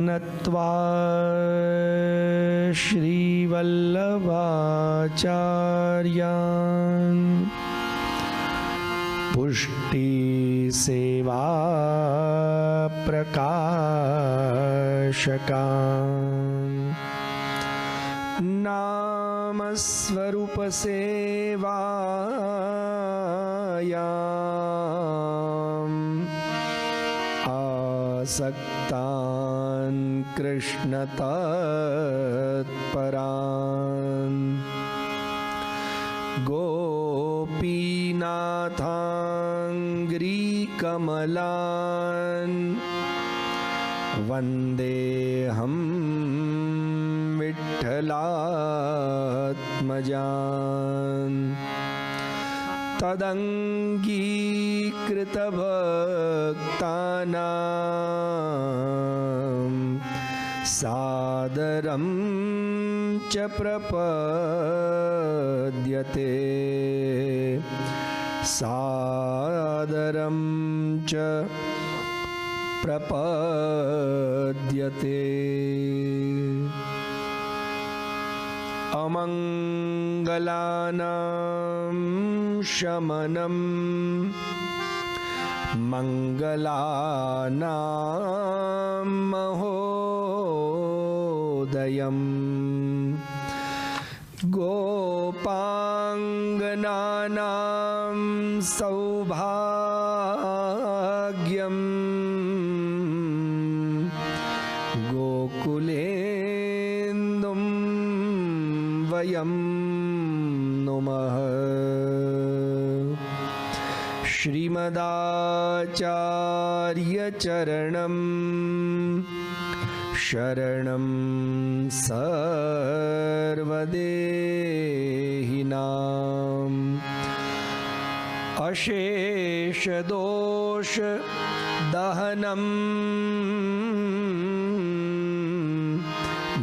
नत्वा श्रीवल्लभाचार्यान् पुष्टिसेवा प्रकाशकान् नामस्वरूपसेवायाम् आसक्तान् कृष्णतत्परान् गोपीनाथाङ्घ्रिकमलान् वन्देऽहं विठ्ठलात्मजान् तदङ्गीकृतभक्तानां सादरं च प्रपद्यते सादरं च प्रपद्यते। अमङ्गलानां शमनं मङ्गलानां महोदयम् गोपाङ्गनानां सौभाग्यम् गोकुलेन्दुं वयं नुमः। श्रीमदाचार्यचरणं शरणं सर्वदेहिनाम् अशेषदोषदहनं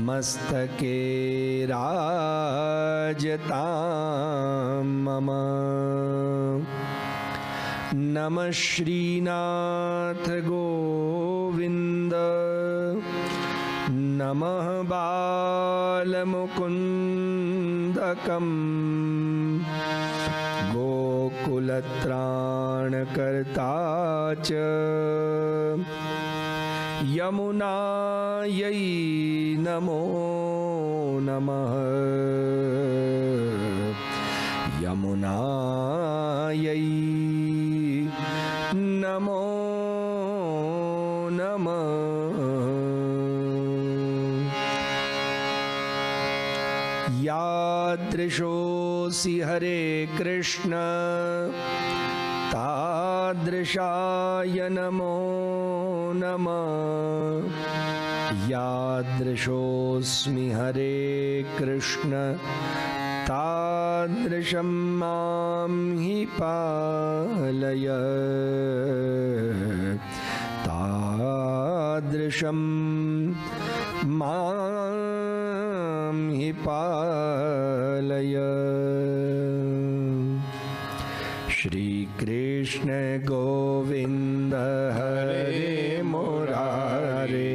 मस्तके राजतां मम। नमः श्रीनाथ गोविन्द नमः बालमुकुन्दकं गोकुलत्राणकर्ता च यमुनायै नमो नमः। यमुनायै नमो नमः। यादृशोऽसि हरे कृष्ण तादृशाय नमो नमः। यादृशोऽस्मि हरे कृष्ण तादृशं मां हि पालय तादृशं मां हि पालय। श्रीकृष्ण गोविन्द हरे मुरारे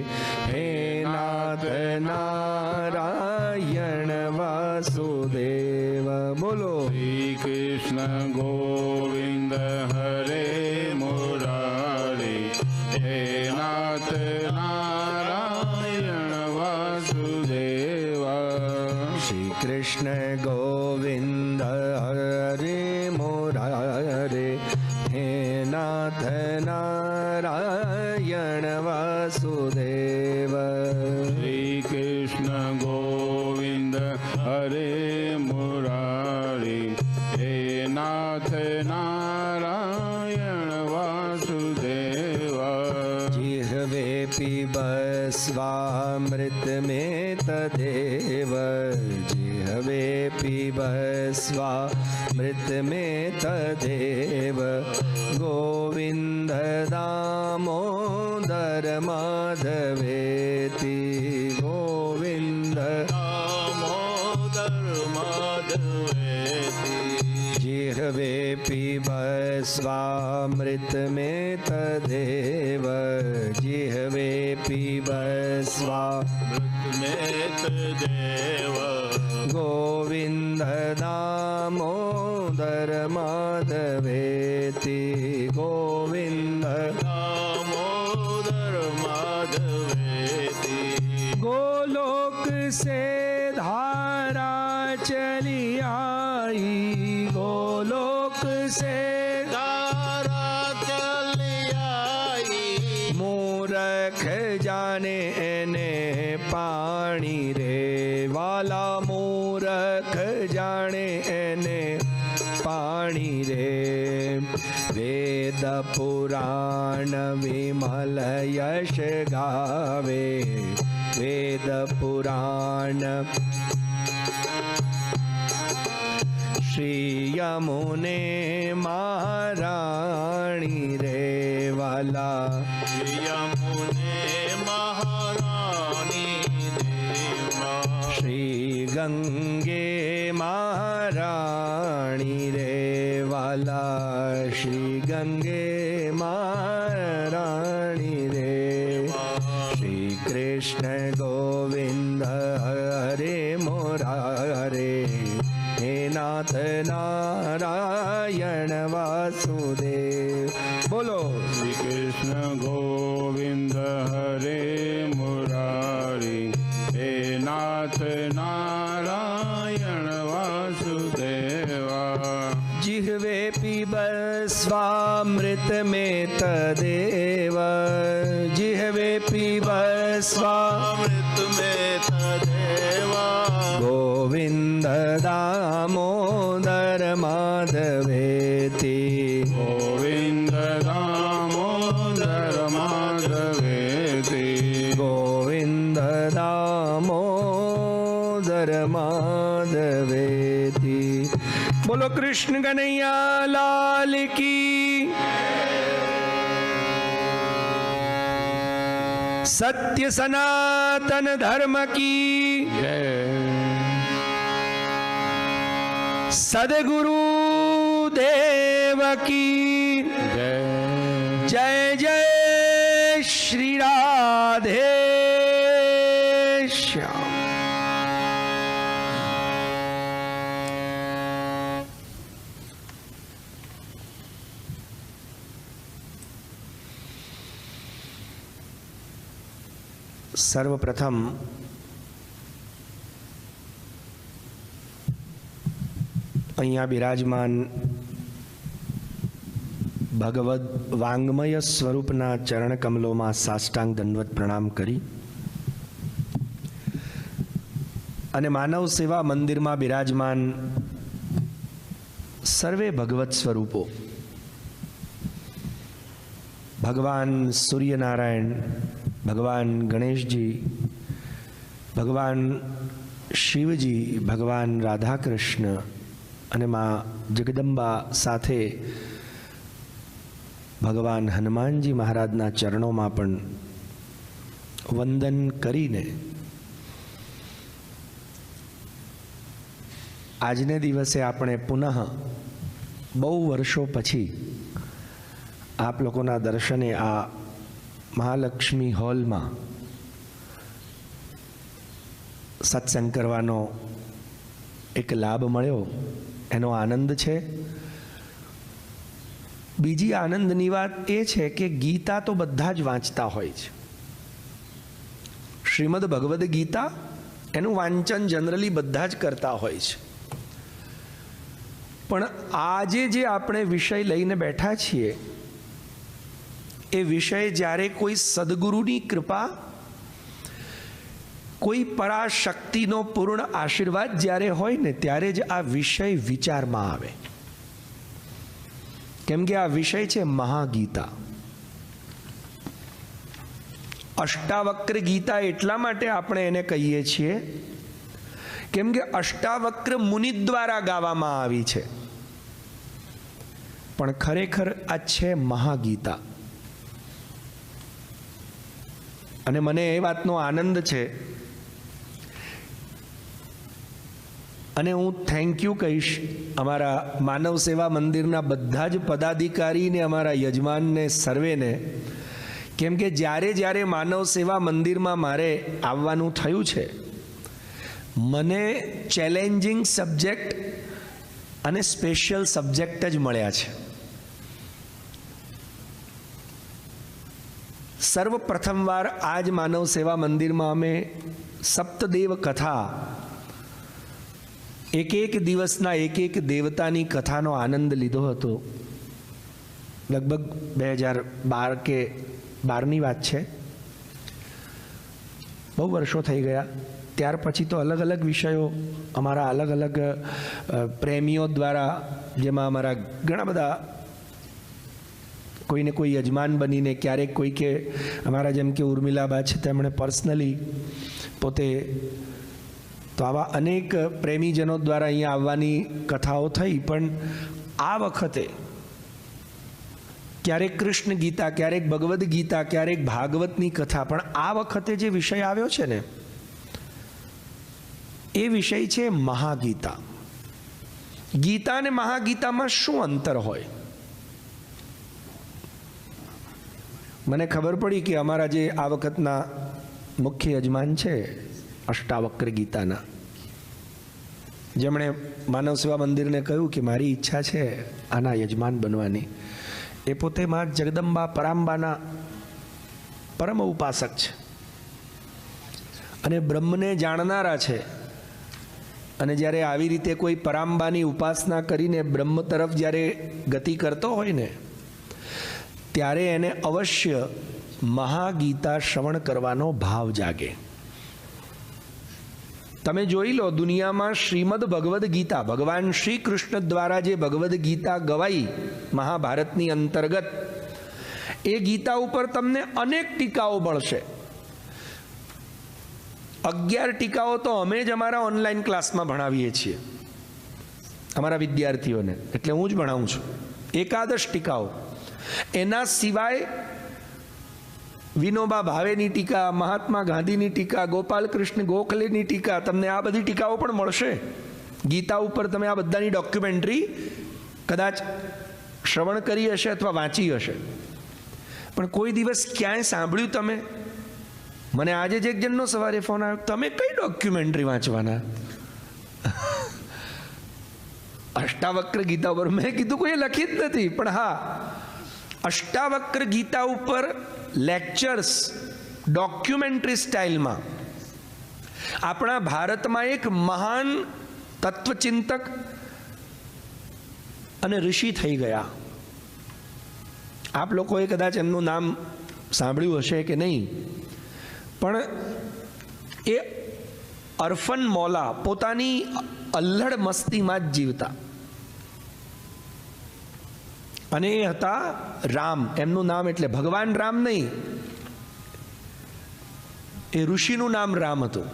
हे नाथ नारायण वासुदेव। बोलो श्रीकृष्ण गोविन्द हरे मुरारे हे नाथ नारायण वासुदेव। श्रीकृष्ण गोविन्द हरे मुरारे हे नाथ नारायण वासुदेव। श्रीकृष्ण गोविन्द हरे मुरारे हे नाथ नारायण वासुदेव। जिह्वे पिबस्वामृतमेतदेव जिह्वे पिबस्वामृतमेतदेव गोविन्द दामोदर माधवेति गोविन्द दामोदर माधवेति। जिह्वे पिबस्वामृतमेतदेव जिह्वे पिबस्वामृतमेतदेव स्वामृतमेत देव गोविन्द दामोदर माधवेति गोविन्द दामोदर माधवेति गोलोक से धारा चली आई गोलोक से धारा चली आई मूरख जाने ने पाणी रे वाला मूरख जाने ने पाणी रे वेद पुराण विमल यश गावे वेद पुराण श्री यमुने महाराणी रे वाला श्री यमुने महाराणी देवा श्री गंगे महाराणी रे वाला श्री गंगे महाराणी रे श्री कृष्ण गोविंद हरे मुरारे हे नाथ नारायण वासुदेव बोलो श्री कृष्ण गोविंद हरे मुरारी हे नाथ नारायण वासुदेवा जिह्वे पिब स्वामृत में तदेव जिह्वे पिब स्वामृत में तदेव गोविंद दामोदर माधवेति गोविंद दामोदर माधवेति गोविंद दामोदर माधवेति बोलो कृष्ण कन्हैया लाल की सत्य सनातन धर्म की जय सद्गुरु देव की जय जय जय श्री राधे श्याम। सर्वप्रथम અહીંયા બિરાજમાન ભગવદ વાંગ્મય સ્વરૂપના ચરણ કમલોમાં સાષ્ટાંગ દંડવત પ્રણામ કરી અને માનવ સેવા મંદિરમાં બિરાજમાન સર્વે ભગવત સ્વરૂપો ભગવાન સૂર્યનારાયણ ભગવાન ગણેશજી ભગવાન શિવજી ભગવાન રાધાકૃષ્ણ અને માં જગદંબા સાથે ભગવાન હનુમાનજી મહારાજના ચરણોમાં પણ વંદન કરીને આજને દિવસે આપણે પુનઃ બહુ વર્ષો પછી આપ લોકોના દર્શને આ મહાલક્ષ્મી હોલમાં સત્સંગ કરવાનો એક લાભ મળ્યો એનો આનંદ છે. બીજી આનંદની વાત એ છે કે ગીતા તો બધા જ વાંચતા હોય છે. શ્રીમદ ભગવદ્ ગીતા એનું વાંચન જનરલી બધા જ કરતા હોય છે. પણ આજે જે આપણે વિષય લઈને બેઠા છીએ એ વિષય જ્યારે કોઈ સદગુરુની કૃપા કોઈ પરાશક્તિનો પૂર્ણ આશીર્વાદ જ્યારે હોય ને ત્યારે જ આ વિષય વિચારમાં આવે. કેમ કે આ વિષય છે મહાગીતા. અષ્ટાવક્ર ગીતા એટલા માટે આપણે એને કહીએ છીએ કેમ કે અષ્ટાવક્ર મુનિ દ્વારા ગાવામાં આવી છે, પણ ખરેખર આ છે મહાગીતા. અને મને એ વાતનો આનંદ છે અને હું થેન્ક યુ કહીશ અમારા માનવ સેવા મંદિરના બધા જ પદાધિકારીને અમારા યજમાનને સર્વેને કેમ કે જ્યારે જ્યારે માનવ સેવા મંદિરમાં મારે આવવાનું થયું છે, મને ચેલેન્જિંગ સબ્જેક્ટ અને સ્પેશિયલ સબ્જેક્ટ જ મળ્યા છે. સર્વપ્રથમવાર આજ માનવ સેવા મંદિરમાં અમે સપ્તદેવ કથા, એક દિવસના એક દેવતાની કથાનો આનંદ લીધો હતો. લગભગ 2012 કે 12ની વાત છે, બહુ વર્ષો થઈ ગયા. ત્યાર પછી તો અલગ અલગ વિષયો અમારા અલગ અલગ પ્રેમીઓ દ્વારા, જેમાં અમારા ઘણા બધા કોઈને કોઈ યજમાન બનીને, ક્યારેક કોઈ કે અમારા જેમ કે ઉર્મિલાબા છે તેમણે પર્સનલી પોતે, તો આવા અનેક પ્રેમીજનો દ્વારા અહીંયા આવવાની કથાઓ થઈ. પણ આ વખતે ક્યારેક કૃષ્ણ ગીતા, ક્યારેક ભગવદ્ ગીતા, ક્યારેક ભાગવતની કથા, પણ આ વખતે જે વિષય આવ્યો છે ને એ વિષય છે મહાગીતા. ગીતા અને મહાગીતામાં શું અંતર હોય? મને ખબર પડી કે અમારા જે આ વખતના મુખ્ય યજમાન છે અષ્ટાવક્ર ગીતાના, જેમણે માનવ સેવા મંદિરને કહ્યું કે મારી ઈચ્છા છે આના યજમાન બનવાની, એ પોતે માં જગદંબા પરાંબાના પરમ ઉપાસક છે અને બ્રહ્મને જાણનારા છે. અને જ્યારે આવી રીતે કોઈ પરાંબાની ઉપાસના કરીને બ્રહ્મ તરફ જ્યારે ગતિ કરતો હોય ને, ત્યારે એને અવશ્ય મહાગીતા શ્રવણ કરવાનો ભાવ જાગે. તમે જોઈ લો, દુનિયામાં શ્રીમદ ભગવદ્ ગીતા, ભગવાન શ્રી કૃષ્ણ દ્વારા જે ભગવદ્ ગીતા ગવાઈ મહાભારતની અંતર્ગત, એ ગીતા ઉપર તમને અનેક ટીકાઓ મળશે. 11 ટીકાઓ તો અમે જ અમારા ઓનલાઈન ક્લાસમાં ભણાવીએ છીએ અમારા વિદ્યાર્થીઓને, એટલે હું જ ભણાવું છું. 11 ટીકાઓ. એના સિવાય વિનોબા ભાવેની ટીકા, મહાત્મા ગાંધીની ટીકા, ગોપાલ કૃષ્ણ ગોખલેની ટીકા, તમને આ બધી ટીકાઓ પણ મળશે. ગીતા ઉપર તમે આ બધાની ડોક્યુમેન્ટરી કદાચ શ્રવણ કરી હશે અથવા વાંચી હશે, પણ કોઈ દિવસ ક્યાંય સાંભળ્યું તમે? મને આજે જ એક જણનો સવારે ફોન આવ્યો, તમે કઈ ડોક્યુમેન્ટરી વાંચવાના? અષ્ટાવક્ર ગીતા ઉપર. મેં કીધું કોઈ લખી જ નથી, પણ હા, અષ્ટાવક્ર ગીતા ઉપર લેક્ચર્સ ડોક્યુમેન્ટરી સ્ટાઇલમાં આપણા ભારતમાં એક મહાન તત્વચિંતક અને ઋષિ થઈ ગયા. આપ લોકોએ કદાચ એમનું નામ સાંભળ્યું હશે કે નહીં, પણ એ અરફન મૌલા પોતાની અલ્હડ મસ્તીમાં જ જીવતા, અને એ હતા રામ. એમનું નામ એટલે ભગવાન રામ નહીં, એ ઋષિનું નામ રામ હતું.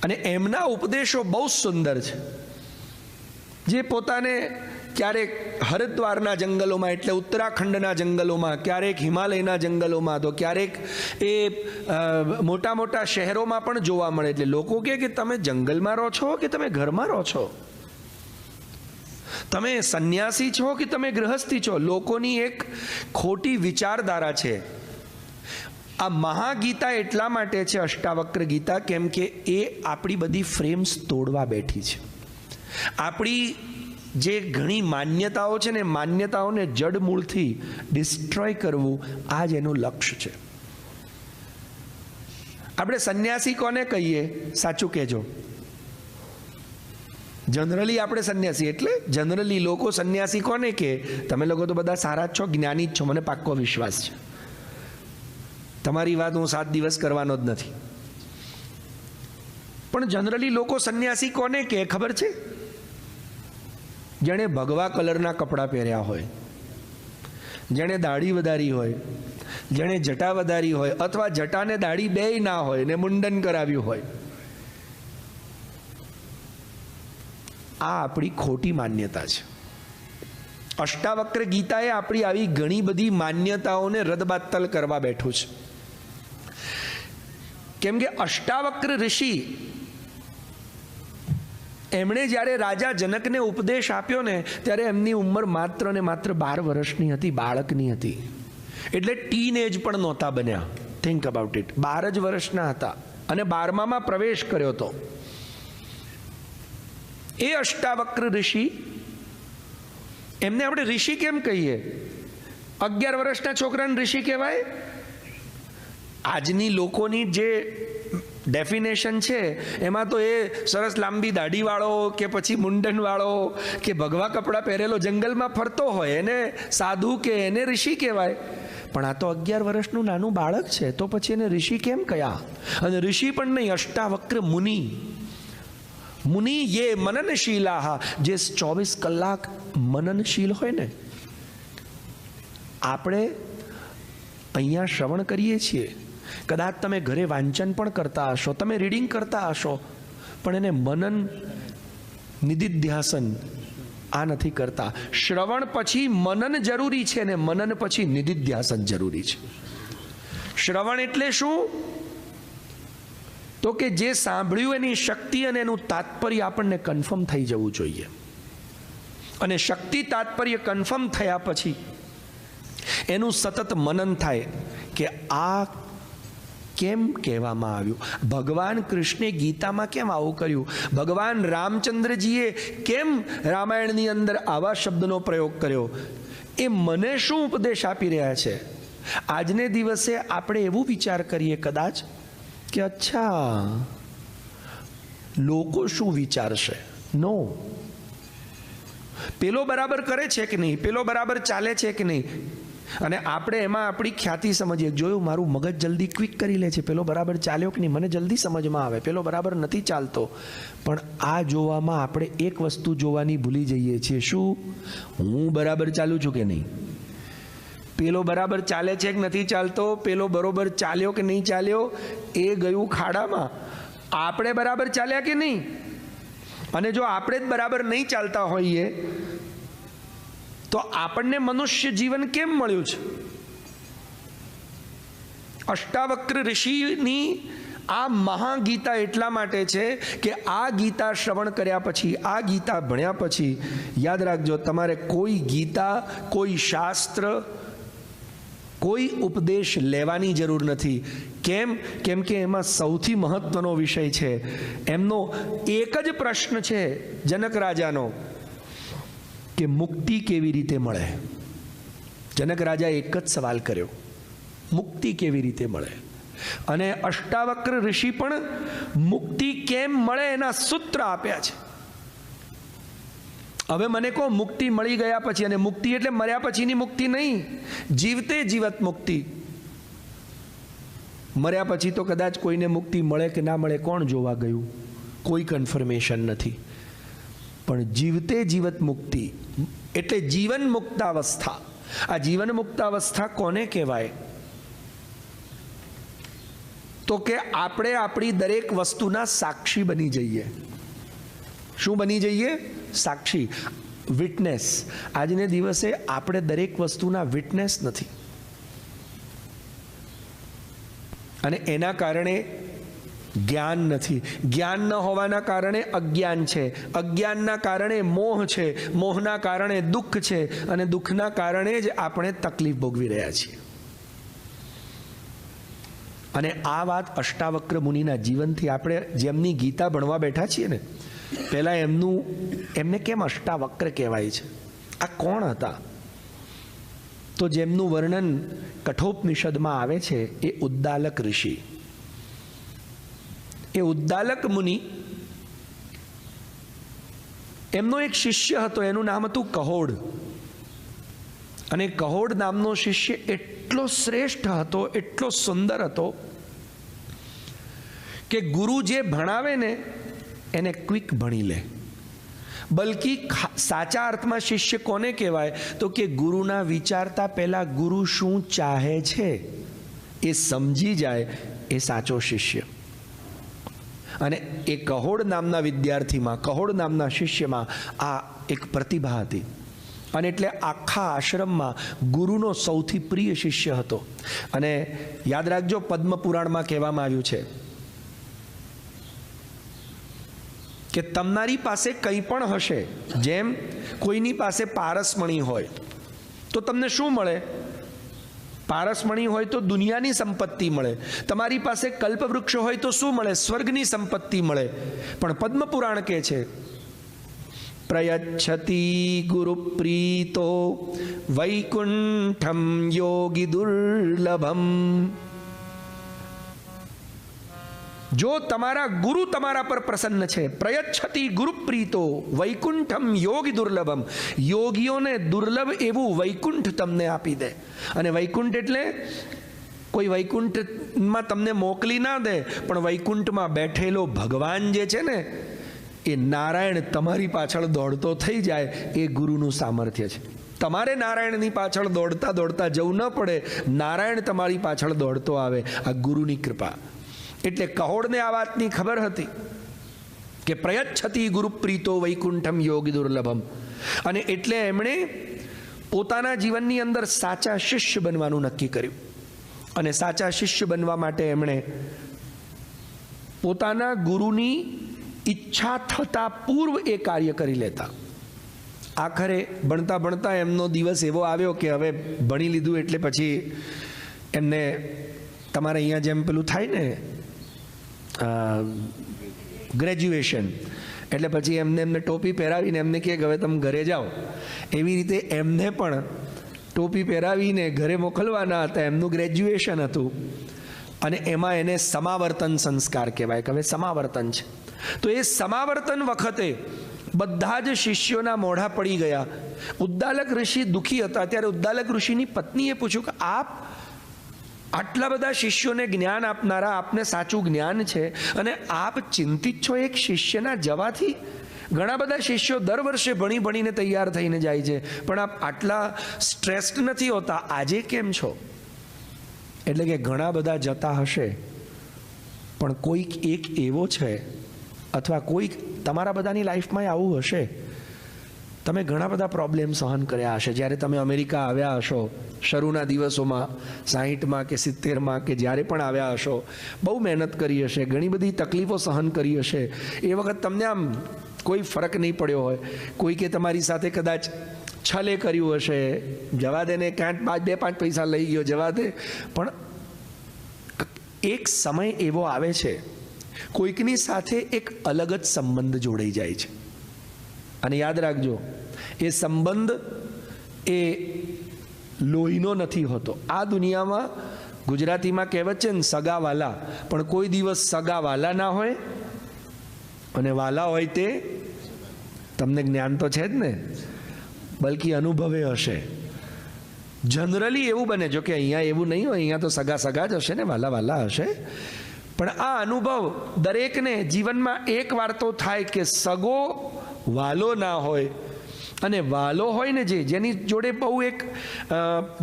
અને એમના ઉપદેશો બહુ સુંદર છે, જે પોતાને ક્યારેક હરિદ્વારના જંગલોમાં એટલે ઉત્તરાખંડના જંગલોમાં, ક્યારેક હિમાલયના જંગલોમાં, તો ક્યારેક એ મોટા મોટા શહેરોમાં પણ જોવા મળે. એટલે લોકો કહે કે તમે જંગલમાં રહો છો કે તમે ઘરમાં રહો છો, તમે સંન્યાસી છો કે તમે ગૃહસ્થી છો? લોકોની એક ખોટી વિચારધારા છે. આ મહાગીતા એટલા માટે છે અષ્ટાવક્ર ગીતા, કેમ કે એ આપણી બધી ફ્રેમ્સ તોડવા બેઠી છે. આપણી જે ઘણી માન્યતાઓ છે ને, માન્યતાઓને જડમૂળથી ડિસ્ટ્રોય કરવું, આ જ એનું લક્ષ્ય છે. આપણે સંન્યાસી કોને કહીએ? સાચું કહેજો. જનરલી આપણે સંન્યાસી, એટલે જનરલી લોકો સંન્યાસી કોને કે? તમે લોકો તો બધા સારા જ છો, જ્ઞાની જ છો, મને પાક્કો વિશ્વાસ છે. તમારી વાત હું 7 દિવસ કરવાનો જ નથી. પણ જનરલી લોકો સંન્યાસી કોને કે ખબર છે? જેણે ભગવા કલરના કપડાં પહેર્યા હોય, જેણે દાઢી વધારી હોય, જેણે જટા વધારી હોય, અથવા જટાને દાઢી બેય ના હોય ને મુંડન કરાવ્યું હોય. આ આપણી ખોટી માન્યતા છે. અષ્ટાવક્ર ગીતાએ આપણી આવી ઘણી બધી માન્યતાઓને રદબાતલ કરવા બેઠું છે. કેમ કે અષ્ટાવક્ર ઋષિ એમણે જ્યારે રાજા જનકને ઉપદેશ આપ્યો ને ત્યારે એમની ઉંમર માત્ર ને માત્ર 12 વર્ષની હતી, બાળકની હતી. એટલે ટીન એજ પણ નહોતા બન્યા. Think about it. 12 જ વર્ષના હતા અને 12માં પ્રવેશ કર્યો હતો. એ અષ્ટાવક્ર ઋષિ, એમને આપણે ઋષિ કેમ કહીએ? 11 વર્ષના છોકરાને ઋષિ કહેવાય? આજની લોકોની જે ડેફિનેશન છે એમાં તો એ સરસ લાંબી દાઢીવાળો કે પછી મુંડનવાળો કે ભગવા કપડાં પહેરેલો જંગલમાં ફરતો હોય એને સાધુ કે એને ઋષિ કહેવાય. પણ આ તો 11 વર્ષનું નાનું બાળક છે, તો પછી એને ઋષિ કેમ કયા? અને ઋષિ પણ નહીં, અષ્ટાવક્ર મુનિ. મુનિ યે મનનશીલા, જે 24 કલાક મનનશીલ હોય ને. આપણે અહીંયા શ્રવણ કરીએ છીએ, કદાચ તમે ઘરે વાંચન પણ કરતા હશો, તમે રીડિંગ કરતા હશો, પણ એને મનન નિધિધ્યાસન આ નથી કરતા. શ્રવણ પછી મનન જરૂરી છે ને મનન પછી નિધિધ્યાસન જરૂરી છે. શ્રવણ એટલે શું? તો કે જે સાંભળ્યું એની શક્તિ અને એનું તાત્પર્ય આપણને કન્ફર્મ થઈ જવું જોઈએ. અને શક્તિ તાત્પર્ય કન્ફર્મ થયા પછી એનું સતત મનન થાય કે આ કેમ કહેવામાં આવ્યું, ભગવાન કૃષ્ણે ગીતામાં કેમ આવું કર્યું, ભગવાન રામચંદ્રજીએ કેમ રામાયણની અંદર આવા શબ્દનો પ્રયોગ કર્યો, એ મને શું ઉપદેશ આપી રહ્યા છે. આજને દિવસે આપણે એવું વિચાર કરીએ કદાચ કે અચ્છા લોકો શું વિચારશે. નો, પેલો બરાબર કરે છે કે નહીં, પેલો બરાબર ચાલે છે કે નહીં, અને આપણે એમાં આપણી ખ્યાતિ સમજીએ. જોયું, મારું મગજ જલ્દી ક્વિક કરી લે છે, પેલો બરાબર ચાલ્યો કે નહીં, મને જલ્દી સમજમાં આવે, પેલો બરાબર નથી ચાલતો. પણ આ જોવામાં આપણે એક વસ્તુ જોવાની ભૂલી જઈએ છીએ. શું? હું બરાબર ચાલું છું કે નહીં? પેલો બરાબર ચાલે છે કે નથી ચાલતો, પેલો બરોબર ચાલ્યો કે નહીં ચાલ્યો, એ ગયું ખાડામાં. આપણે બરાબર ચાલ્યા કે નહીં? અને જો આપણે જ બરાબર નહીં ચાલતા હોઈએ તો આપણને મનુષ્ય જીવન કેમ મળ્યું છે? અષ્ટાવક્ર ઋષિની આ મહાગીતા એટલા માટે છે કે આ ગીતા શ્રવણ કર્યા પછી, આ ગીતા ભણ્યા પછી, યાદ રાખજો, તમારે કોઈ ગીતા, કોઈ શાસ્ત્ર, કોઈ ઉપદેશ લેવાની જરૂર નથી. કેમ? કેમ કે એમાં સૌથી મહત્વનો વિષય છે. એમનો એક જ પ્રશ્ન છે જનક રાજાનો કે મુક્તિ કેવી રીતે મળે. જનક રાજા એક જ સવાલ કર્યો, મુક્તિ કેવી રીતે મળે. અને અષ્ટાવક્ર ઋષિ પણ મુક્તિ કેમ મળે એના સૂત્ર આપ્યા છે. હવે મને કહો, મુક્તિ મળી ગયા પછી, અને મુક્તિ એટલે મર્યા પછીની મુક્તિ નહીં, જીવતે જીવત મુક્તિ. મર્યા પછી તો કદાચ કોઈને મુક્તિ મળે કે ના મળે કોણ જોવા ગયું, કોઈ કન્ફર્મેશન નથી. પણ જીવતે જીવત મુક્તિ એટલે જીવન મુક્તાવસ્થા. આ જીવન મુક્તાવસ્થા કોને કહેવાય? તો કે આપણે આપણી દરેક વસ્તુના સાક્ષી બની જઈએ. શું બની જઈએ? સાક્ષી, વિટનેસ. આજને દિવસે આપણે દરેક વસ્તુના વિટનેસ નથી, અને એના કારણે જ્ઞાન નથી. જ્ઞાન ન હોવાના કારણે અજ્ઞાન છે, અજ્ઞાનના કારણે મોહ છે, મોહના કારણે દુઃખ છે, અને દુઃખના કારણે જ આપણે તકલીફ ભોગવી રહ્યા છીએ. અને આ વાત અષ્ટાવક્ર મુનિના જીવનથી, આપણે જેમની ગીતા ભણવા બેઠા છીએ ને, પહેલાં એમને કેમ અષ્ટાવક્ર કહેવાય છે? આ કોણ હતા? તો જેમનું વર્ણન કઠોપનિષદમાં આવે છે એ ઉદ્દાલક ઋષિ. એ ઉદ્દાલક મુનિ, એમનો એક શિષ્ય હતો, એનું નામ હતું કહોડ. અને કહોડ નામનો શિષ્ય એટલો શ્રેષ્ઠ હતો, એટલો સુંદર હતો કે ગુરુ જે ભણાવે ને એને ક્વિક ભણી લે. બલકી સાચા અર્થમાં શિષ્ય કોને કહેવાય? તો કે ગુરુના વિચારતા પહેલા ગુરુ શું ચાહે છે એ સમજી જાય, એ સાચો શિષ્ય. અને એ કહોડ નામના વિદ્યાર્થીમાં, કહોડ નામના શિષ્યમાં આ એક પ્રતિભા હતી. અને એટલે આખા આશ્રમમાં ગુરુનો સૌથી પ્રિય શિષ્ય હતો. અને યાદ રાખજો, પદ્મ પુરાણમાં કહેવામાં આવ્યું છે કે તમારી પાસે કંઈ પણ હશે, જેમ કોઈની પાસે પારસમણી હોય તો તમને શું મળે? પારસમણી હોય તો દુનિયાની સંપત્તિ મળે. તમારી પાસે કલ્પવૃક્ષ હોય તો શું મળે? સ્વર્ગની સંપત્તિ મળે. પણ પદ્મપુરાણ કહે છે, પ્રયચ્છતિ ગુરુપ્રીતો વૈકુંઠમ યોગી દુર્લભમ. જો તમારા ગુરુ તમારા પર પ્રસન્ન છે, પ્રયચ્છતિ ગુરુપ્રીતો વૈકુંઠમ યોગી દુર્લભમ, યોગીઓને દુર્લભ એવું વૈકુંઠ તમને આપી દે. અને વૈકુંઠ એટલે કોઈ વૈકુંઠમાં તમને મોકલી ના દે, પણ વૈકુંઠમાં બેઠેલો ભગવાન જે છે ને, એ નારાયણ તમારી પાછળ દોડતો થઈ જાય, એ ગુરુનું સામર્થ્ય છે. તમારે નારાયણની પાછળ દોડતા દોડતા જવું ન પડે, નારાયણ તમારી પાછળ દોડતો આવે. આ ગુરુની કૃપા. એટલે કહોડને આ વાતની ખબર હતી કે પ્રયચ્છતિ ગુરુપ્રીતો વૈકુંઠમ યોગી દુર્લભમ. અને એટલે એમણે પોતાના જીવનની અંદર સાચા શિષ્ય બનવાનું નક્કી કર્યું. અને સાચા શિષ્ય બનવા માટે એમણે પોતાના ગુરુની ઈચ્છા થતા પૂર્વ એ કાર્ય કરી લેતા. આખરે ભણતા ભણતા એમનો દિવસ એવો આવ્યો કે હવે ભણી લીધું એટલે પછી એમને તમારે અહીંયા જેમ પેલું થાય ને ગ્રેજ્યુએશન, એટલે પછી એમને ટોપી પહેરાવીને એમને કહે કે હવે તમે ઘરે જાઓ. એવી રીતે એમને પણ ટોપી પહેરાવીને ઘરે મોકલવાના હતા. એમનું ગ્રેજ્યુએશન હતું અને એમાં એને સમાવર્તન સંસ્કાર કહેવાય કે હવે સમાવર્તન છે. તો એ સમાવર્તન વખતે બધા જ શિષ્યોના મોઢા પડી ગયા. ઉદ્દાલક ઋષિ દુઃખી હતા. ત્યારે ઉદ્દાલક ઋષિની પત્નીએ પૂછ્યું કે આપ આટલા બધા શિષ્યોને જ્ઞાન આપનારા, આપને સાચું જ્ઞાન છે અને આપ ચિંતિત છો એક શિષ્યના જવાથી? ઘણા બધા શિષ્યો દર વર્ષે ભણી ભણીને તૈયાર થઈને જાય છે, પણ આપ આટલા સ્ટ્રેસ્ડ નથી હોતા, આજે કેમ છો? એટલે કે ઘણા બધા જતા હશે, પણ કોઈક એક એવો છે, અથવા કોઈક તમારા બધાની લાઈફમાં આવું હશે, તમે ઘણા બધા પ્રોબ્લેમ સહન કર્યા હશે. જ્યારે તમે અમેરિકા આવ્યા હશો શરૂના દિવસોમાં, 60માં કે 70માં કે જ્યારે પણ આવ્યા હશો, બહુ મહેનત કરી હશે, ઘણી બધી તકલીફો સહન કરી હશે. એ વખત તમને આમ કોઈ ફરક નહીં પડ્યો હોય. કોઈકે તમારી સાથે કદાચ છલે કર્યું હશે, જવા દે ને, કાંટ 2-5 પૈસા લઈ ગયો, જવા દે. પણ એક સમય એવો આવે છે, કોઈકની સાથે એક અલગ જ સંબંધ જોડાઈ જાય છે. અને યાદ રાખજો, એ સંબંધ એ લોહીનો નથી હોતો. આ દુનિયામાં ગુજરાતીમાં કહેવત છે ને, સગાવાલા, પણ કોઈ દિવસ સગાવાલા ના હોય અને વાલા હોય તે તમને જ્ઞાન તો છે જ ને, બલકી અનુભવે હશે. જનરલી એવું બને, જો કે અહીંયા એવું નહીં હોય, અહીંયા તો સગા સગા જ હશે ને, વાલા વાલા હશે. પણ આ અનુભવ દરેકને જીવનમાં એક વાર તો થાય કે સગો વાલો ના હોય, અને વાલો હોય ને જેની જોડે બહુ એક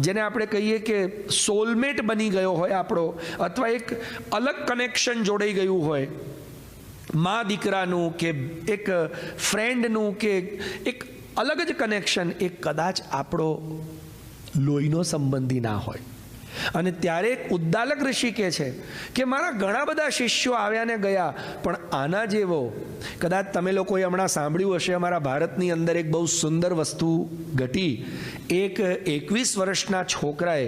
જેને આપણે કહીએ કે સોલમેટ બની ગયો હોય આપણો, અથવા એક અલગ કનેક્શન જોડાઈ ગયું હોય, મા દીકરાનું કે એક ફ્રેન્ડનું કે એક અલગ જ કનેક્શન, એ કદાચ આપણો લોહીનો સંબંધી ના હોય. અને ત્યારે ઉદ્દાલક ઋષિ કહે છે કે મારા ઘણા બધા શિષ્યો આવ્યા ને ગયા, પણ આના જેવો કદાચ તમે લોકોએ હમણાં સાંભળ્યું હશે, અમારા ભારતની અંદર એક બહુ સુંદર વસ્તુ ઘટી. એક 21 વર્ષના છોકરાએ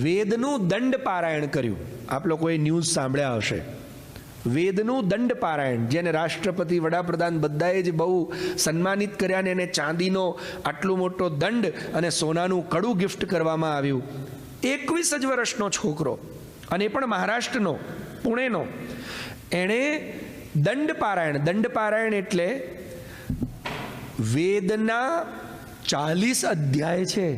વેદનું દંડ પારાયણ કર્યું. આપ લોકોએ ન્યૂઝ સાંભળ્યા હશે. વેદનું દંડ પારાયણ, જેને રાષ્ટ્રપતિ, વડાપ્રધાન બધાએ જ બહુ સન્માનિત કર્યા ને એને ચાંદીનો આટલો મોટો દંડ અને સોનાનું કડું ગિફ્ટ કરવામાં આવ્યું. 21 જ વર્ષનો છોકરો, અને એ પણ મહારાષ્ટ્રનો, પુણેનો. એણે દંડ પારાયણ એટલે વેદના 40 અધ્યાય છે,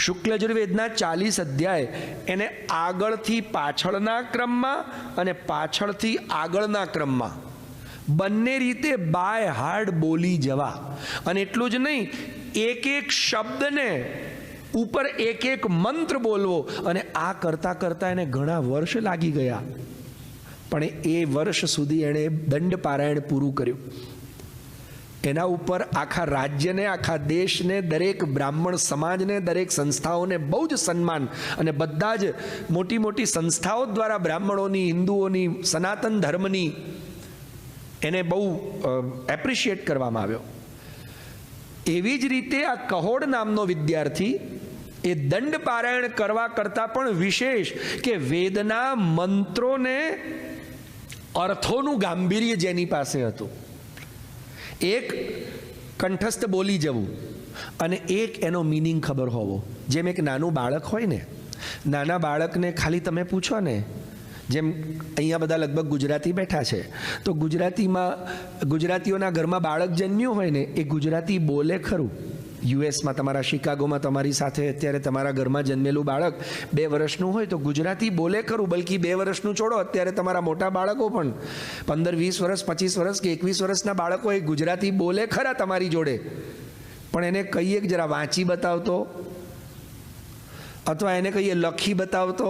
શુક્લ યજુર્વેદના 40 અધ્યાય, એને આગળથી પાછળના ક્રમમાં અને પાછળથી આગળના ક્રમમાં બંને રીતે બાય હાર્ડ બોલી જવા. અને એટલું જ નહીં, એક એક શબ્દને ઉપર એક એક મંત્ર બોલવો. અને આ કરતા કરતા એને ઘણા વર્ષ લાગી ગયા, પણ એ વર્ષ સુધી એણે દંડ પારાયણ પૂરું કર્યું. એના ઉપર આખા રાજ્યને, આખા દેશને, દરેક બ્રાહ્મણ સમાજને, દરેક સંસ્થાઓને બહુ જ સન્માન, અને બધા જ મોટી મોટી સંસ્થાઓ દ્વારા બ્રાહ્મણોની, હિન્દુઓની, સનાતન ધર્મની એને બહુ એપ્રિશિએટ કરવામાં આવ્યો. એવી જ રીતે આ કહોડ નામનો વિદ્યાર્થી એ દંડ પારાયણ કરવા કરતાં પણ વિશેષ કે વેદના મંત્રોને અર્થોનું ગાંભીર્ય જેની પાસે હતું, એક કંઠસ્થ બોલી જવું અને એક એનો મિનિંગ ખબર હોવો. જેમ એક નાનું બાળક હોય ને, નાના બાળકને ખાલી તમે પૂછો ને, જેમ અહીંયા બધા લગભગ ગુજરાતી બેઠા છે, તો ગુજરાતીઓના ઘરમાં બાળક જન્મ્યું હોય ને એ ગુજરાતી બોલે ખરું. યુએસમાં તમારા શિકાગોમાં તમારી સાથે અત્યારે તમારા ઘરમાં જન્મેલું બાળક 2 વર્ષનું હોય તો ગુજરાતી બોલે ખરું. બલકી 2 વર્ષનું છોડો, અત્યારે તમારા મોટા બાળકો પણ 15, 20 વર્ષ, 25 વર્ષ કે 21 વર્ષના બાળકો એ ગુજરાતી બોલે ખરા તમારી જોડે. પણ એને કહીએ કે જરા વાંચી બતાવતો, અથવા એને કહીએ લખી બતાવતો,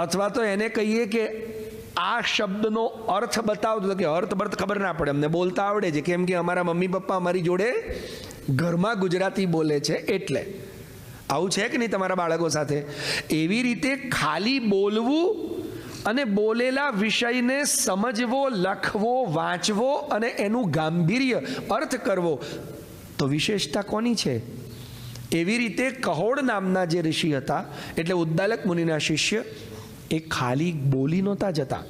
અથવા તો એને કહીએ કે આ શબ્દનો અર્થ બતાવતો, કે અર્થ બર્થ ખબર ના પડે, અમને બોલતા આવડે છે કેમ કે અમારા મમ્મી પપ્પા અમારી જોડે ઘરમાં ગુજરાતી બોલે છે એટલે. આવું છે કે નહીં તમારા બાળકો સાથે? એવી રીતે ખાલી બોલવું અને બોલેલા વિષયને સમજવો, લખવો, વાંચવો અને એનું ગાંભીર્ય અર્થ કરવો તો વિશેષતા કોની છે? એવી રીતે કહોડ નામના જે ઋષિ હતા, એટલે ઉદ્દાલક મુનિના શિષ્ય, એ ખાલી બોલી નહોતા જતા.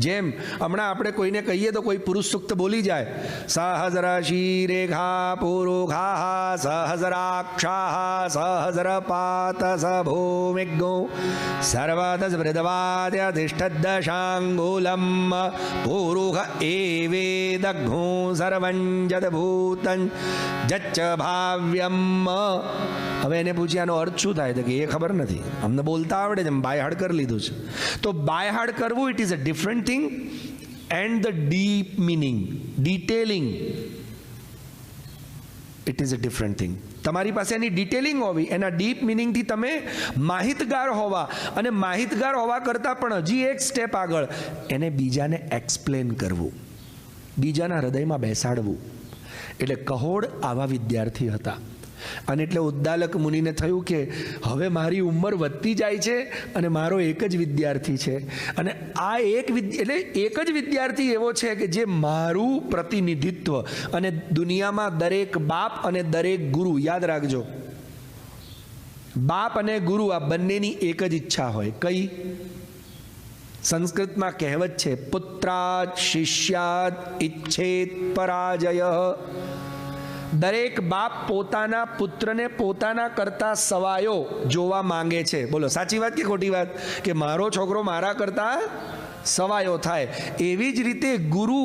જેમ હમણાં આપણે કોઈને કહીએ તો કોઈ પુરુષ સૂક્ત બોલી જાય, સહસ્ર શિરેખા પુરુષા સહસ્રાક્ષા સહસ્રપાત સભૂમિગ્ગો સર્વતસ વૃદવાદ્યધિષ્ઠદશાંગુલમ પુરુષ એવેદઘ્નો સર્વં જદભૂતં જચ્ચ ભાવ્યમ. હવે એને પૂછી આનો અર્થ શું થાય? તો કે એ ખબર નથી, અમને બોલતા આવડે છે, બાય હાર્ડ કરી લીધું છે. તો બાય હાર્ડ કરવું it is a different thing and the deep meaning, detailing, it is a different thing. તમારી પાસે એની ડિટેલિંગ હોવી, એના ડીપ મિનિંગથી તમે માહિતગાર હોવા, અને માહિતગાર હોવા કરતાં પણ હજી એક સ્ટેપ આગળ એને બીજાને એક્સપ્લેન કરવું, બીજાના હૃદયમાં બેસાડવું. એટલે કહોડ આવા વિદ્યાર્થી હતા. અને એટલે ઉદ્દાલક મુનિને થયું કે હવે મારી ઉંમર વધતી જાય છે અને મારો એક જ વિદ્યાર્થી છે, અને આ એક જ વિદ્યાર્થી એવો છે કે જે મારું પ્રતિનિધિત્વ, અને દુનિયામાં દરેક બાપ અને દરેક ગુરુ, યાદ રાખજો, બાપ અને ગુરુ આ બંનેની એક જ ઈચ્છા હોય. કઈ? સંસ્કૃતમાં કહેવત છે, પુત્રાદ શિષ્યાદ ઈચ્છેત પરાજય. દરેક બાપ પોતાના પુત્રને પોતાના કરતા સવાયો જોવા માંગે છે. બોલો સાચી વાત કે ખોટી વાત? કે મારો છોકરો મારા કરતા સવાયો થાય. એવી જ રીતે ગુરુ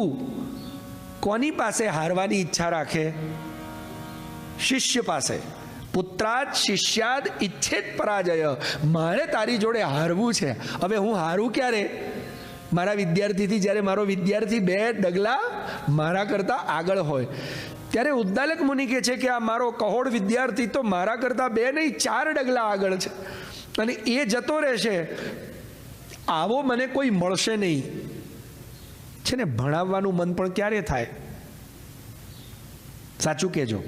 કોની પાસે હારવાની ઈચ્છા રાખે? શિષ્ય પાસે. પુત્રાદ શિષ્યાદ ઈચ્છેત પરાજય. મારે તારી જોડે હારવું છે. હવે હું હારું ક્યારે? મારા વિદ્યાર્થીથી. જ્યારે મારો વિદ્યાર્થી 2 ડગલા મારા કરતા આગળ હોય, ત્યારે ઉદ્દાલક મુનિ કહે છે કે આ મારો કહોડ વિદ્યાર્થી તો મારા કરતાં 2 નહીં 4 ડગલા આગળ છે, અને એ જતો રહેશે, આવો મને કોઈ મળશે નહીં. છે ને, ભણાવવાનું મન પણ ક્યારે થાય? સાચું કહેજો.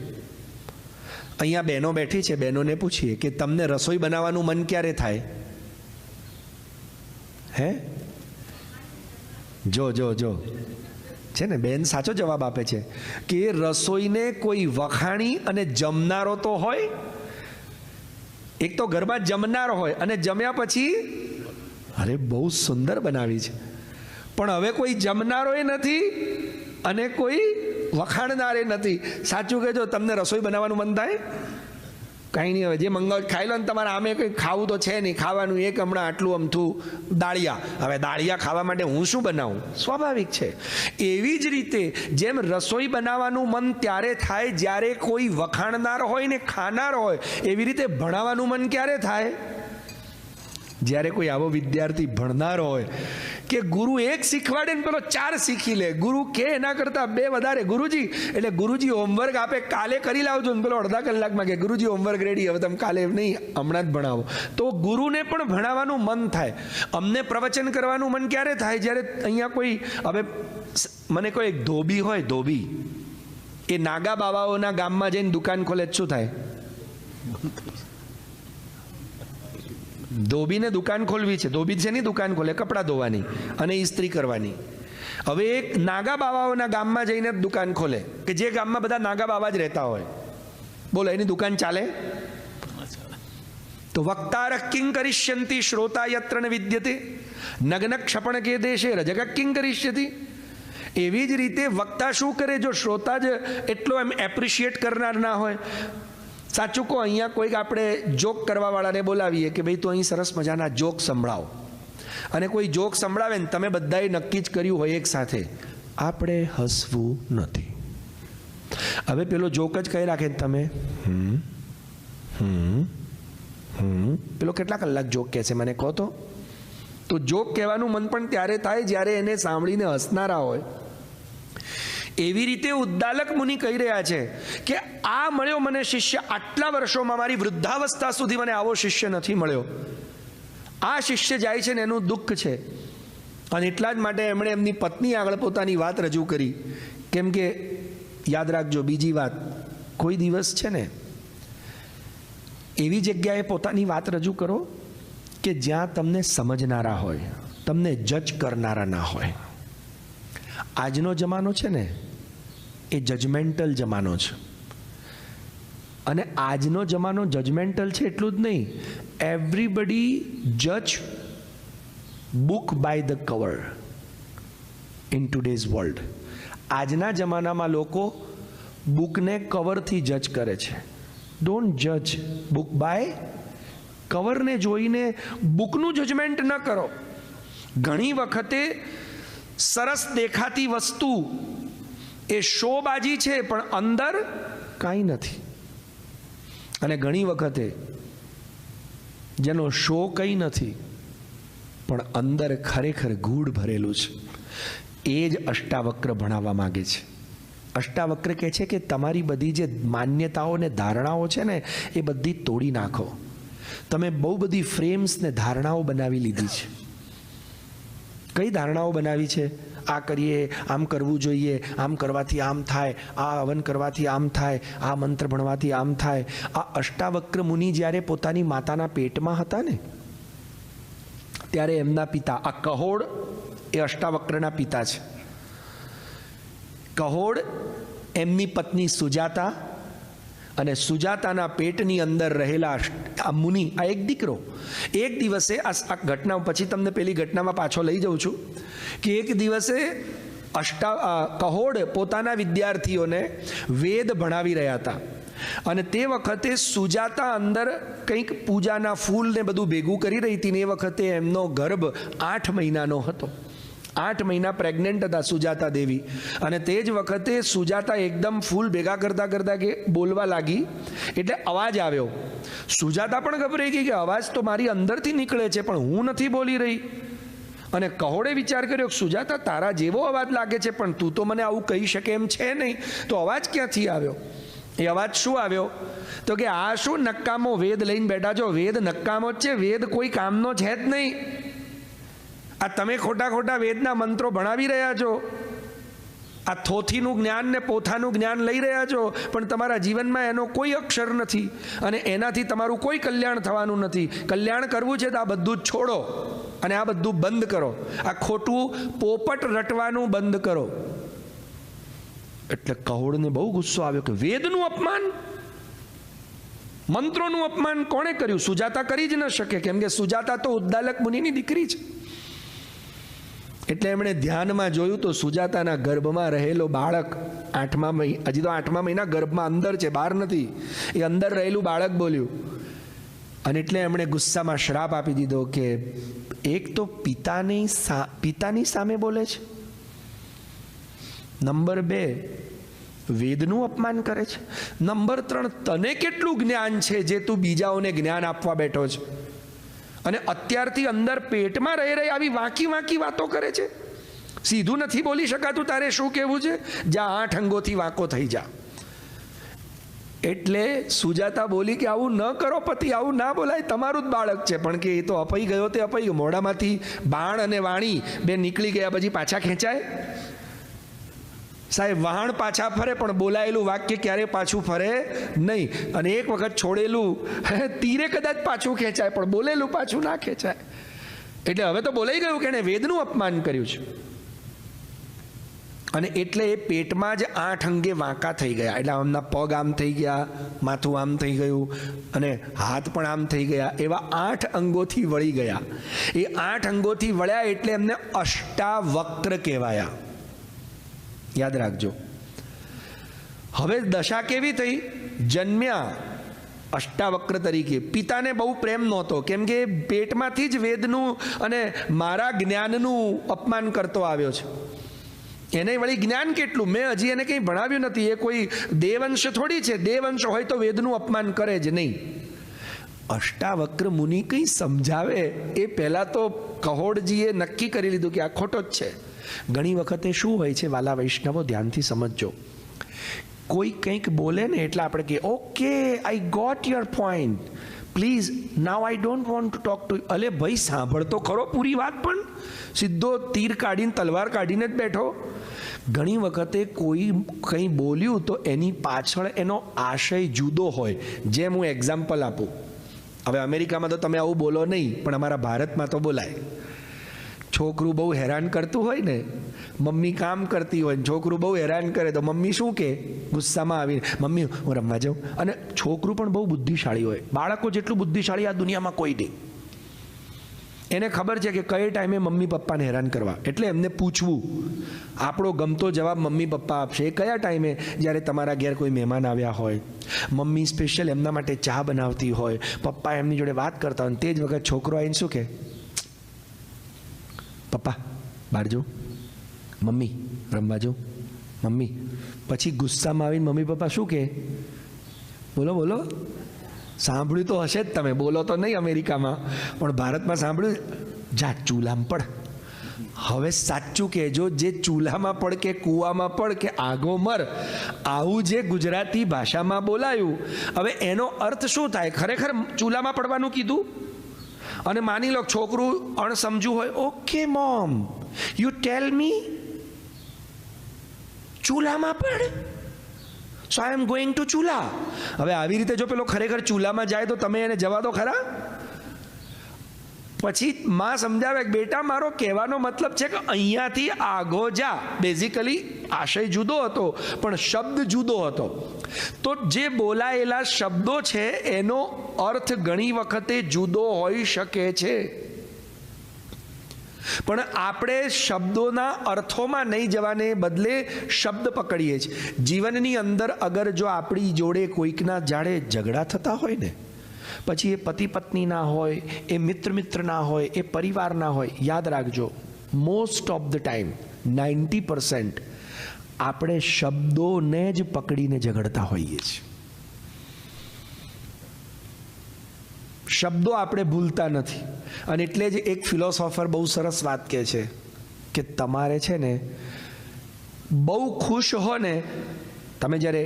અહીંયા બહેનો બેઠી છે, બહેનોને પૂછીએ કે તમને રસોઈ બનાવવાનું મન ક્યારે થાય? હે? જો જો જો છે ને, બેન સાચો જવાબ આપે છે કે રસોઈને કોઈ વખાણી અને જમનારો તો હોય. એક તો ઘરમાં જમનાર હોય અને જમ્યા પછી અરે બહુ સુંદર બનાવી છે, પણ હવે કોઈ જમનારોય નથી અને કોઈ વખાણનારે નથી. સાચું કહેજો, તમને રસોઈ બનાવવાનું મન થાય? કાંઈ નહીં, હવે જે મંગાવ ખાઈ લો ને. તમારે આમે કંઈ ખાવું તો છે નહીં, ખાવાનું એક હમણાં આટલું અમથું દાળિયા. હવે દાળિયા ખાવા માટે હું શું બનાવું? સ્વાભાવિક છે. એવી જ રીતે જેમ રસોઈ બનાવવાનું મન ત્યારે થાય જ્યારે કોઈ વખાણનાર હોય ને ખાનાર હોય, એવી રીતે ભણાવવાનું મન ક્યારે થાય? જ્યારે કોઈ આવો વિદ્યાર્થી ભણનાર હોય કે ગુરુ એક શીખવાડે ને પેલો 4 શીખી લે. ગુરુ કે એના કરતાં 2 વધારે. ગુરુજી એટલે ગુરુજી હોમવર્ક આપે, કાલે કરી લાવજો ને પેલો અડધા કલાકમાં કે ગુરુજી હોમવર્ક રેડી, હવે તમે કાલે નહીં હમણાં જ ભણાવો. તો ગુરુને પણ ભણાવવાનું મન થાય. અમને પ્રવચન કરવાનું મન ક્યારે થાય? જ્યારે અહીંયા કોઈ, હવે મને કોઈ એક ધોબી હોય, ધોબી એ નાગા બાવાઓના ગામમાં જઈને દુકાન ખોલે, શું થાય? ધોબીને દુકાન ખોલવી છે, ધોબી છે ની દુકાન ખોલે કપડાં ધોવાની અને ઇસ્ત્રી કરવાની. હવે એક નાગા બાવાઓના ગામમાં જઈને દુકાન ખોલે, કે જે ગામમાં બધા નાગા બાવા જ રહેતા હોય, બોલો એની દુકાન ચાલે? તો વક્તાર કિંગ કરિષ્યંતિ શ્રોતા યત્ર ન વિદ્યતે નગ્ન ક્ષપણ કે દેશે રજગ કિંગ કરિષ્યતિ. એવી જ રીતે વક્તા શું કરે જો શ્રોતા જ એટલો એમ એપ્રિશિએટ કરનાર ના હોય? સાચું કહો, અહીંયા કોઈક આપણે જોક કરવાવાળાને બોલાવીએ કે ભાઈ તું અહીં સરસ મજાના જોક સંભળાવો, અને કોઈ જોક સંભળાવે ને તમે બધાએ નક્કી જ કર્યું હોય એક સાથે, આપણે હસવું નથી. હવે પેલો જોક જ કહી રાખે તમે પેલો કેટલા કલાક જોક કહે છે મને કહો તો? તો જોક કહેવાનું મન પણ ત્યારે થાય જ્યારે એને સાંભળીને હસનારા હોય. એવી રીતે ઉદ્દાલક મુનિ કહી રહ્યા છે કે આ મળ્યો મને શિષ્ય, આટલા વર્ષોમાં મારી વૃદ્ધાવસ્થા સુધી મને આવો શિષ્ય નથી મળ્યો. આ શિષ્ય જાય છે ને એનું દુઃખ છે. અને એટલા જ માટે એમણે એમની પત્ની આગળ પોતાની વાત રજૂ કરી. કેમ કે યાદ રાખજો બીજી વાત, કોઈ દિવસ છે ને એવી જગ્યાએ પોતાની વાત રજૂ કરો કે જ્યાં તમને સમજનારા હોય, તમને જજ કરનારા ના હોય. આજનો જમાનો છે ને એ જજમેન્ટલ જમાનો છે, અને આજનો જમાનો જજમેન્ટલ છે એટલું જ નહીં, એવરીબડી જજ book by the cover in today's world. આજના જમાનામાં લોકો બુકને કવરથી જજ કરે છે. ડોન્ટ જજ બુક બાય કવરને જોઈને બુકનું જજમેન્ટ ન કરો. ઘણી વખતે સરસ દેખાતી વસ્તુ એ શોબાજી છે પણ અંદર કાંઈ નથી, અને ઘણી વખતે જેનો શો કંઈ નથી પણ અંદર ખરેખર ગૂઢ ભરેલું છે, એ જ અષ્ટાવક્ર ભણાવવા માગે છે. અષ્ટાવક્ર કહે છે કે તમારી બધી જે માન્યતાઓ ને ધારણાઓ છે ને એ બધી તોડી નાખો. તમે બહુ બધી ફ્રેમ્સ ને ધારણાઓ બનાવી લીધી છે. કઈ ધારણાઓ બનાવી છે? આ કરીએ, આમ કરવું જોઈએ, આમ કરવાથી આમ થાય, આ હવન કરવાથી આમ થાય, આ મંત્ર ભણવાથી આમ થાય. આ અષ્ટાવક્ર મુનિ જ્યારે પોતાની માતાના પેટમાં હતા ને ત્યારે એમના પિતા, આ કહોડ એ અષ્ટાવક્રના પિતા છે. કહોડ એમની પત્ની સુજાતા, અને સુજાતાના પેટની અંદર રહેલા આ મુનિ, આ એક દીકરો. એક દિવસે આ ઘટના પછી તમને પેલી ઘટનામાં પાછો લઈ જાઉં છું કે એક દિવસે કહોડ પોતાના વિદ્યાર્થીઓને વેદ ભણાવી રહ્યા હતા, અને તે વખતે સુજાતા અંદર કંઈક પૂજાના ફૂલ ને બધું ભેગું કરી રહી હતી ને એ વખતે એમનો ગર્ભ 8 મહિનાનો હતો. 8 મહિના પ્રેગ્નન્ટ હતા સુજાતા દેવી. અને તે જ વખતે સુજાતા એકદમ ફૂલ ભેગા કરતા કરતા કે બોલવા લાગી, એટલે અવાજ આવ્યો. સુજાતા પણ ગભરાઈ ગઈ કે અવાજ તો મારી અંદરથી નીકળે છે પણ હું નથી બોલી રહી. અને કહોડે વિચાર કર્યો કે સુજાતા તારા જેવો અવાજ લાગે છે પણ તું તો મને આવું કહી શકે એમ છે નહીં, તો અવાજ ક્યાંથી આવ્યો? એ અવાજ શું આવ્યો? તો કે આ શું નક્કામો વેદ લઈને બેઠા છો? વેદ નક્કામો જ છે, વેદ કોઈ કામનો છે જ નહીં. આ તમે ખોટા ખોટા વેદના મંત્રો ભણાવી રહ્યા છો. આ થોથીનું જ્ઞાન ને પોથાનું જ્ઞાન લઈ રહ્યા છો, પણ તમારા જીવનમાં એનો કોઈ અક્ષર નથી, અને એનાથી તમારું કોઈ કલ્યાણ થવાનું નથી. કલ્યાણ કરવું છે તો આ બધું જ છોડો અને આ બધું બંધ કરો. આ ખોટું પોપટ રટવાનું બંધ કરો. એટલે કહોડને બહુ ગુસ્સો આવ્યો કે વેદનું અપમાન, મંત્રોનું અપમાન કોણે કર્યું? સુજાતા કરી જ ન શકે, કેમ કે સુજાતા તો ઉદ્દાલક મુનિની દીકરી છે. એટલે એમણે ધ્યાનમાં જોયું તો સુજાતાના ગર્ભમાં રહેલો બાળક 8મા મહિના, હજી તો 8મા મહિના ગર્ભમાં અંદર છે, બહાર નથી, એ અંદર રહેલું બાળક બોલ્યું. અને એટલે એમણે ગુસ્સામાં શ્રાપ આપી દીધો કે એક તો પિતાની સામે બોલે છે, નંબર 2 વેદનું અપમાન કરે છે, નંબર 3 તને કેટલું જ્ઞાન છે જે તું બીજાઓને જ્ઞાન આપવા બેઠો છે, અને અત્યારથી અંદર પેટમાં રહી આવી વાંકી વાતો કરે છે. સીધું નથી બોલી શકાતું, તારે શું કહેવું છે? જા 8 અંગોથી વાંકો થઈ જા. એટલે સુજાતા બોલી કે આવું ન કરો પતિ, આવું ના બોલાય, તમારું જ બાળક છે. પણ કે એ તો અપાઈ ગયો તે અપાઈ ગયો. મોઢામાંથી બાણ અને વાણી બે નીકળી ગયા પછી પાછા ખેંચાય? સાહેબ, વહાણ પાછા ફરે પણ બોલાયેલું વાક્ય ક્યારે પાછું ફરે નહીં. અને એક વખત છોડેલું તીરે કદાચ પાછું ખેંચાય પણ બોલેલું પાછું ના ખેંચાય. એટલે હવે તો બોલાઈ ગયું કે એણે વેદનું અપમાન કર્યું છે. અને એટલે એ પેટમાં જ 8 અંગે વાંકા થઈ ગયા. એટલે આમના પગ આમ થઈ ગયા, માથું આમ થઈ ગયું અને હાથ પણ આમ થઈ ગયા. એવા 8 અંગોથી વળી ગયા. એ 8 અંગોથી વળ્યા એટલે એમને અષ્ટાવક્ર કહેવાયા. યાદ રાખજો. હવે દશા કેવી થઈ? જન્મ્યા અષ્ટાવક્ર તરીકે. પિતાને બહુ પ્રેમ નહોતો, કેમ કે પેટમાંથી જ વેદનું અને મારા જ્ઞાનનું અપમાન કરતો આવ્યો છે. એને વળી જ્ઞાન કેટલું? મેં હજી એને કંઈ ભણાવ્યું નથી. એ કોઈ દેવંશ થોડી છે. દેવંશ હોય તો વેદનું અપમાન કરે જ નહીં. અષ્ટાવક્ર મુનિ કંઈ સમજાવે એ પહેલાં તો કહોડજીએ નક્કી કરી લીધું કે આ ખોટો જ છે. ઘણી વખતે શું હોય છે વાલા વૈષ્ણવો, ધ્યાનથી સમજજો. કોઈ કંઈક બોલે ને એટલે આપણે કહીએ okay I got your point, please now I don't want to talk to. અલે ભાઈ સાંભળ તો ખરો પૂરી વાત. પણ સીધો તીર કાઢીને તલવાર કાઢીને જ બેઠો. ઘણી વખતે કોઈ કંઈ બોલ્યું તો એની પાછળ એનો આશય જુદો હોય. જેમ હું એક્ઝામ્પલ આપું. હવે અમેરિકામાં તો તમે આવું બોલો નહીં, પણ અમારા ભારતમાં તો બોલાય. છોકરું બહુ હેરાન કરતું હોય ને, મમ્મી કામ કરતી હોય, છોકરું બહુ હેરાન કરે તો મમ્મી શું કહે ગુસ્સામાં આવીને, મમ્મી હું રમવા જાઉં. અને છોકરું પણ બહુ બુદ્ધિશાળી હોય. બાળકો જેટલું બુદ્ધિશાળી આ દુનિયામાં કોઈ નહીં. એને ખબર છે કે કઈ ટાઈમે મમ્મી પપ્પાને હેરાન કરવા. એટલે એમને પૂછવું, આપણો ગમતો જવાબ મમ્મી પપ્પા આપશે. એ કયા ટાઈમે? જ્યારે તમારા ઘેર કોઈ મહેમાન આવ્યા હોય, મમ્મી સ્પેશિયલ એમના માટે ચા બનાવતી હોય, પપ્પા એમની જોડે વાત કરતા હોય, તે જ વખત છોકરો આવીને શું કહે, પપ્પા બહાર જાઉં, મમ્મી રમવા જાઉં, મમ્મી. પછી ગુસ્સામાં આવીને મમ્મી પપ્પા શું કહે? બોલો બોલો, સાંભળ્યું તો હશે જ તમે, બોલો તો નહીં અમેરિકામાં, પણ ભારતમાં સાંભળ્યું, જા ચૂલામાં પડ. હવે સાચું કહેજો, જે ચૂલામાં પડ કે કૂવામાં પડ કે આગો મર, આવું જે ગુજરાતી ભાષામાં બોલાયું, હવે એનો અર્થ શું થાય? ખરેખર ચૂલામાં પડવાનું કીધું? અને માની લો છોકરું અણસમજુ હોય, ઓકે મોમ યુ ટેલ મી ચૂલામાં પડ, સો આઈ એમ ગોઈંગ ટુ ચૂલા. હવે આવી રીતે જો પેલો ખરેખર ચૂલામાં જાય તો તમે એને જવા દો ખરા? પછી માં સમજાવે કે બેટા મારો કહેવાનો મતલબ છે કે અહીંયાથી આગો જા. બેઝિકલી આશય જુદો હતો પણ શબ્દ જુદો હતો. તો જે બોલાયેલા શબ્દો છે એનો અર્થ ઘણી વખતે જુદો હોઈ શકે છે. પણ આપણે શબ્દોના અર્થોમાં નહીં જવાને બદલે શબ્દ પકડીએ છીએ. જીવનની અંદર અગર જો આપણી જોડે કોઈકના જાડે ઝઘડા થતા હોય ને, પછી એ પતિ પત્ની ના હોય, એ મિત્ર ના હોય, એ પરિવાર ના હોય, યાદ રાખજો મોસ્ટ ઓફ ધ ટાઈમ 90% આપણે શબ્દોને જ પકડીને ઝઘડતા હોઈએ છીએ. શબ્દો આપણે ભૂલતા નથી. અને એટલે જ એક ફિલોસોફર બહુ સરસ વાત કહે છે કે તમારે છે ને બહુ ખુશ હો ને, તમે જ્યારે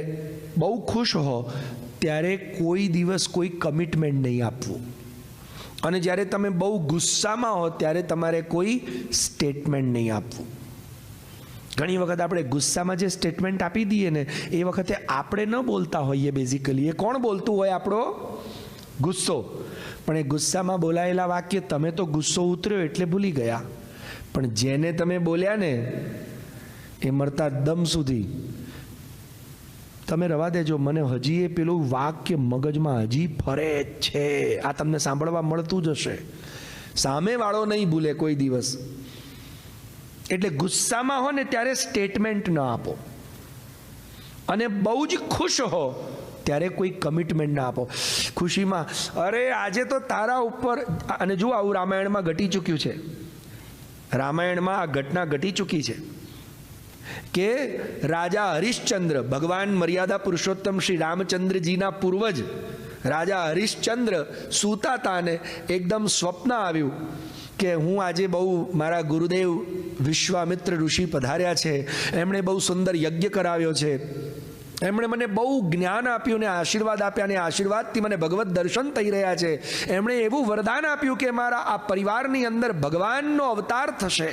બહુ ખુશ હો ત્યારે કોઈ દિવસ કોઈ કમિટમેન્ટ નહીં આપવું. અને જ્યારે તમે બહુ ગુસ્સામાં હો ત્યારે તમારે કોઈ સ્ટેટમેન્ટ નહીં આપવું. ઘણી વખત આપણે ગુસ્સામાં જે સ્ટેટમેન્ટ આપી દઈએ ને એ વખતે આપણે ન બોલતા હોઈએ. બેઝિકલી એ કોણ બોલતું હોય? આપણો ગુસ્સો. પણ એ ગુસ્સામાં બોલાયેલા વાક્ય તમે તો ગુસ્સો ઉતર્યો એટલે ભૂલી ગયા, પણ જેને તમે બોલ્યા ને એ મરતા દમ સુધી તમે રવા દેજો. મને હજી એ પેલું વાક્ય મગજમાં હજી ફરે જ છે. આ તમને સાંભળવા મળતું જ હશે. સામેવાળો નહીં ભૂલે કોઈ દિવસ. એટલે ગુસ્સામાં હો ને ત્યારે સ્ટેટમેન્ટ ન આપો, અને બહુ જ ખુશ હો ત્યારે કોઈ કમિટમેન્ટ ના આપો. ખુશીમાં અરે આજે તો તારા ઉપર, અને જો આવું રામાયણમાં ઘટી ચૂક્યું છે. રામાયણમાં આ ઘટના ઘટી ચૂકી છે કે રાજા હરિશ્ચંદ્ર, ભગવાન મર્યાદા પુરુષોત્તમ શ્રી રામચંદ્રજીના પૂર્વજ રાજા હરિશ્ચંદ્ર સૂતા હતા ને એકદમ સ્વપ્ન આવ્યું કે હું આજે બહુ, મારા ગુરુદેવ વિશ્વામિત્ર ઋષિ પધાર્યા છે, એમણે બહુ સુંદર યજ્ઞ કરાવ્યો છે, એમણે મને બહુ જ્ઞાન આપ્યું ને આશીર્વાદ આપ્યા, ને આશીર્વાદથી મને ભગવત દર્શન થઈ રહ્યા છે. એમણે એવું વરદાન આપ્યું કે મારા આ પરિવારની અંદર ભગવાનનો અવતાર થશે.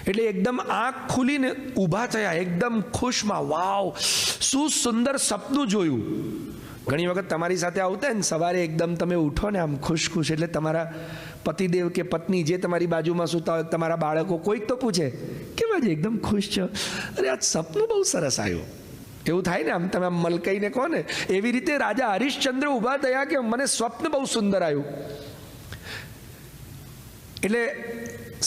એટલે એકદમ આંખ ખુલીને ઊભા થયા, એકદમ ખુશમાં. વાવ, શું સુંદર સપનું જોયું. ઘણી વખત તમારી સાથે આવતા ને સવારે એકદમ તમે ઉઠો ને આમ ખુશ ખુશ, એટલે તમારા પતિદેવ કે પત્ની જે તમારી બાજુમાં સૂતા હોય, તમારા બાળકો કોઈક તો પૂછે કેમ આજે એકદમ ખુશ છો, અરે આજ સપનું બહુ સરસ આવ્યું, એવું થાય ને. આમ તમે આમ મલકાઈને કહો ને, એવી રીતે રાજા હરિશ્ચંદ્ર ઊભા થયા કે મને સ્વપ્ન બહુ સુંદર આવ્યું. એટલે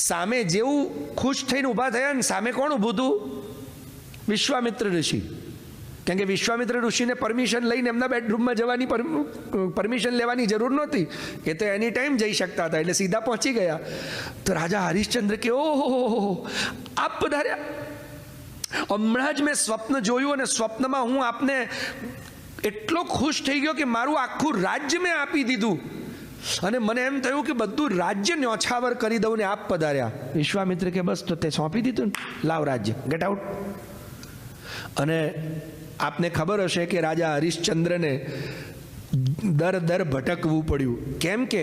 સામે જેવું ખુશ થઈને ઊભા થયા ને, સામે કોણ ઊભું હતું? વિશ્વામિત્ર ઋષિ. કેમ કે વિશ્વામિત્ર ઋષિને પરમિશન લઈને એમના બેડરૂમમાં જવાની પરમિશન લેવાની જરૂર નહોતી, એ તો એની ટાઈમ જઈ શકતા હતા, એટલે સીધા પહોંચી ગયા. તો રાજા હરિશ્ચંદ્ર કે ઓહો આપ પધાર્યા, હમણાં જ મેં સ્વપ્ન જોયું અને સ્વપ્નમાં હું આપને એટલો ખુશ થઈ ગયો કે મારું આખું રાજ્ય મેં આપી દીધું અને મને એમ થયું કે બધું રાજ્ય ન્યોછાવર કરી દઉં ને આપ પધાર્યા. વિશ્વામિત્ર કે બસ તો તે સોંપી દીધું ને, લાવ રાજ્ય, ગેટ આઉટ. અને આપને ખબર હશે કે રાજા હરિશ્ચંદ્રને દર ભટકવું પડ્યું. કેમ કે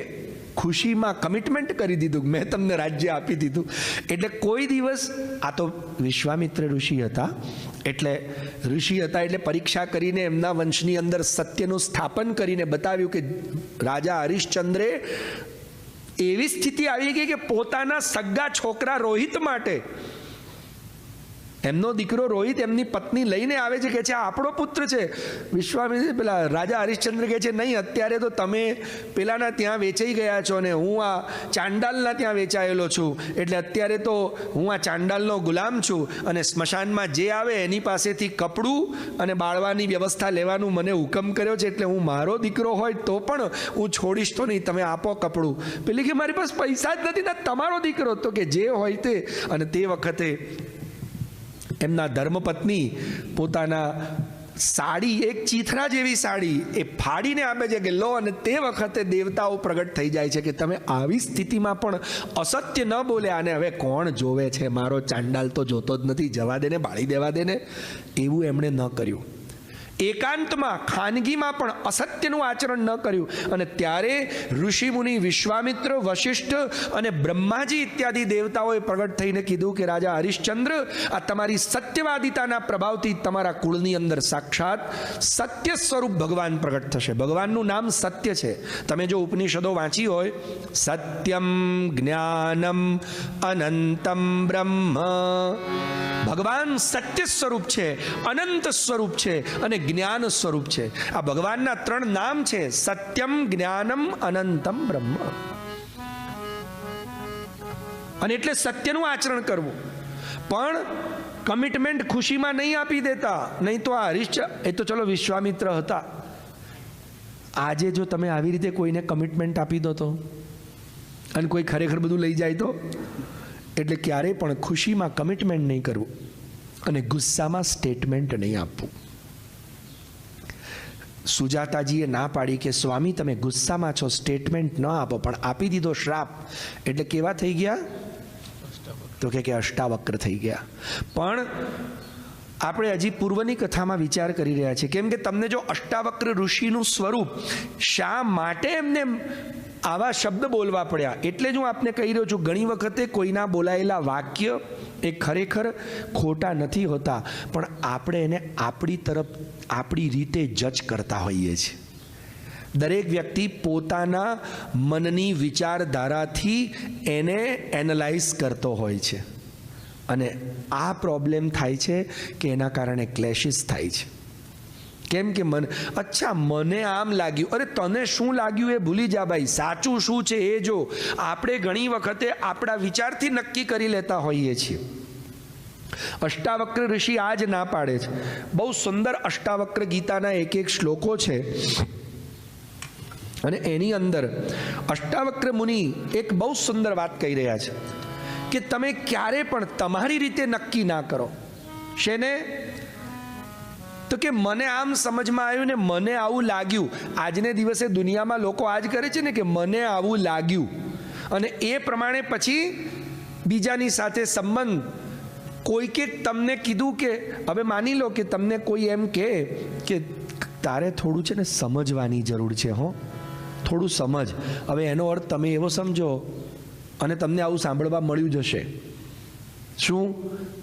ખુશીમાં કમિટમેન્ટ કરી દીધું, મેં તમને રાજ્ય આપી દીધું. એટલે કોઈ દિવસ, આ તો વિશ્વામિત્ર ઋષિ હતા, એટલે પરીક્ષા કરીને એમના વંશની અંદર સત્યનું સ્થાપન કરીને બતાવ્યું કે રાજા હરિશ્ચંદ્રે એવી સ્થિતિ આવી ગઈ કે પોતાના સગા છોકરા રોહિત માટે, એમનો દીકરો રોહિત એમની પત્ની લઈને આવે છે, કે છે આ આપણો પુત્ર છે. વિશ્વામિત્ર પેલા રાજા હરિશ્ચંદ્ર કહે છે નહીં, અત્યારે તો તમે પેલાના ત્યાં વેચાઈ ગયા છો ને હું આ ચાંડાલના ત્યાં વેચાયેલો છું, એટલે અત્યારે તો હું આ ચાંડાલનો ગુલામ છું અને સ્મશાનમાં જે આવે એની પાસેથી કપડું અને બાળવાની વ્યવસ્થા લેવાનું મને હુકમ કર્યો છે, એટલે હું મારો દીકરો હોય તો પણ હું છોડીશ તો નહીં, તમે આપો કપડું. પેલી કે મારી પાસે પૈસા જ નથી ને તમારો દીકરો, તો કે જે હોય તે. અને તે વખતે એમના ધર્મપત્ની પોતાના સાડી, એક ચીથરા જેવી સાડી એ ફાડીને આપે છે કે લો. અને તે વખતે દેવતાઓ પ્રગટ થઈ જાય છે કે તમે આવી સ્થિતિમાં પણ અસત્ય ન બોલ્યા, અને હવે કોણ જોવે છે, મારો ચાંડાલ તો જોતો જ નથી, જવા દે ને, બાળી દેવા દે ને. એવું એમણે ન કર્યું. એકાંતમાં, ખાનગીમાં પણ અસત્યનું આચરણ ન કર્યું. અને ત્યારે ઋષિમુનિ વિશ્વામિત્ર, વશિષ્ઠ અને બ્રહ્માજી ઇત્યાદિ દેવતાઓએ પ્રગટ થઈને કીધું કે રાજા હરિશ્ચંદ્ર, આ તમારી સત્યવાદિતાના પ્રભાવથી તમારા કુળની અંદર સાક્ષાત સત્ય સ્વરૂપ ભગવાન પ્રગટ થશે. ભગવાનનું નામ સત્ય છે. તમે જો ઉપનિષદો વાંચી હોય, સત્યમ જ્ઞાનમ અનંતમ બ્રહ્મ, ભગવાન સત્ય સ્વરૂપ છે, અનંત સ્વરૂપ છે અને જ્ઞાન સ્વરૂપ છે. આ ભગવાનના 3 નામ છે, સત્યમ, જ્ઞાનમ, અનંતમ બ્રહ્મ. અને એટલે સત્યનું આચરણ કરવું, પણ કમિટમેન્ટ ખુશીમાં નહીં આપી દેતા. નહીં તો આ એ તો ચલો વિશ્વામિત્ર હતા, આજે જો તમે આવી રીતે કોઈને કમિટમેન્ટ આપી દો તો, અને કોઈ ખરેખર બધું લઈ જાય તો. એટલે ક્યારેય પણ ખુશીમાં કમિટમેન્ટ નહીં કરવું અને ગુસ્સામાં સ્ટેટમેન્ટ નહીં આપવું. સુજાતાજીએ ના પાડી કે સ્વામી તમે ગુસ્સામાં છો, સ્ટેટમેન્ટ ન આપો, પણ આપી દીધો શ્રાપ. એટલે કેવા થઈ ગયા? તો કે અષ્ટાવક્ર થઈ ગયા. પણ આપણે હજી પૂર્વની કથામાં વિચાર કરી રહ્યા છીએ, કેમ કે તમને જો અષ્ટાવક્ર ઋષિનું સ્વરૂપ, શા માટે એમને આવા શબ્દ બોલવા પડ્યા, એટલે જ હું આપને કહી રહ્યો છું, ઘણી વખતે કોઈના બોલાયેલા વાક્ય એ ખરેખર ખોટા નથી હોતા, પણ આપણે એને આપણી તરફ આપણી રીતે જજ કરતા હોઈએ છીએ. દરેક વ્યક્તિ પોતાના મનની વિચારધારાથી એને એનાલાઇઝ કરતો હોય છે, અને આ પ્રોબ્લેમ થાય છે કે એના કારણે ક્લેશિસ થાય છે. કેમ કે મને આમ લાગ્યું, અરે તને શું લાગ્યું એ ભૂલી જા ભાઈ, સાચું શું છે એ જો. આપણે ઘણી વખતે આપણા વિચારથી નક્કી કરી લેતા હોઈએ છીએ. અષ્ટાવક્ર ઋષિ આ જ ના પાડે છે. બહુ સુંદર અષ્ટાવક્ર ગીતાના એક શ્લોકો છે, અને એની અંદર અષ્ટાવક્ર મુનિ એક બહુ સુંદર વાત કહી રહ્યા છે કે તમે ક્યારે પણ તમારી રીતે નક્કી ના કરો. શેને? તો કે મને આમ સમજમાં આવ્યું ને મને આવું લાગ્યું. આજને દિવસે દુનિયામાં લોકો આજ કરે છે ને કે મને આવું લાગ્યું, અને એ પ્રમાણે પછી બીજાની સાથે સંબંધ. કોઈકે તમને કીધું કે, હવે માની લો કે તમને કોઈ એમ કહે કે તારે થોડું છે ને સમજવાની જરૂર છે, હો થોડું સમજ. હવે એનો અર્થ તમે એવો સમજો, અને તમને આવું સાંભળવા મળ્યું જશે. શું?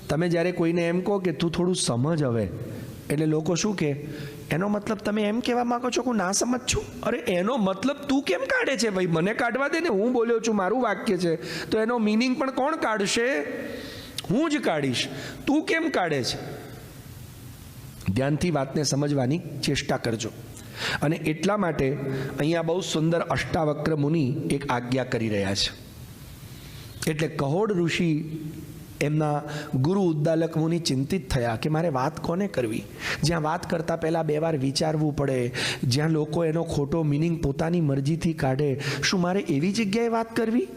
તમે જ્યારે કોઈને એમ કહો કે તું થોડું સમજ, હવે એટલે લોકો શું કે, એનો મતલબ તમે એમ કહેવા માંગો છો કે હું ના સમજ છું? અરે એનો મતલબ તું કેમ કાઢે છે ભાઈ? મને કાઢવા દે ને, હું બોલ્યો છું, મારું વાક્ય છે, તો એનો મિનિંગ પણ કોણ કાઢશે? હું જ કાઢીશ. તું કેમ કાઢે છે? ધ્યાનથી વાતને સમજવાની ચેષ્ટા કરજો. અને એટલા માટે અહીંયા બહુ સુંદર અષ્ટાવક્ર મુનિ એક આજ્ઞા કરી રહ્યા છે. એટલે કહોડ ઋષિ એમના ગુરુ ઉદ્દાલક મુનિ ચિંતિત થયા કે મારે વાત કોને કરવી? જ્યાં વાત કરતાં પહેલાં 2 વાર વિચારવું પડે, જ્યાં લોકો એનો ખોટો મિનિંગ પોતાની મરજીથી કાઢે, શું મારે એવી જગ્યાએ વાત કરવી?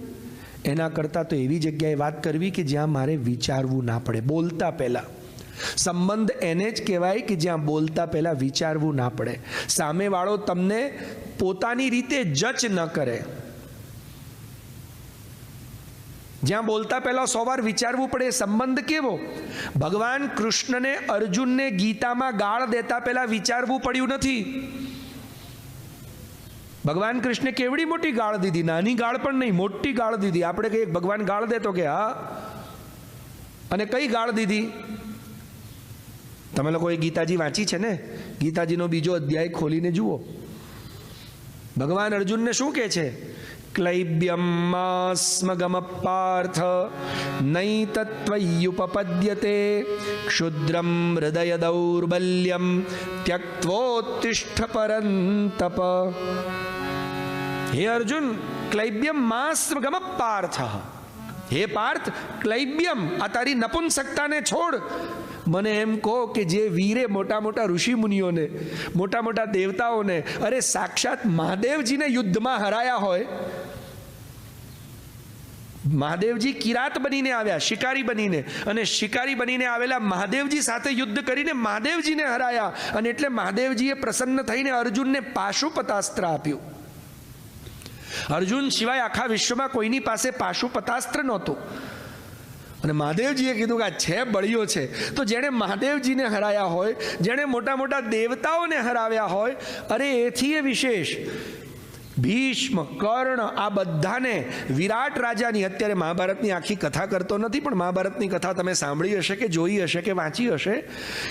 એના કરતાં તો એવી જગ્યાએ વાત કરવી કે જ્યાં મારે વિચારવું ના પડે. બોલતા પહેલાં સંબંધ એને જ કહેવાય કે જ્યાં બોલતા પહેલાં વિચારવું ના પડે. સામેવાળો તમને પોતાની રીતે જજ ન કરે. જ્યાં બોલતા પહેલા 100 વાર વિચારવું પડે. સંબંધ કેવો? ભગવાન કૃષ્ણને અર્જુનને ગીતામાં ગાળ દેતા પહેલા વિચારવું પડ્યું નથી. ભગવાન કૃષ્ણે કેવડી મોટી ગાળ દીધી, નાની ગાળ પણ નહીં, મોટી ગાળ દીધી. આપણે કહીએ ભગવાન ગાળ દેતો કે હા, અને કઈ ગાળ દીધી? તમે લોકોએ ગીતાજી વાંચી છે ને? ગીતાજીનો 2જો અધ્યાય ખોલીને જુઓ. ભગવાન અર્જુનને શું કહે છે? ક્લૈબ્યમ સ્મગમ પાર્થ નૈતત્વયુપપદ્યતે ક્ષુદ્રમ હૃદય દૌર્બલ્યમ ત્યક્ત્વોત્તિષ્ઠ પરંતપ. હે અર્જુન, ક્લૈબ્યમ સ્મગમ પાર્થ. હે પાર્થ, ક્લૈબ્યમ, આ તારી નપુંસકતાને છોડ. મને એમ કહો કે જે વીરે મોટા મોટા ઋષિ મુનિઓને, મોટા મોટા દેવતાઓને, અરે સાક્ષાત મહાદેવજીને યુદ્ધમાં હરાયા હોય. મહાદેવજી કિરાત બનીને આવ્યા, શિકારી બનીને, અને શિકારી બનીને આવેલા મહાદેવજી સાથે યુદ્ધ કરીને મહાદેવજીને હરાયા. અને એટલે મહાદેવજીએ પ્રસન્ન થઈને અર્જુનને પાશુપતાસ્ત્ર આપ્યું. અર્જુન સિવાય આખા વિશ્વમાં કોઈની પાસે પાશુપતાસ્ત્ર નહોતું. અને મહાદેવજીએ કીધું કે આ છે બળીઓ છે. તો જેણે મહાદેવજીને હરાયા હોય, જેણે મોટા મોટા દેવતાઓને હરાવ્યા હોય, અરે એથી એ વિશેષ ભીષ્મ, કર્ણ, આ બધાને, વિરાટ રાજાની, અત્યારે મહાભારતની આખી કથા કરતો નથી, પણ મહાભારતની કથા તમે સાંભળી હશે કે જોઈ હશે કે વાંચી હશે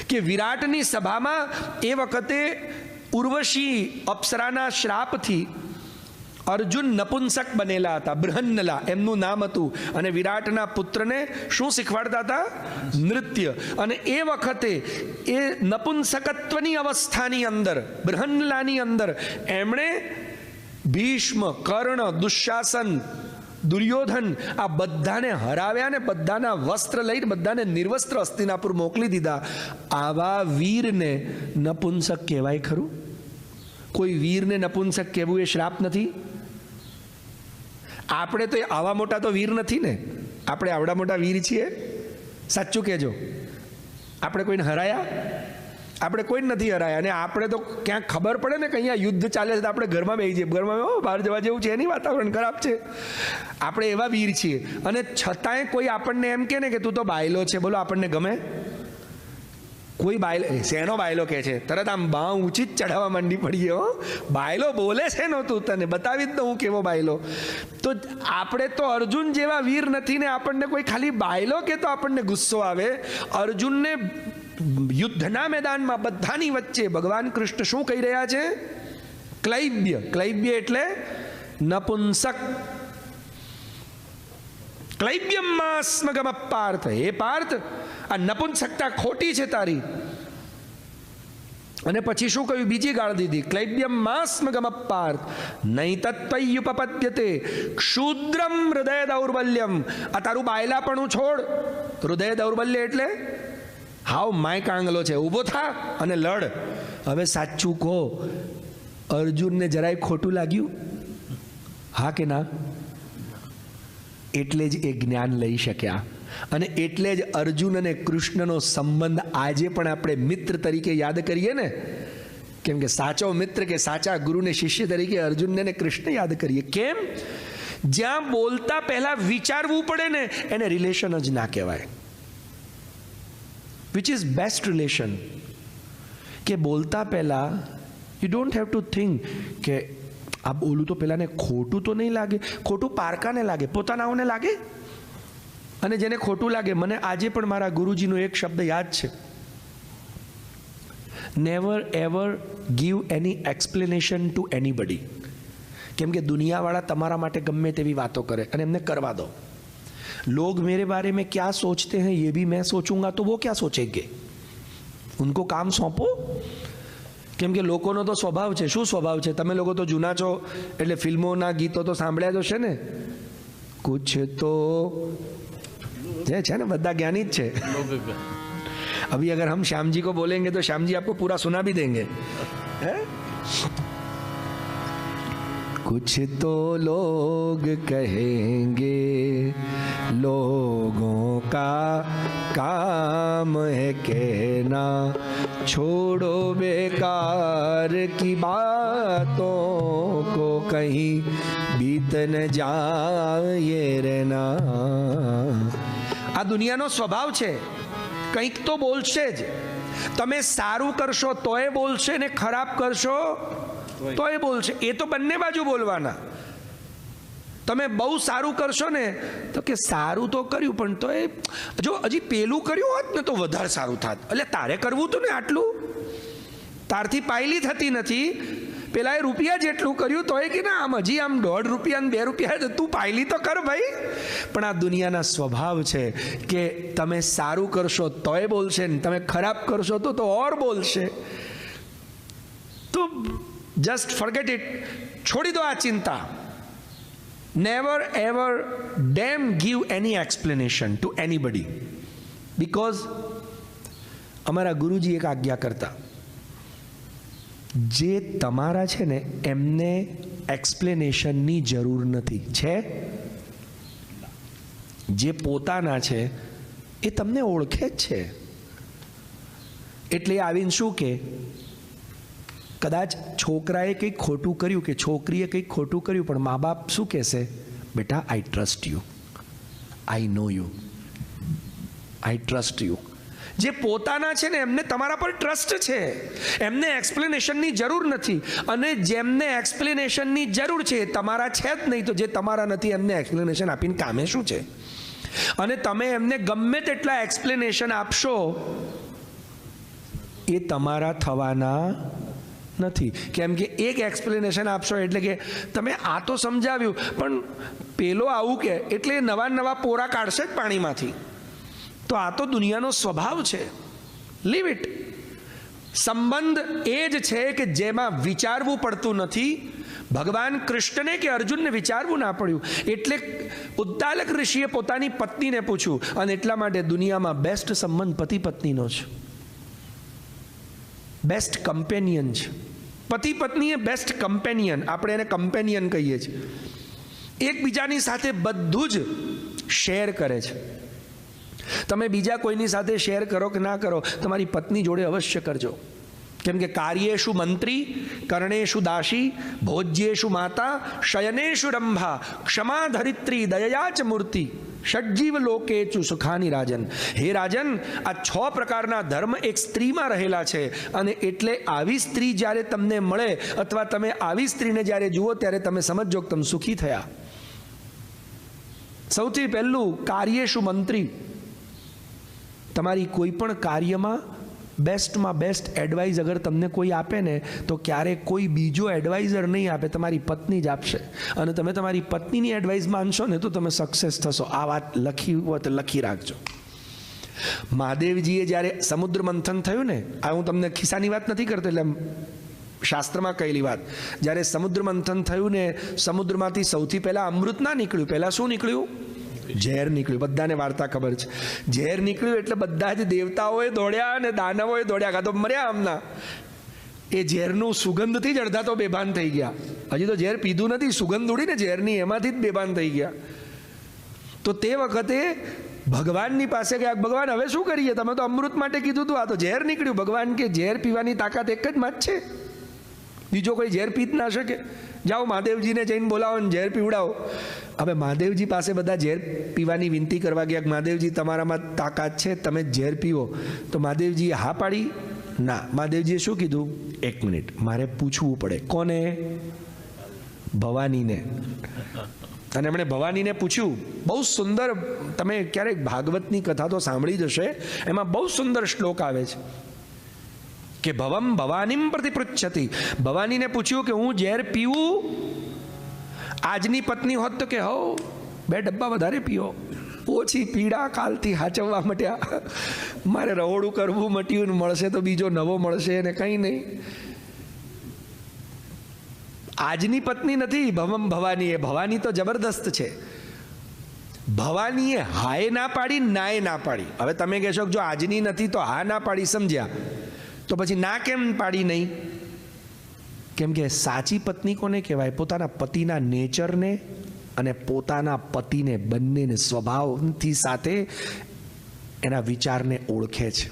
કે વિરાટની સભામાં એ વખતે ઉર્વશી અપ્સરાના શ્રાપથી અર્જુન નપુંસક બનેલા હતા. બૃહન્નલા એમનું નામ હતું. અને વિરાટના પુત્રને શું શીખવાડતા હતા? નૃત્ય. અને એ વખતે એ નપુંસકત્વની અવસ્થાની અંદર, બૃહન્નલાની અંદર એમણે ભીષ્મ, કર્ણ, દુશાસન, દુર્યોધન આ બધાને હરાવ્યા ને બધાના વસ્ત્ર લઈને બધાને નિર્વસ્ત્ર હસ્તિનાપુર મોકલી દીધા. આવા વીરને નપુંસક કહેવાય ખરું? કોઈ વીરને નપુંસક કહેવું એ શ્રાપ નથી? આપણે તો આવા મોટા તો વીર નથી ને. આપણે આવડા મોટા વીર છીએ? સાચું કહેજો. આપણે કોઈને હરાયા? આપણે કોઈ નથી હરાયા. અને આપણે તો ક્યાંક ખબર પડે ને કે અહીંયા યુદ્ધ ચાલે છે તો આપણે ઘરમાં બેસી જઈએ. ઘરમાં બહાર જવા જેવું છે નહીં, વાતાવરણ ખરાબ છે. આપણે એવા વીર છીએ. અને છતાંય કોઈ આપણને એમ કહે ને કે તું તો બાયલો છે, બોલો આપણને ગમે? કોઈ બાયલો, શેનો બાયલો કહે છે? તરત આમ બાં ઊંચી જ ચઢાવવા માંડી પડીએ. હો, બાયલો બોલે છે ને, તું તને બતાવી જ દઉં હું કેવો બાયલો. તો આપણે તો અર્જુન જેવા વીર નથી ને આપણને કોઈ ખાલી બાયલો કે તો આપણને ગુસ્સો આવે. અર્જુનને યુદ્ધના મેદાનમાં બધાની વચ્ચે ભગવાન કૃષ્ણ શું કહી રહ્યા છે? ક્લૈબ્ય. ક્લૈબ્ય એટલે નપુંસક. ક્લૈબ્યમ સ્મગમ પાર્થ. હે પાર્થ, આ નપુંસકતા ખોટી છે તારી. અને પછી શું કહ્યું? બીજી ગાળ દીધી. ક્લૈબ્યમ સ્મગમ પાર્થ નૈતત્વયુપપદ્યતે ક્ષુદ્રમ હૃદય દૌર્બલ્યમ. આ તારું બાયલાપણું છોડ. હૃદય દૌર્બલ્ય એટલે હાવ માય કાંગલો છે, ઊભો થા અને લડ. હવે સાચું કહો, અર્જુનને જરાય ખોટું લાગ્યું? હા કે ના? એટલે જ એ જ્ઞાન લઈ શક્યા. અને એટલે જ અર્જુન અને કૃષ્ણનો સંબંધ આજે પણ આપણે મિત્ર તરીકે યાદ કરીએ ને. કેમ કે સાચો મિત્ર કે સાચા ગુરુને શિષ્ય તરીકે અર્જુનને ને કૃષ્ણ યાદ કરીએ. કેમ? જ્યાં બોલતા પહેલા વિચારવું પડે ને એને રિલેશન જ ના કહેવાય. Which is best relation? કે બોલતા પહેલા you don't have to think કે આ બોલું તો પેલાને ખોટું તો નહીં લાગે. ખોટું પારકાને લાગે, પોતાનાઓને લાગે. અને જેને ખોટું લાગે, મને આજે પણ મારા ગુરુજીનો એક શબ્દ યાદ છે. નેવર એવર ગીવ એની એક્સપ્લેનેશન ટુ એનીબડી. કેમ કે દુનિયાવાળા તમારા માટે ગમે તેવી વાતો કરે અને એમને કરવા દો. लोग मेरे बारे में क्या सोचते हैं ये भी मैं सोचूंगा तो वो क्या सोचेंगे. उनको काम सौंपो. કેમ કે લોકોનો તો સ્વભાવ છે. શું સ્વભાવ છે? તમે લોકો તો જૂના છો એટલે ફિલ્મોના ગીતો તો સાંભળ્યા જ હશે ને. કુછ તો જે છે ને બધા જ્ઞાની જ છે. अभी अगर हम श्याम जी को बोलेंगे तो श्याम जी आपको पूरा सुना भी देंगे. कुछ तो लोग कहेंगे लोगों का काम है कहना छोड़ो बेकार की बातों को कहीं बीत न जाए रहना. આ દુનિયાનો સ્વભાવ છે. કંઈક તો બોલશે જ. તમે સારું કરશો તોય બોલશે ને ખરાબ કરશો તોય બોલશે. એ તો બંને બાજુ બોલવાના. તમે બહુ સારું કરશો ને તો કે સારું તો કર્યું પણ તો એ જો હજી પેલું કર્યું હોત ને તો વધારે સારું થાત. એટલે તારે કરવું હતું ને આટલું. તારથી પાયલી થતી નથી. પેલા એ રૂપિયા જેટલું કર્યું તો એ કે ના આમ હજી આમ 1.5 રૂપિયા ને 2 રૂપિયા તું પાયલી તો કર ભાઈ. પણ આ દુનિયાના સ્વભાવ છે કે તમે સારું કરશો તોય બોલશે ને તમે ખરાબ કરશો તો ઓર બોલશે. તો જસ્ટ ફોરગેટ ઇટ. છોડી દો આ ચિંતા. Never ever dam give any explanation two anybody. Because અમારા ગુરુજી એક આજ્ઞા કરતા, જે તમારા છે ને એમને એક્સપ્લેનેશનની જરૂર નથી. છે જે પોતાના છે એ તમને ઓળખે જ છે. એટલે આવીને શું કે કદાચ છોકરાએ કંઈક ખોટું કર્યું કે છોકરીએ કંઈક ખોટું કર્યું પણ મા બાપ શું કહેશે? બેટા I trust you, I know you, I trust you. જે પોતાના છે ને એમને તમારા પર ટ્રસ્ટ છે. એમને એક્સપ્લેનેશનની જરૂર નથી. અને જેમને એક્સપ્લેનેશનની જરૂર છે એ તમારા છે જ નહીં. તો જે તમારા નથી એમને એક્સપ્લેનેશન આપીને કામે શું છે? અને તમે એમને ગમે તેટલા એક્સપ્લેનેશન આપશો એ તમારા થવાના નથી. કેમ કે એક એક્સપ્લેનેશન આપશો એટલે કે તમે આ તો સમજાવ્યું પણ પેલો આવું કે એટલે નવા નવા પોરા કાઢશે જ પાણીમાંથી. તો આ તો દુનિયાનો સ્વભાવ છે. Leave it. સંબંધ એ જ છે કે જેમાં વિચારવું પડતું નથી. ભગવાન કૃષ્ણને કે અર્જુનને વિચારવું ના પડ્યું. એટલે ઉદ્દાલક ઋષિએ પોતાની પત્નીને પૂછ્યું. અને એટલા માટે દુનિયામાં બેસ્ટ સંબંધ પતિ પત્નીનો છે. બેસ્ટ કમ્પેનિયન છે. પતિ પત્ની એ બેસ્ટ કમ્પેનિયન. આપણે એને કમ્પેનિયન કહીએ છીએ. એકબીજાની સાથે બધું જ શેર કરે છે. તમે બીજા કોઈની સાથે શેર કરો કે ના કરો, તમારી પત્ની જોડે અવશ્ય કરજો. કેમ કે કાર્યેષુ મંત્રી, કર્ણેષુ દાસી, ભોજ્યેષુ માતા, શયનેષુ રંભા, ક્ષમા ધરિત્રી, દયા ચ મૂર્તિ, ષડજીવ લોકેચુ સુખાની રાજન. હે રાજન, આ 6 પ્રકારના ધર્મ એક સ્ત્રીમાં રહેલા છે. અને એટલે આવી સ્ત્રી જ્યારે તમને મળે અથવા તમે આવી સ્ત્રીને જ્યારે જુઓ ત્યારે તમે સમજો કે તમે સુખી થયા. સૌથી પહેલું કાર્યેષુ મંત્રી. તમારી કોઈ પણ કાર્યમાં બેસ્ટમાં બેસ્ટ એડવાઇસ અગર તમને કોઈ આપે ને તો ક્યારે કોઈ બીજો એડવાઇઝર નહીં આપે, તમારી પત્ની જ આપશે. અને તમે તમારી પત્નીની એડવાઇસ માનશો ને તો તમે સક્સેસ થશો. આ વાત લખી હોય તો લખી રાખજો. મહાદેવજીએ જ્યારે સમુદ્ર મંથન થયું ને, આ હું તમને ખિસ્સાની વાત નથી કરતો, એટલે શાસ્ત્રમાં કહેલી વાત. જ્યારે સમુદ્ર મંથન થયું ને સમુદ્રમાંથી સૌથી પહેલાં અમૃત ના નીકળ્યું. પહેલાં શું નીકળ્યું? ઝેર નીકળ્યું. બધાને વાર્તા ખબર છે. ઝેર નીકળ્યું એટલે બધા જ દેવતાઓએ દોડ્યા અને દાનવોએ દોડ્યા. કાં તો મર્યા આમના. એ ઝેરનું સુગંધથી જ અડધા તો બેભાન થઈ ગયા. હજી તો ઝેર પીધું નથી, સુગંધ ઉડીને ઝેરની એમાંથી જ બેભાન થઈ ગયા. તો તે વખતે ભગવાનની પાસે ગયા, ભગવાન હવે શું કરીએ? તમે તો અમૃત માટે કીધું હતું, આ તો ઝેર નીકળ્યું. ભગવાન કે ઝેર પીવાની તાકાત એક જ માં જ છે, બીજો કોઈ ઝેર પી જ ના શકે. જાઓ મહાદેવજીને જઈને બોલાવો ને ઝેર પીવડાવો. હવે મહાદેવજી પાસે બધા ઝેર પીવાની વિનંતી કરવા ગયા કે મહાદેવજી તમારામાં તાકાત છે, તમે ઝેર પીવો. તો મહાદેવજીએ હા પાડી ના. મહાદેવજીએ શું કીધું? 1 મિનિટ મારે પૂછવું પડે. કોને? ભવાનીને. અને એમણે ભવાનીને પૂછ્યું. બહુ સુંદર, તમે ક્યારેક ભાગવતની કથા તો સાંભળી જ હશે, એમાં બહુ સુંદર શ્લોક આવે છે. કે ભવમ ભવાનીમ પ્રતિપૃચ્છતિ. ભવાનીને પૂછ્યું કે હું ઝેર પીવું? આજની પત્ની હોત તો કે હો 2 ડબ્બા વધારે પીઓ, ઓછી પીડા કાલથી હાચવવા મટ્યા, મારે રહોડું કરવું મટ્યું, મળશે તો બીજો નવો મળશે ને કંઈ નહીં. આજની પત્ની નથી ભવમ ભવાની, એ ભવાની તો જબરદસ્ત છે. ભવાનીએ હાય ના પાડી, નાય ના પાડી. હવે તમે કહેશો કે જો આજની નથી તો હા ના પાડી સમજ્યા, તો પછી ના કેમ પાડી નહીં? કેમ કે સાચી પત્ની કોને કહેવાય? પોતાના પતિના નેચરને અને પોતાના પતિને બંનેને સ્વભાવથી સાથે એના વિચારને ઓળખે છે.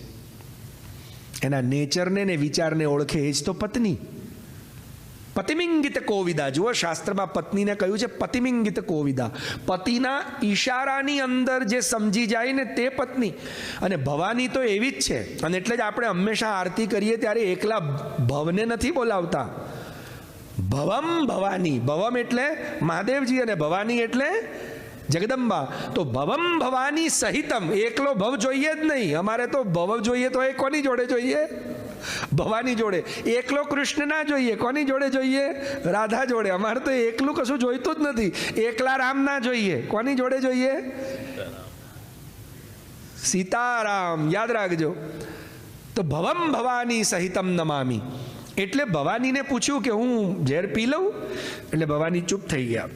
એના નેચરને ને વિચારને ઓળખે એ જ તો પત્ની. પતિમિંગિત કોવિદા. જુઓ, શાસ્ત્રમાં પત્નીને કહ્યું છે પતિમિંગિત કોવિદા. પતિના ઈશારાની અંદર જે સમજી જાય ને તે પત્ની. અને ભવાની તો એવી જ છે. અને એટલે જ આપણે હંમેશા આરતી કરીએ ત્યારે એકલા ભવને નથી બોલાવતા. ભવમ ભવાની. ભવમ એટલે મહાદેવજી અને ભવાની એટલે જગદંબા. તો ભવમ ભવાની સહિતમ. એકલો ભવ જોઈએ જ નહીં. અમારે તો ભવ જોઈએ તો એ કોની જોડે જોઈએ? ભવાની જોડે. એકલો કૃષ્ણ ના જોઈએ. કોની જોડે જોઈએ? રાધા જોડે. અમારે તો એકલું કશું જોઈતું જ નથી. એકલા રામ ના જોઈએ. કોની જોડે જોઈએ? સીતારામ. યાદ રાખજો. તો ભવમ ભવાની સહિતમ નમામી. એટલે ભવાનીને પૂછ્યું કે હું ઝેર પી લઉં? એટલે ભવાની ચૂપ થઈ ગયા.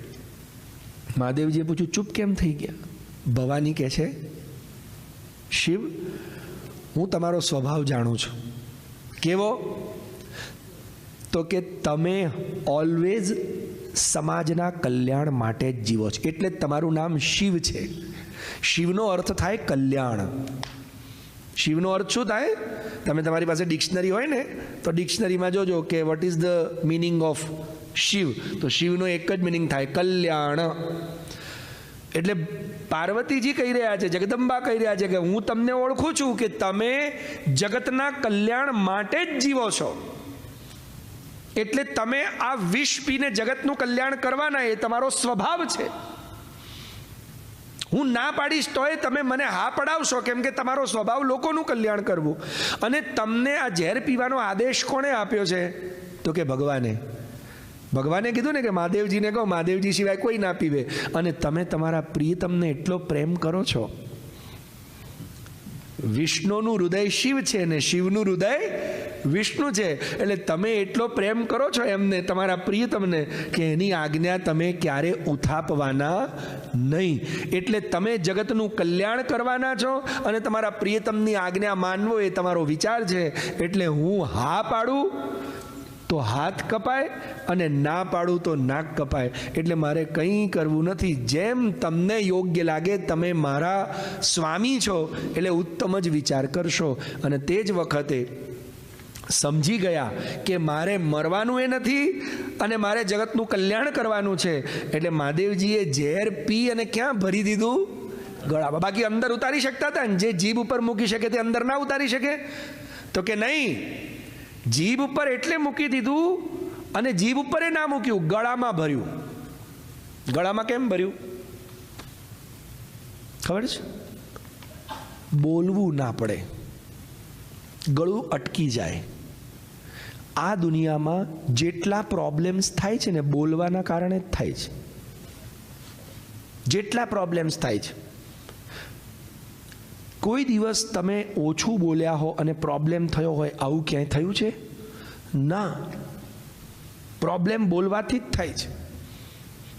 મહાદેવજીએ પૂછ્યું ચૂપ કેમ થઈ ગયા? ભવાની કહે છે શિવ, હું તમારો સ્વભાવ જાણું છું. કેવો? તો કે તમે ઓલવેઝ સમાજના કલ્યાણ માટે જ જીવો છો. એટલે જ તમારું નામ શિવ છે. શિવનો અર્થ થાય કલ્યાણ. શિવનો અર્થ શું થાય? તમે તમારી પાસે ડિક્શનરી હોય ને તો ડિક્શનરીમાં જોજો કે what is the meaning of Shiv. તો શિવનો એક જ મિનિંગ થાય કલ્યાણ. એટલે પાર્વતીજી કહી રહ્યા છે, જગદંબા કહી રહ્યા છે કે હું તમને ઓળખું છું કે તમે જગતના કલ્યાણ માટે જ જીવો છો. એટલે તમે આ વિષ પીને જગતનું કલ્યાણ કરવાના એ તમારો સ્વભાવ છે. હું ના પાડીશ તોય તમે મને હા પડાવશો, કેમ કે તમારો સ્વભાવ લોકોનું કલ્યાણ કરવું. અને તમને આ ઝેર પીવાનો આદેશ કોણે આપ્યો છે? તો કે ભગવાને. ભગવાને કીધું ને કે મહાદેવજીને કહો, મહાદેવજી સિવાય કોઈ ના પીવે. અને તમે તમારા પ્રિયતમને એટલો પ્રેમ કરો છો. વિષ્ણુનું હૃદય શિવ છે ને શિવનું હૃદય વિષ્ણુ છે. એટલે તમે એટલો પ્રેમ કરો છો એમને, તમારા પ્રિયતમને, કે એની આજ્ઞા તમે ક્યારે ઉથાપવાના નહીં. એટલે તમે જગતનું કલ્યાણ કરવાના છો અને તમારા પ્રિયતમની આજ્ઞા માનવો એ તમારો વિચાર છે. એટલે હું હા પાડું તો હાથ કપાય અને ના પાડું તો નાક કપાય. એટલે મારે કંઈ કરવું નથી. જેમ તમને યોગ્ય લાગે. તમે મારા સ્વામી છો એટલે ઉત્તમ જ વિચાર કરશો. અને તે જ વખતે સમજી ગયા કે મારે મરવાનું એ નથી અને મારે જગતનું કલ્યાણ કરવાનું છે. એટલે મહાદેવજીએ ઝેર પી અને ક્યાં ભરી દીધું? ગળામાં. બાકી અંદર ઉતારી શકતા હતા ને? જે જીભ ઉપર મૂકી શકે તે અંદર ના ઉતારી શકે? તો કે નહીં, જીભ ઉપર એટલે મૂકી દીધું અને જીભ ઉપર એ ના મૂક્યું, ગળામાં ભર્યું. ગળામાં કેમ ભર્યું ખબર છે? બોલવું ના પડે, ગળું અટકી જાય. આ દુનિયામાં જેટલા પ્રોબ્લેમ્સ થાય છે ને બોલવાના કારણે જ થાય છે. જેટલા પ્રોબ્લેમ્સ થાય છે, કોઈ દિવસ તમે ઓછું બોલ્યા હો અને પ્રોબ્લેમ થયો હોય આવું ક્યાંય થયું છે? ના. પ્રોબ્લેમ બોલવાથી જ થાય છે.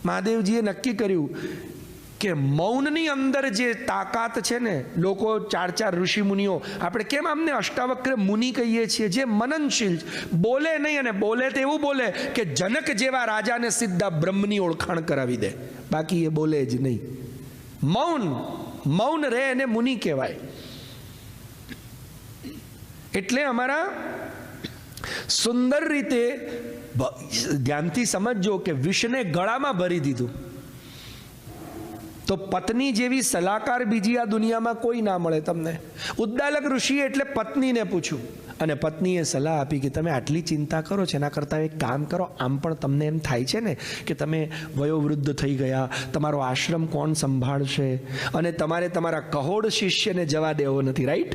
મહાદેવજીએ નક્કી કર્યું કે મૌનની અંદર જે તાકાત છે ને, લોકો 4 ઋષિ મુનિઓ, આપણે કેમ આમને અષ્ટાવક્ર મુનિ કહીએ છીએ, જે મનનશીલ, બોલે નહીં અને બોલે તો એવું બોલે કે જનક જેવા રાજાને સીધા બ્રહ્મની ઓળખાણ કરાવી દે. બાકી એ બોલે જ નહીં. મૌન રહે એને મુનિ કહેવાય. એટલે અમારા સુંદર રીતે ધ્યાનથી સમજજો કે વિષને ગળામાં ભરી દીધું. તો પત્ની જેવી સલાહકાર બીજી આ દુનિયામાં કોઈ ના મળે તમને. ઉદ્દાલક ઋષિએ એટલે પત્નીને પૂછ્યું અને પત્નીએ સલાહ આપી કે તમે આટલી ચિંતા કરો છો, એના કરતાં એક કામ કરો. આમ પણ તમને એમ થાય છે ને કે તમે વયોવૃદ્ધ થઈ ગયા, તમારો આશ્રમ કોણ સંભાળશે, અને તમારે તમારા કહોડ શિષ્યને જવા દેવો નથી, રાઈટ?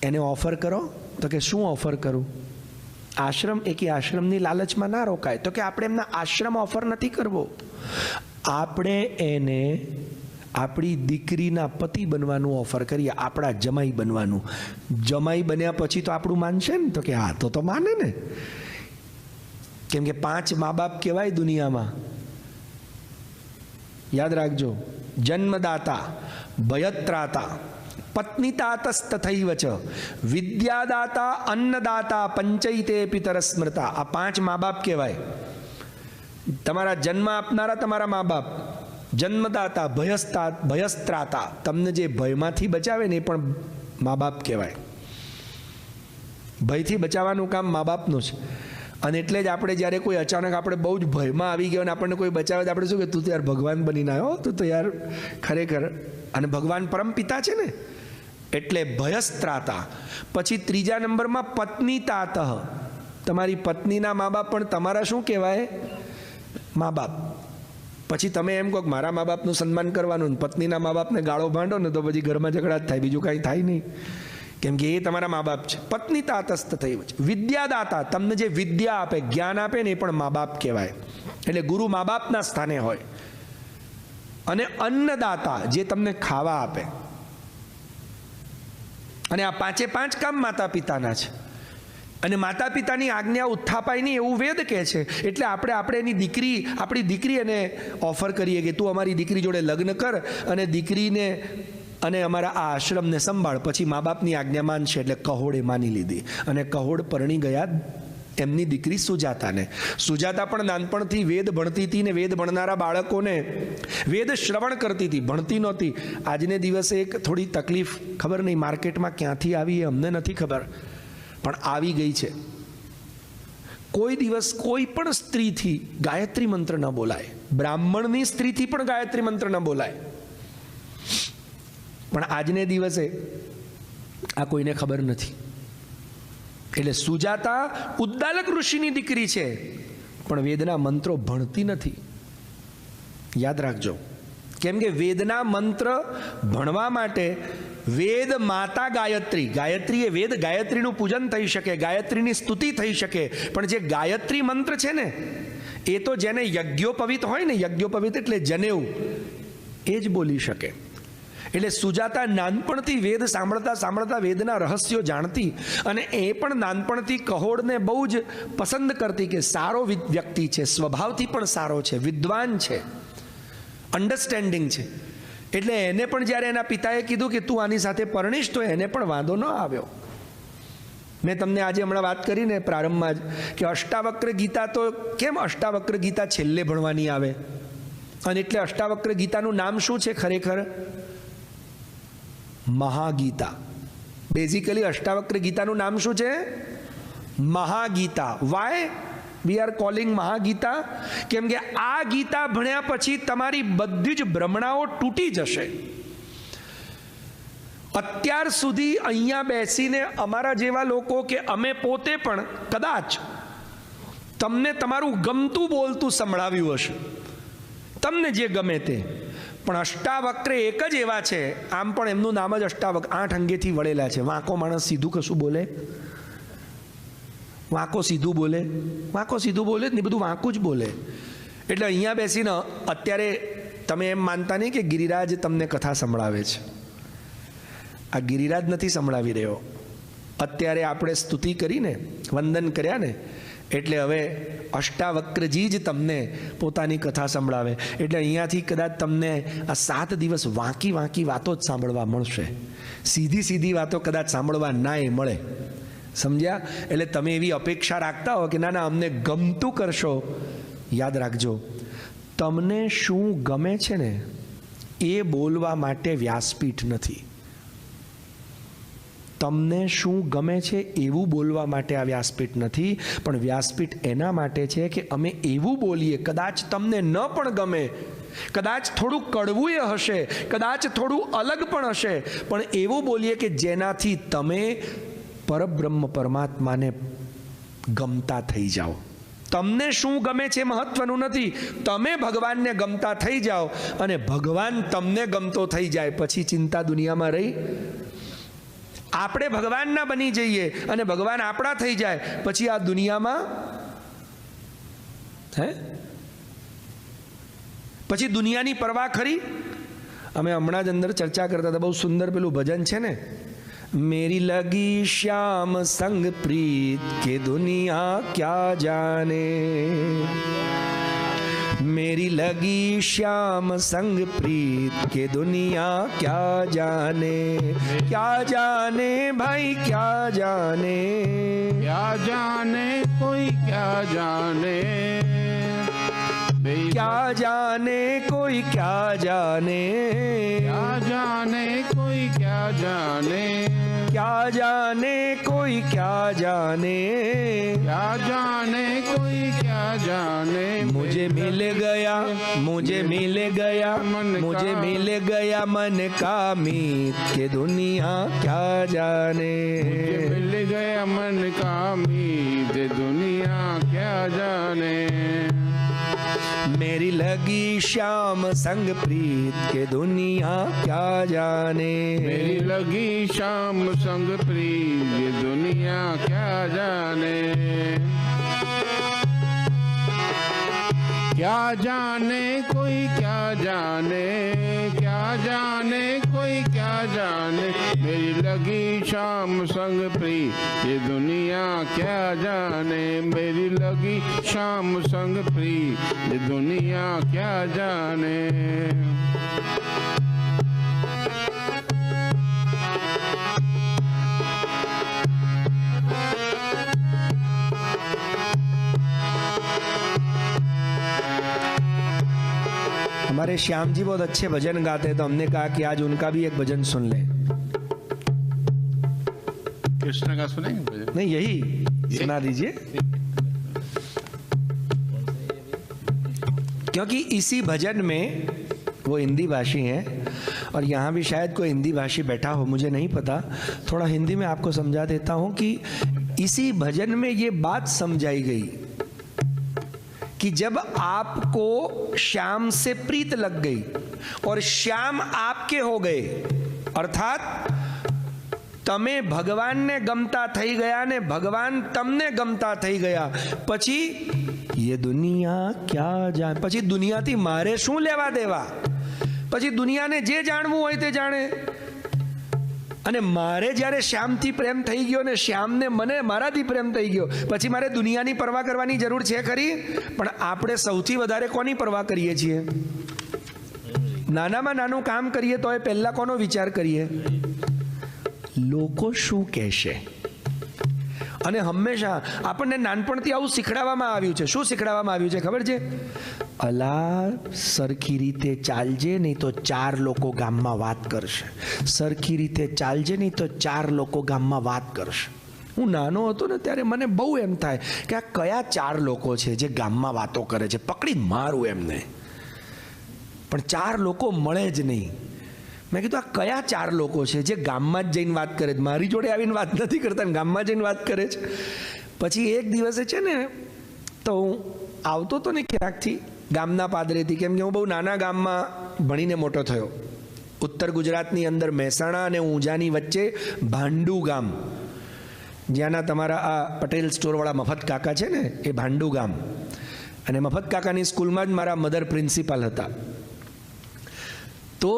એને ઓફર કરો તો કે શું ઓફર કરું? આશ્રમ આશ્રમની લાલચમાં ના રોકાય. તો કે આપણે એમના આશ્રમ ઓફર નથી કરવો, આપણે એને આપણી દીકરીના પતિ બનવાનું ઓફર કરીએ, આપણા જમાઈ બનવાનું. જમાઈ બન્યા પછી તો આપણું માનશે ને? તો કે હા, તો માને ને. કેમ કે 5 મા બાપ કહેવાય દુનિયામાં, યાદ રાખજો. જન્મદાતા, ભયત્રાતા, પત્નીતાતસ્તથૈવ ચ, વિદ્યાદાતા, અન્નદાતા, પંચૈતે પિતર સ્મૃતા. આ 5 મા બાપ કહેવાય. તમારા જન્મ આપનારા તમારા મા બાપ, જન્મદાતા, ભયસ્ત્રાતા, તમને જે ભયમાંથી બચાવે ને એ પણ મા બાપ કહેવાય. ભયથી બચાવવાનું કામ મા બાપનું છે. અને એટલે જ આપણે જ્યારે કોઈ અચાનક આપણે બહુ જ ભયમાં આવી ગયો અને આપણને કોઈ બચાવે તો આપણે શું કે તું તો યાર ભગવાન બનીને આવ્યો, તું તો યાર ખરેખર. અને ભગવાન પરમ પિતા છે ને, એટલે ભયસ્ત્રાતા. પછી 3જા નંબરમાં પત્નીતાત, તમારી પત્નીના મા બાપ પણ તમારા શું કહેવાય? મા બાપ. પછી તમે એમ કહો કે મારા મા બાપનું સન્માન કરવાનું, પત્નીના મા બાપને ગાળો ભાંડો ને તો પછી ઘરમાં ઝઘડા જ થાય, બીજું કાંઈ થાય નહીં. કેમ કે એ તમારા મા બાપ છે. પત્નીતાતસ્ત થઈ છે. વિદ્યાદાતા, તમને જે વિદ્યા આપે, જ્ઞાન આપે ને એ પણ મા બાપ કહેવાય. એટલે ગુરુ મા બાપના સ્થાને હોય. અને અન્નદાતા, જે તમને ખાવા આપે. અને આ 5 કામ માતા પિતાના છે. અને માતા પિતાની આજ્ઞા ઉત્થાપાય નહીં એવું વેદ કહે છે. એટલે આપણી દીકરી એને ઓફર કરીએ કે તું અમારી દીકરી જોડે લગ્ન કર અને દીકરીને અને અમારા આ આશ્રમને સંભાળ. પછી મા બાપની આજ્ઞા માનશે. એટલે કહોડે માની લીધી અને કહોડ પરણી ગયા એમની દીકરી સુજાતાને. સુજાતા પણ નાનપણથી વેદ ભણતી હતી ને વેદ ભણનારા બાળકોને વેદ શ્રવણ કરતી હતી, ભણતી નહોતી. આજને દિવસે એક થોડી તકલીફ, ખબર નહીં માર્કેટમાં ક્યાંથી આવી એ અમને નથી ખબર, પણ આવી ગઈ છે. કોઈ દિવસ કોઈ પણ સ્ત્રીથી ગાયત્રી મંત્ર ન બોલાય, બ્રાહ્મણની સ્ત્રીથી પણ ગાયત્રી મંત્ર ન બોલાય. પણ આજને દિવસે આ કોઈને ખબર નથી. એટલે સુજાતા ઉદ્દાલક ઋષિની દીકરી છે, પણ વેદના મંત્રો ભણતી નથી. યાદ રાખજો. કેમ કે વેદના મંત્ર ભણવા માટે વેદ માતા ગાયત્રી, ગાયત્રી એ વેદ, ગાયત્રીનું પૂજન થઈ શકે, ગાયત્રીની સ્તુતિ થઈ શકે. પણ જે ગાયત્રી મંત્ર છે ને એ તો જેને યજ્ઞોપવિત હોય ને, યજ્ઞોપવિત એટલે જનેઉ, એ જ બોલી શકે. એટલે સુજાતા નાનપણથી વેદ સાંભળતા વેદના રહસ્યો જાણતી. અને એ પણ નાનપણથી કહોડને બહુ જ પસંદ કરતી કે સારો વ્યક્તિ છે, સ્વભાવથી પણ સારો છે, વિદ્વાન છે, અન્ડરસ્ટેન્ડિંગ છે. એટલે એને પણ જ્યારે એના પિતાએ કીધું કે તું આની સાથે પરણીશ તો એને પણ વાંધો ન આવ્યો. મેં તમને આજે હમણાં વાત કરીને પ્રારંભમાં જ કે અષ્ટાવક્ર ગીતા, તો કેમ અષ્ટાવક્ર ગીતા છેલ્લે ભણવાની આવે? અને એટલે અષ્ટાવક્ર ગીતાનું નામ શું છે ખરેખર? મહાગીતા. બેઝિકલી અષ્ટાવક્ર ગીતાનું નામ શું છે? Mahageeta. Why we are calling Mahageeta? કેમ કે આ ગીતા ભણ્યા પછી તમારી બધી જ ભ્રમણાઓ તૂટી જશે. અત્યાર સુધી અહીંયા બેસીને અમારા જેવા લોકો કે અમે પોતે પણ કદાચ તમને તમારું ગમતું બોલતું સંભળાવ્યું હશે, તમને જે ગમે તે. પણ અષ્ટાવક્ર એક જ એવા છે, આમ પણ એમનું નામ જ અષ્ટાવક્ર, 8 અંગેથી વળેલા છે. વાંકો માણસ સીધું કશું બોલે? વાંકો સીધું બોલે? વાંકો સીધું બોલે જ નહીં, બધું વાંકું જ બોલે. એટલે અહીંયા બેસીને અત્યારે તમે એમ માનતા નહીં કે ગિરિરાજ તમને કથા સંભળાવે છે. આ ગિરિરાજ નથી સંભળાવી રહ્યો. અત્યારે આપણે સ્તુતિ કરીને વંદન કર્યા ને, એટલે હવે અષ્ટાવક્રજી જ તમને પોતાની કથા સંભળાવે. એટલે અહીંયાથી કદાચ તમને આ 7 દિવસ વાંકી વાતો જ સાંભળવા મળશે. સીધી વાતો કદાચ સાંભળવા ના મળે. સમજ્યા? એટલે તમે એવી અપેક્ષા રાખતા હો કે ના અમને ગમતું કરશો. યાદ રાખજો, તમને શું ગમે છે ને એ બોલવા માટે વ્યાસપીઠ નથી. તમને શું ગમે છે એવું બોલવા માટે આ વ્યાસપીઠ નથી. પણ વ્યાસપીઠ એના માટે છે કે અમે એવું બોલીએ, કદાચ તમને ન પણ ગમે, કદાચ થોડું કડવું એ હશે, કદાચ થોડું અલગ પણ હશે, પણ એવું બોલીએ કે જેનાથી તમે પરબ્રહ્મ પરમાત્માને ગમતા થઈ જાઓ. તમને શું ગમે છે મહત્વનું નથી, તમે ભગવાનને ગમતા થઈ જાઓ અને ભગવાન તમને ગમતો થઈ જાય, પછી ચિંતા દુનિયામાં રહી. આપણે ભગવાનના બની જઈએ અને ભગવાન આપણા થઈ જાય, પછી આ દુનિયામાં પછી દુનિયાની પરવા ખરી? અમે હમણાં જ અંદર ચર્ચા કરતા હતા, બહુ સુંદર પેલું ભજન છે ને, मेरी लगी श्याम संग प्रीत के दुनिया क्या जाने, मेरी लगी श्याम संग प्रीत के दुनिया क्या जाने, क्या जाने भाई क्या जाने, क्या जाने कोई क्या जाने, क्या जाने कोई क्या जाने, क्या जाने कोई क्या जाने, क्या जाने कोई क्या जाने, क्या जाने कोई क्या जाने, मुझे मिल गया, मुझे मिल गया, मुझे मिल गया मन का मीत के दुनिया क्या जाने, मिल गया मन का मीत दुनिया क्या जाने, मेरी लगी श्याम संग प्रीत के दुनिया क्या जाने, मेरी लगी शाम संग प्रीत ये दुनिया क्या जाने, क्या जाने कोई क्या जाने, क्या जाने कोई क्या जाने, मेरी लगी शाम संग प्रीत ये दुनिया क्या जाने, मेरी लगी शाम संग प्रीत ये दुनिया क्या जाने। हमारे श्याम जी बहुत अच्छे भजन गाते हैं, तो हमने कहा कि आज उनका भी एक भजन सुन लें। कृष्ण का सुनेंगे भजन? नहीं, यही सुना दीजिए, क्योंकि इसी भजन में वो हिंदी भाषी हैं और यहाँ भी शायद कोई हिंदी भाषी बैठा हो, मुझे नहीं पता। थोड़ा हिंदी में आपको समझा देता हूँ कि इसी भजन में ये बात समझाई गई कि जब आपको श्याम से प्रीत लग गई और श्याम आपके हो गए, अर्थात તમે ભગવાનને ગમતા થઈ ગયા ને ભગવાન તમને ગમતા થઈ ગયા, પછી ये दुनिया क्या जाने, પછી દુનિયાથી મારે શું લેવા દેવા, પછી દુનિયાને જે જાણવું હોય તે જાણે, અને મારે જ્યારે શ્યામથી પ્રેમ થઈ ગયો ને શ્યામને મને મારાથી પ્રેમ થઈ ગયો, પછી મારે દુનિયાની પરવા કરવાની જરૂર છે ખરી? પણ આપણે સૌથી વધારે કોની પરવા કરીએ છીએ? નાનામાં નાનું કામ કરીએ તો એ પહેલા કોનો વિચાર કરીએ? લોકો શું કહેશે? અને હંમેશા આપણને નાનપણથી આવું શીખડાવવામાં આવ્યું છે. શું શીખડાવવામાં આવ્યું છે ખબર છે? અલા સરખી રીતે ચાલજે, નહીં તો 4 લોકો ગામમાં વાત કરશે. સરખી રીતે ચાલજે, નહીં તો 4 લોકો ગામમાં વાત કરશે. હું નાનો હતો ને ત્યારે મને બહુ એમ થાય કે આ કયા 4 લોકો છે જે ગામમાં વાતો કરે છે, પકડી મારું એમને. પણ 4 લોકો મળે જ નહીં. મેં કીધું આ કયા 4 લોકો છે જે ગામમાં જ જઈને વાત કરે છે, મારી જોડે આવીને વાત નથી કરતા, ગામમાં જઈને વાત કરે છે. પછી એક દિવસે છે ને, તો હું આવતો હતો ને ક્યાંકથી ગામના પાદરેથી, કેમ કે હું બહુ નાના ગામમાં ભણીને મોટો થયો. ઉત્તર ગુજરાતની અંદર મહેસાણા અને ઊંઝાની વચ્ચે ભાંડુ ગામ, જ્યાંના તમારા આ પટેલ સ્ટોરવાળા મફત કાકા છે ને, એ ભાંડુ ગામ. અને મફત કાકાની સ્કૂલમાં જ મારા મધર પ્રિન્સિપાલ હતા. તો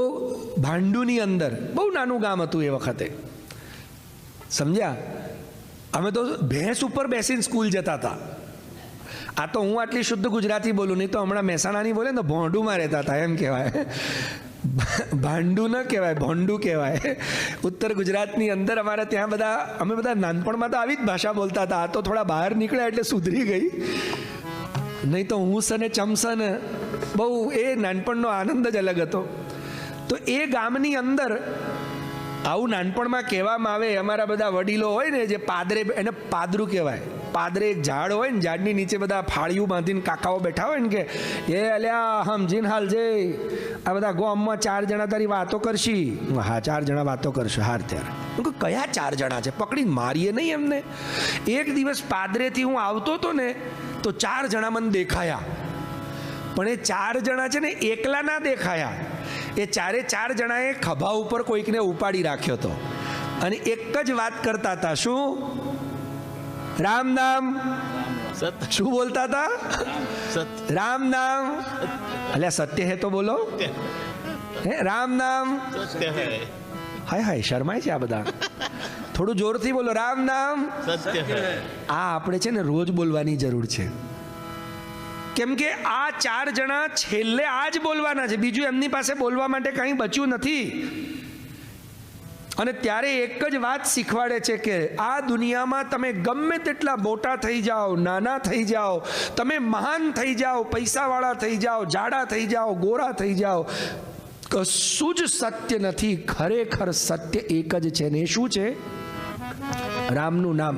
ભાંડુની અંદર બહુ નાનું ગામ હતું એ વખતે, સમજ્યા? અમે તો ભેંસ ઉપર બેસીને સ્કૂલ જતા હતા. આ તો હું આટલી શુદ્ધ ગુજરાતી બોલું, નહીં તો હમણાં મહેસાણાની બોલે ને તો ભોંડુમાં રહેતા હતા, એમ કહેવાય. ભાંડુ ન કહેવાય, ભોંડુ કહેવાય. ઉત્તર ગુજરાતની અંદર અમારે ત્યાં અમે બધા નાનપણમાં તો આવી જ ભાષા બોલતા હતા. આ તો થોડા બહાર નીકળ્યા એટલે સુધરી ગઈ, નહીં તો હું સને ચમસન બહુ, એ નાનપણનો આનંદ જ અલગ હતો. તો એ ગામની અંદર આવું નાનપણમાં કહેવામાં આવે. અમારા બધા વડીલો હોય ને, જે પાદરે, એને પાદરું કહેવાય. પાદરે એક ઝાડ હોય ને, ઝાડની નીચે બધા ફાળિયું બાંધીને કાકાઓ બેઠા હોય ને, કે એ અલ્યા સમજીને હાલ છે, આ બધા ગામમાં 4 જણા તારી વાતો કરશી. હા 4 જણા વાતો કરશે. હાર ત્યારે કયા 4 જણા છે, પકડીને મારીએ નહીં એમને. એક દિવસ પાદરેથી હું આવતો હતો ને, તો 4 જણા મને દેખાયા. પણ એ 4 જણા છે ને એકલા ના દેખાયા. એ 4 જણાએ ખભા ઉપર કોઈકને ઉપાડી રાખ્યો હતો. અને એક જ વાત કરતા હતા, શું? રામ નામ. શું બોલતા હતા? રામ નામ. અલ્યા સત્ય હે તો બોલો. હે રામ નામ. હાય હાય શરમાય છે આ બધા. થોડું જોરથી બોલો, રામ નામ. આ આપણે છે ને રોજ બોલવાની જરૂર છે, કેમ કે આ 4 જણા છેલ્લે આ જ બોલવાના છે, બીજું એમની પાસે બોલવા માટે કંઈ બચ્યું નથી. અને ત્યારે એક જ વાત શીખવાડે છે કે આ દુનિયામાં તમે ગમે તેટલા મોટા થઈ જાઓ, નાના થઈ જાઓ, તમે મહાન થઈ જાઓ, પૈસાવાળા થઈ જાઓ, જાડા થઈ જાઓ, ગોરા થઈ જાઓ, કશું જ સત્ય નથી. ખરેખર સત્ય એક જ છે ને, શું છે? રામનું નામ.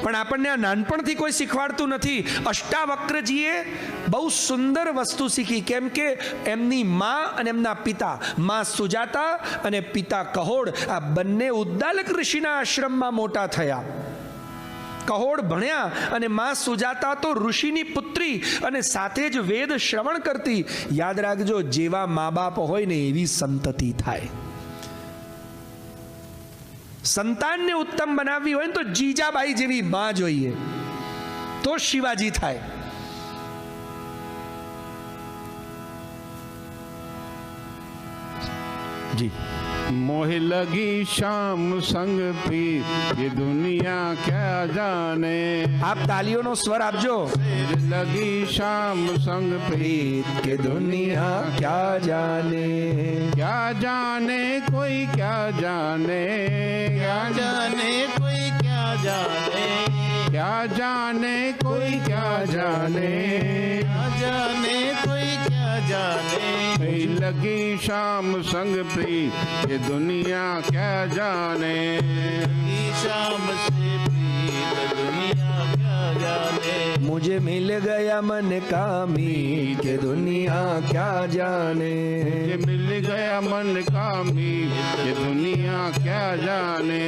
પણ આપણને આ નાનપણથી કોઈ શીખવાડતું નથી. અષ્ટાવક્રજીએ બહુ સુંદર વસ્તુ શીખી, કેમ કે એમની માં અને એમના પિતા, માં સુજાતા અને પિતા કહોડ, આ બંને ઉદ્દાલક ઋષિના આશ્રમમાં મોટા થયા. કહોડ ભણ્યા અને માં સુજાતા તો ઋષિની પુત્રી અને સાથે જ વેદ શ્રવણ કરતી. યાદ રાખજો, જેવા મા બાપ હોય ને એવી સંતતિ થાય. સંતાનને ઉત્તમ બનાવવી હોય ને તો જીજાબાઈ જેવી માં જોઈએ, તો શિવાજી થાય. જી. मोह लगी शाम संग पी, ये दुनिया क्या जाने. आप तालियों नो स्वर आपजो. लगी शाम संग प्रीत, के दुनिया क्या जाने. क्या जाने कोई क्या जाने, क्या जाने कोई क्या जाने, क्या जाने कोई क्या जाने, क्या जाने कोई क्या जाने. लगी शाम संग प्रीत, ये दुनिया क्या जाने. शाम से प्रीत दुनिया क्या जाने. मुझे मिल गया मन का मीत, के दुनिया क्या जाने. मुझे मिल गया मन का मीत, ये दुनिया क्या जाने.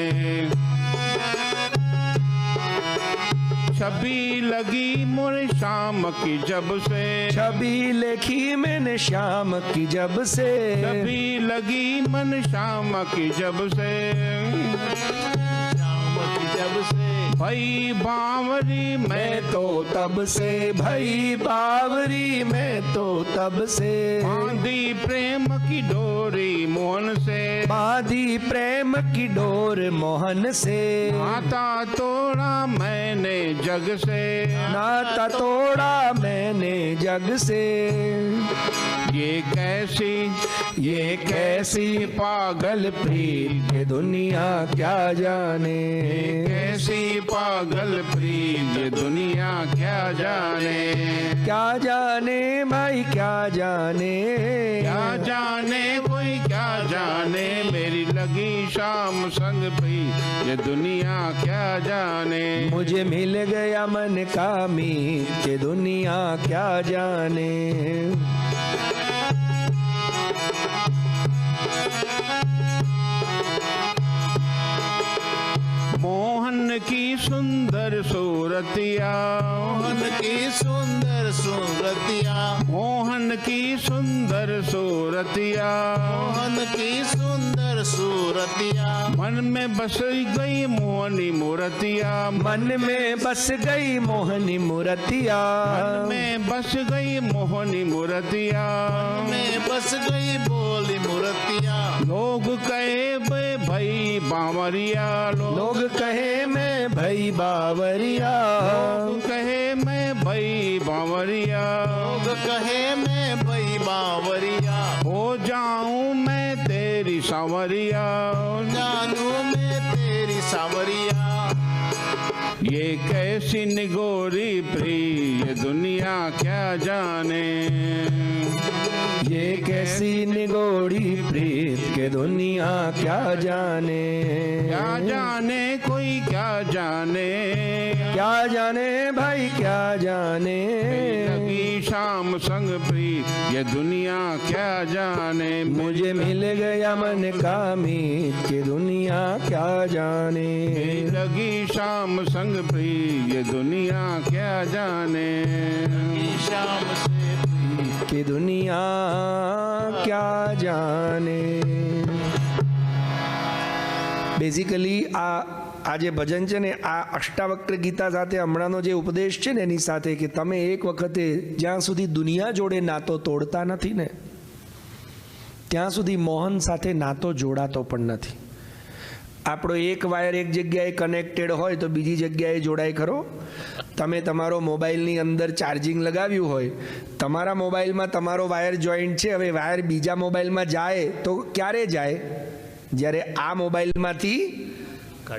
छवि लगी मोरे शाम की जब से, छवि लिखी मैंने शाम की जब से. छवि लगी मन शाम की जब से, शाम की जब से. भई बावरी मैं तो तब से, भई बावरी मैं तो तब से. बांधी प्रेम की डोरी मोहन से, बांधी प्रेम की डोर मोहन से. नाता तोड़ा मैंने जग से, नाता तोड़ा मैंने जग से. ये कैसी पागल प्रीत, ये दुनिया क्या जाने. कैसी पागल प्रीत, ये दुनिया क्या जाने. क्या जाने भाई क्या जाने. क्या जाने कोई क्या जाने. मेरी लगी शाम संग प्रीत, ये दुनिया क्या जाने. मुझे मिल गया मन का मीत, ये दुनिया क्या जाने. मोहन की सुंदर सूरतिया, मोहन की सुंदर सूरतिया, मोहन की सुंदर सूरतिया, मोहन की सुंदर सूरतिया. मन में बस गई मोहनी मूर्तिया, मन में बस गई मोहनी मूर्तिया. मन में बस गई मोहनी मूर्तिया, में बस गई बोली मूर्तिया. लोग कहे भाई बावरिया, लोग कहे मैं भाई बावरिया. लोग कहे मैं भाई बावरिया, लोग कहे मैं भाई बावरिया. हो जाऊं मैं तेरी सांवरिया, जानू मैं तेरी सांवरिया. ये कैसी निगोरी प्रिय दुनिया क्या जाने. ये कैसी निगोड़ी प्रीत, के दुनिया क्या जाने. क्या जाने कोई क्या जाने. क्या जाने भाई क्या जाने. लगी शाम संग प्रीत, ये दुनिया क्या जाने. मुझे मिल गया मन का मीत, के दुनिया क्या जाने. लगी शाम संग प्रीत, ये दुनिया क्या जाने. शाम से कि दुनिया क्या जाने. બેઝિકલી આ જે ભજન છે ને, આ અષ્ટાવક્ર ગીતા સાથે હમણાંનો જે ઉપદેશ છે ને એની સાથે, કે તમે એક વખતે જ્યાં સુધી દુનિયા જોડે નાતો તોડતા નથી ને, ત્યાં સુધી મોહન સાથે નાતો જોડાતો પણ નથી. આપણો એક વાયર એક જગ્યાએ કનેક્ટેડ હોય તો બીજી જગ્યાએ જોડાય ખરો? તમે તમારો મોબાઈલની અંદર ચાર્જિંગ લગાવ્યું હોય, તમારા મોબાઈલમાં તમારો વાયર જોઈન્ટ છે, હવે વાયર બીજા મોબાઈલમાં જાય તો ક્યારે જાય? જ્યારે આ મોબાઈલમાંથી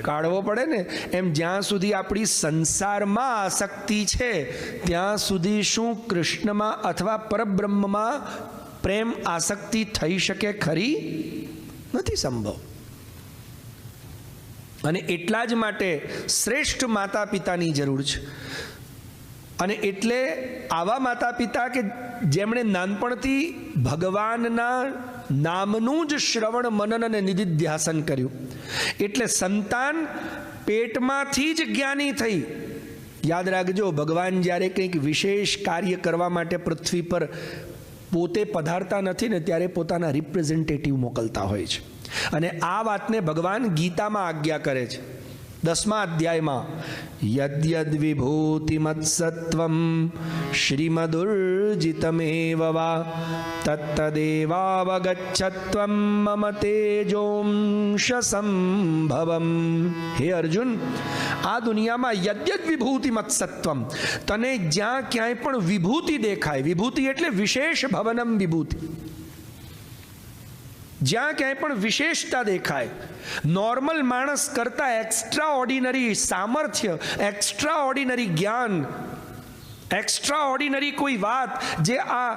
કાઢવો પડે ને. એમ જ્યાં સુધી આપણી સંસારમાં આસક્તિ છે ત્યાં સુધી શું કૃષ્ણમાં અથવા પરબ્રહ્મમાં પ્રેમ આસક્તિ થઈ શકે ખરી? નથી સંભવ. અને એટલા જ માટે શ્રેષ્ઠ માતા પિતાની જરૂર છે. અને એટલે આવા માતા પિતા કે જેમણે નાનપણથી ભગવાનના નામનું જ શ્રવણ મનન અને નિધિધ્યાસન કર્યું. એટલે સંતાન પેટમાંથી જ જ્ઞાની થઈ. યાદ રાખજો, ભગવાન જ્યારે કંઈક વિશેષ કાર્ય કરવા માટે પૃથ્વી પર પોતે પધારતા નથી ને, ત્યારે પોતાના રિપ્રેઝેન્ટેટિવ મોકલતા હોય છે. અને આ વાતને ભગવાન ગીતામાં આજ્ઞા કરે છે. 10મા અધ્યાયમાં યદ્યદ વિભૂતિમત્સત્વમ શ્રીમદુર્જિતમેવ વા તત્તદેવાવગચ્છત્વમ મમ તેજોંશ સંભવમ. હે અર્જુન, આ દુનિયામાં યદ્યદ વિભૂતિમત્સત્વમ, તને જ્યાં ક્યાંય પણ વિભૂતિ દેખાય, વિભૂતિ એટલે વિશેષ ભવનમ વિભૂતિ, જ્યાં ક્યાંય પણ વિશેષતા દેખાય, નોર્મલ માણસ કરતા એક્સ્ટ્રા ઓર્ડિનરી સામર્થ્ય, એક્સ્ટ્રા ઓર્ડિનરી જ્ઞાન, એક્સ્ટ્રા ઓર્ડિનરી કોઈ વાત જે આ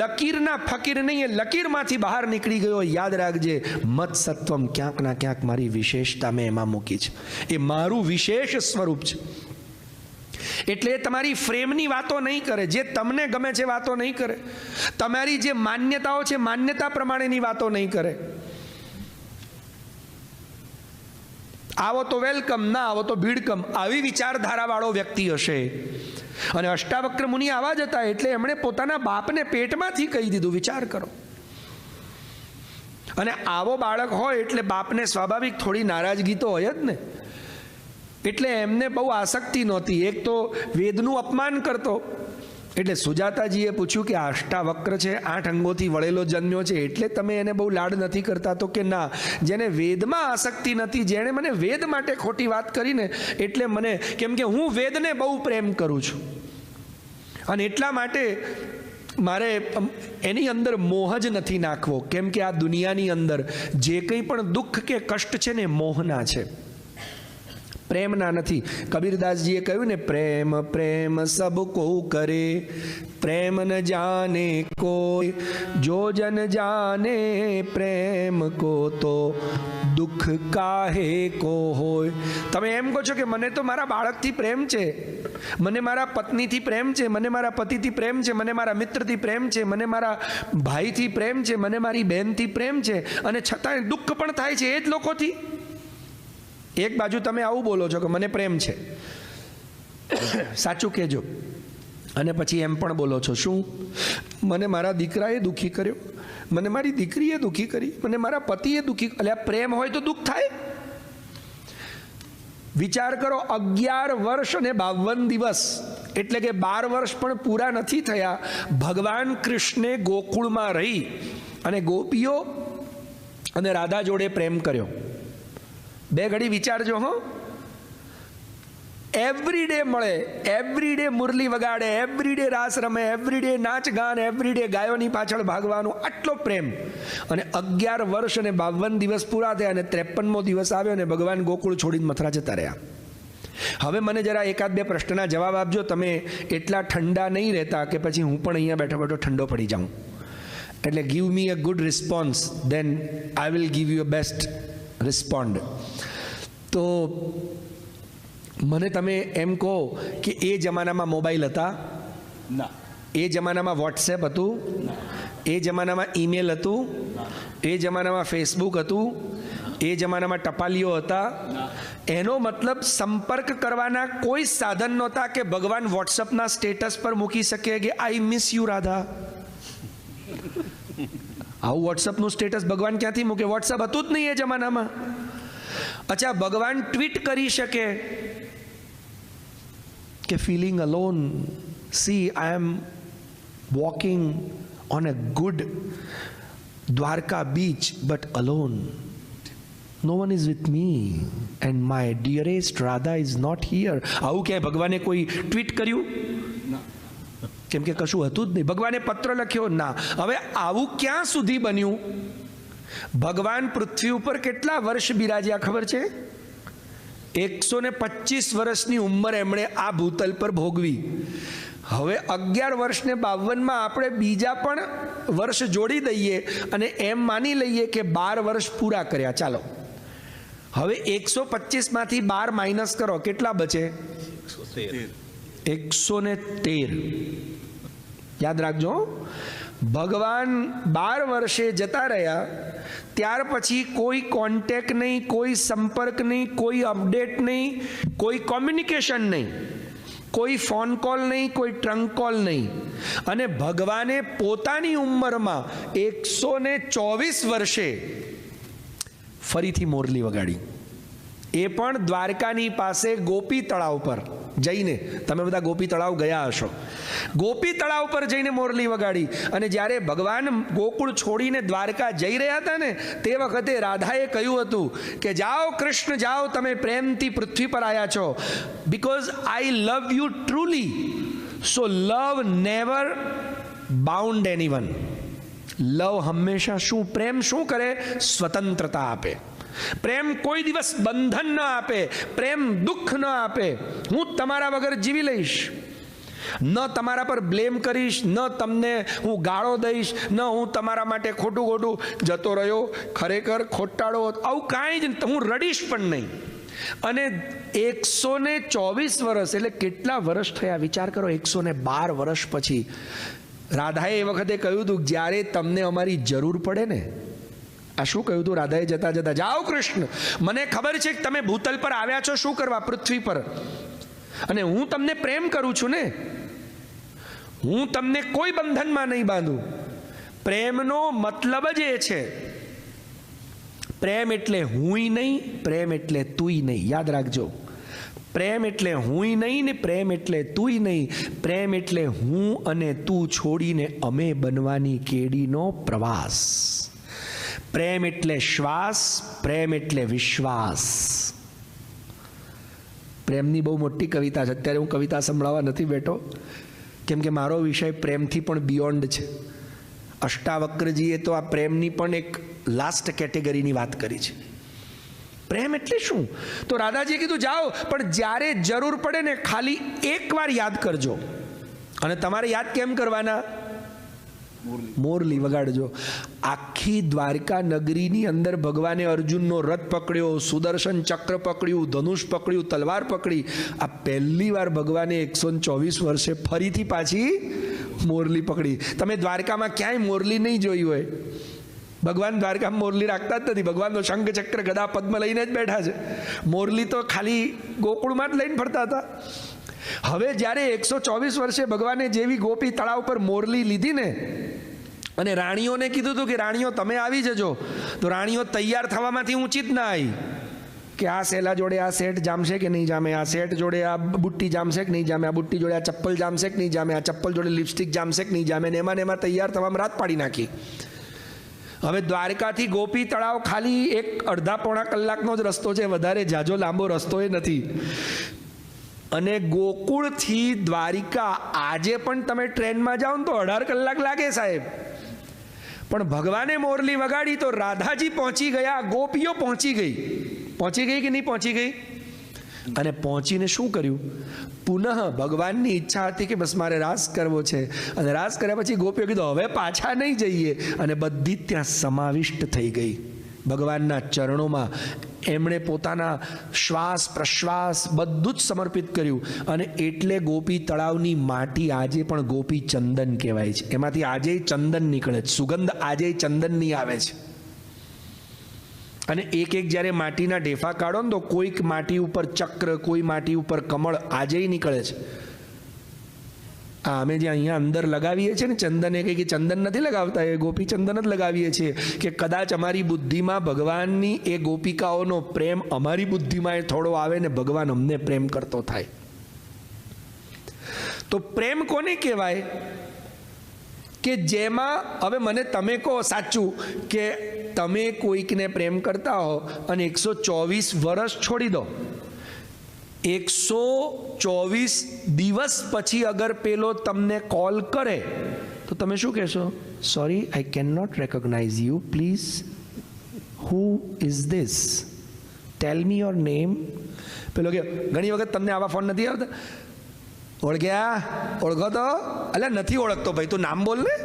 લકીરના ફકીર નહીં, એ લકીરમાંથી બહાર નીકળી ગયો, યાદ રાખજે, મત્સત્વમ, ક્યાંક ના ક્યાંક મારી વિશેષતા મેં એમાં મૂકી છે, એ મારું વિશેષ સ્વરૂપ છે. એટલે તમારી ફ્રેમની વાતો નહીં કરે, જે તમને ગમે છે વાતો નહીં કરે, તમારી જે માન્યતાઓ છે માન્યતા પ્રમાણેની વાતો નહીં કરે. આવો તો વેલકમ, ના આવો તો ભીડકમ, આવી વિચારધારા વાળો વ્યક્તિ હશે. અને અષ્ટાવક્ર મુનિ આવા જ હતા. એટલે એમણે પોતાના બાપને પેટમાંથી કહી દીધું. વિચાર કરો. અને આવો બાળક હોય એટલે બાપને સ્વાભાવિક થોડી નારાજગી તો હોય જ ને. એટલે એમને બહુ આસક્તિ નહોતી. એક તો વેદનું અપમાન કરતો. એટલે સુજાતાજીએ પૂછ્યું કે આ અષ્ટાવક્ર છે, 8 અંગોથી વળેલો જન્મ્યો છે, એટલે તમે એને બહુ લાડ નથી કરતા? તો કે ના, જેને વેદમાં આસક્તિ નથી, જેણે મને વેદ માટે ખોટી વાત કરીને, એટલે મને, કેમ કે હું વેદને બહુ પ્રેમ કરું છું, અને એટલા માટે મારે એની અંદર મોહ જ નથી નાખવો. કેમ કે આ દુનિયાની અંદર જે કંઈ પણ દુઃખ કે કષ્ટ છે ને, મોહના છે, પ્રેમના નથી. કબીરદાસજીએ કહ્યું ને, પ્રેમ પ્રેમ સબ કો કરે, પ્રેમ ન જાને કોઈ, જો જન જાને પ્રેમ કો તો દુઃખ કાહે કો હોય. તમે એમ કહો છો કે મને તો મારા બાળકથી પ્રેમ છે, મને મારા પત્નીથી પ્રેમ છે, મને મારા પતિથી પ્રેમ છે, મને મારા મિત્રથી પ્રેમ છે, મને મારા ભાઈથી પ્રેમ છે, મને મારી બહેનથી પ્રેમ છે, અને છતાંય દુઃખ પણ થાય છે એ જ લોકોથી. એક બાજુ તમે આવું બોલો છો કે મને પ્રેમ છે, સાચું કહેજો, અને પછી એમ પણ બોલો છો શું, મને મારા દીકરાએ દુઃખી કર્યો, મને મારી દીકરીએ દુઃખી કરી, મને મારા પતિએ દુઃખી. એટલે આ પ્રેમ હોય તો દુઃખ થાય? વિચાર કરો, 11 વર્ષ અને 52 દિવસ, એટલે કે 12 વર્ષ પણ પૂરા નથી થયા, ભગવાન કૃષ્ણે ગોકુળમાં રહી અને ગોપીઓ અને રાધા જોડે પ્રેમ કર્યો. 2 ઘડી વિચારજો. હો, એવરીડે મળે, એવરીડે મુરલી વગાડે, એવરીડે રાસ રમે, એવરીડે નાચ ગાન, એવરીડે ગાયોની પાછળ ભાગવાનું, આટલો પ્રેમ. અને 11 વર્ષ અને 52 દિવસ પૂરા થયા અને 53મો દિવસ આવ્યો અને ભગવાન ગોકુળ છોડીને મથુરા જતા રહ્યા. હવે મને જરા 1-2 પ્રશ્નના જવાબ આપજો. તમે એટલા ઠંડા નહીં રહેતા કે પછી હું પણ અહીંયા બેઠો બેઠો ઠંડો પડી જાઉં. એટલે give me a good response, then I will give you a best respond. તો મને તમે એમ કહો કે એ જમાનામાં મોબાઈલ હતા? ના. એ જમાનામાં વોટ્સએપ હતું? એ જમાનામાં ઈમેલ હતું? એ જમાનામાં ફેસબુક હતું? એ જમાનામાં ટપાલીઓ હતા? એનો મતલબ સંપર્ક કરવાના કોઈ સાધન નહોતા કે ભગવાન વોટ્સએપના સ્ટેટસ પર મૂકી શકે કે આઈ મિસ યુ રાધા. આવું વોટ્સએપનું સ્ટેટસ ભગવાન ક્યાંથી મૂકે? વોટ્સએપ હતું જ નહીં એ જમાનામાં. અચ્છા, ભગવાન ટ્વીટ કરી શકે કે feeling alone, see I am walking on a good Dwarka beach but alone, no one is with me and my dearest Radha is not here. આવું ક્યાંય ભગવાને કોઈ ટ્વીટ કર્યું? કેમ કે કશું હતું જ નહીં. ભગવાને પત્ર લખ્યો? ના. હવે આવું ક્યાં સુધી બન્યું? ભગવાન પૃથ્વી ઉપર કેટલા વર્ષ બિરાજ્યા ખબર છે? 125 વર્ષની ઉંમર એમણે આ ભૂતલ પર ભોગવી. હવે 11 વર્ષને 52માં આપણે બીજા પણ વર્ષ જોડી દઈએ અને એમ માની લઈએ કે 12 વર્ષ પૂરા કર્યા. ચાલો, હવે 125માંથી 12 માઇનસ કરો, કેટલા બચે? 113. યાદ રાખજો, ભગવાન 12 વર્ષે જતા રહ્યા, ત્યાર પછી કોઈ કોન્ટેક્ટ નહીં, કોઈ સંપર્ક નહીં, કોઈ અપડેટ નહીં, કોઈ કોમ્યુનિકેશન નહીં, કોઈ ફોન કોલ નહીં, કોઈ ટ્રંક કોલ નહીં. અને ભગવાને પોતાની ઉંમરમાં 124 વર્ષે ફરીથી મોરલી વગાડી. એ પણ દ્વારકાની પાસે ગોપી તળાવ પર જઈને. તમે બધા ગોપી તળાવ ગયા હશો. ગોપી તળાવ પર જઈને મોરલી વગાડી. અને જ્યારે ભગવાન ગોકુળ છોડીને દ્વારકા જઈ રહ્યા હતા ને, તે વખતે રાધાએ કહ્યું હતું કે જાઓ કૃષ્ણ જાઓ, તમે પ્રેમથી પૃથ્વી પર આવ્યા છો, because I love you truly, so love never bound anyone. Love હંમેશા શું, પ્રેમ શું કરે? સ્વતંત્રતા આપે. પ્રેમ કોઈ દિવસ બંધન ન આપે, પ્રેમ દુઃખ ન આપે. હું તમારા વગર જીવી લઈશ, ન તમારા પર બ્લેમ કરીશ, ન તમને હું ગાળો દઈશ, ન હું તમારા માટે ખોટું ખોટું જતો રહ્યો, ખરેખર ખોટાડો, આવું કાંઈ જ, હું રડીશ પણ નહીં. અને 124 વર્ષ એટલે કેટલા વર્ષ થયા વિચાર કરો. 112 વર્ષ પછી રાધાએ એ વખતે કહ્યું હતું, જ્યારે તમને અમારી જરૂર પડે ને. આ શું કહ્યું હતું રાધાએ જતા જતા? જાઓ કૃષ્ણ, મને ખબર છે કે તમે ભૂતલ પર આવ્યા છો શું કરવા? પૃથ્વી પર. અને હું તમને પ્રેમ કરું છું ને, હું તમને કોઈ બંધનમાં નહીં બાંધું. પ્રેમનો મતલબ જ એ છે, પ્રેમ એટલે હુંય નહીં, પ્રેમ એટલે તુંય નહીં. યાદ રાખજો, પ્રેમ એટલે હુંય નહીં ને પ્રેમ એટલે તુંય નહીં. પ્રેમ એટલે હું અને તું છોડીને અમે બનવાની કેડીનો પ્રવાસ. પ્રેમ એટલે શ્વાસ, પ્રેમ એટલે વિશ્વાસ. પ્રેમની બહુ મોટી કવિતા છે. અત્યારે હું કવિતા સંભળાવવા નથી બેઠો, કેમ કે મારો વિષય પ્રેમથી પણ બિયોન્ડ છે. અષ્ટાવક્રજીએ તો આ પ્રેમની પણ એક લાસ્ટ કેટેગરીની વાત કરી છે. પ્રેમ એટલે શું? તો રાધાજીએ કીધું જાઓ, પણ જ્યારે જરૂર પડે ને ખાલી એકવાર યાદ કરજો. અને તમારે યાદ કેમ કરવાના? મોરલી વગાડજો. આખી દ્વારકા નગરીની અંદર ભગવાને અર્જુનનો રથ પકડ્યો, સુદર્શન ચક્ર પકડ્યું, ધનુષ પકડ્યું, તલવાર પકડી. આ પહેલી વાર ભગવાને 124 વર્ષે ફરીથી પાછી મોરલી પકડી. તમે દ્વારકામાં ક્યાંય મોરલી નહીં જોઈ હોય. ભગવાન દ્વારકામાં મોરલી રાખતા જ નથી. ભગવાન તો શંખ ચક્ર ગદા પદ્મ લઈને જ બેઠા છે. મોરલી તો ખાલી ગોકુળમાં જ લઈને ફરતા હતા. હવે જ્યારે 124 વર્ષે ભગવાને જેવી ગોપી તળાવ પર મોરલી લીધી ને, અને રાણીઓને કીધું હતું કે રાણીઓ તમે આવી જજો, તો રાણીઓ તૈયાર થવામાંથી ઊંચી જ ના આવી કે આ સેલા જોડે આ સેટ જામશે કે નહીં જામે, આ સેટ જોડે આ બુટ્ટી જામશે કે નહીં જામે, આ બુટ્ટી જોડે આ ચપ્પલ જામશે કે નહીં જામે, આ ચપ્પલ જોડે લિપસ્ટિક જામશે કે નહીં જામે. ને એમાં તૈયાર થવામાં રાત પાડી નાખી. હવે દ્વારકાથી ગોપી તળાવ ખાલી એક અડધા પોણા કલાકનો જ રસ્તો છે, વધારે જાજો લાંબો રસ્તો એ નથી. અને ગોકુળથી દ્વારિકા આજે પણ તમે ટ્રેનમાં જાઓ ને તો 18 કલાક લાગે સાહેબ. પણ ભગવાને મોરલી વગાડી તો રાધાજી પહોંચી ગયા, ગોપીઓ પહોંચી ગઈ. પહોંચી ગઈ કે નહીં પહોંચી ગઈ? અને પહોંચીને શું કર્યું? પુનઃ ભગવાનની ઈચ્છા હતી કે બસ મારે રાસ કરવો છે. અને રાસ કર્યા પછી ગોપીઓ કીધું હવે પાછા નહીં જઈએ. અને બધી ત્યાં સમાવિષ્ટ થઈ ગઈ ભગવાનના ચરણોમાં. એમણે પોતાના શ્વાસ પ્રશ્વાસ બધું જ સમર્પિત કર્યું. અને એટલે ગોપી તળાવની માટી આજે પણ ગોપી ચંદન કહેવાય છે. એમાંથી આજે ચંદન નીકળે છે, સુગંધ આજે ચંદનની આવે છે. અને એક એક જ્યારે માટીના ઢેફા કાઢો ને તો કોઈક માટી ઉપર ચક્ર, કોઈ માટી ઉપર કમળ આજે નીકળે છે. અમે જે અહીંયા અંદર લગાવીએ છીએ ને ચંદન, એ કંઈ ચંદન નથી લગાવતા, એ ગોપી ચંદન જ લગાવીએ છીએ કે કદાચ અમારી બુદ્ધિમાં ભગવાનની એ ગોપિકાઓનો પ્રેમ અમારી બુદ્ધિમાં એ થોડો આવે ને ભગવાન અમને પ્રેમ કરતો થાય. તો પ્રેમ કોને કહેવાય કે જેમાં, હવે મને તમે કહો સાચું કે તમે કોઈકને પ્રેમ કરતા હો અને 124 વર્ષ છોડી દો, 124 દિવસ પછી અગર પેલો તમને કોલ કરે તો તમે શું કહેશો? Sorry, I can not recognise you, please who is this, tell me your name. પેલો કે ઘણી વખત તમને આવા ફોન નથી આવતા, ઓળખ્યા, ઓળખો તો, અલ્યા નથી ઓળખતો ભાઈ, તું નામ બોલ ને,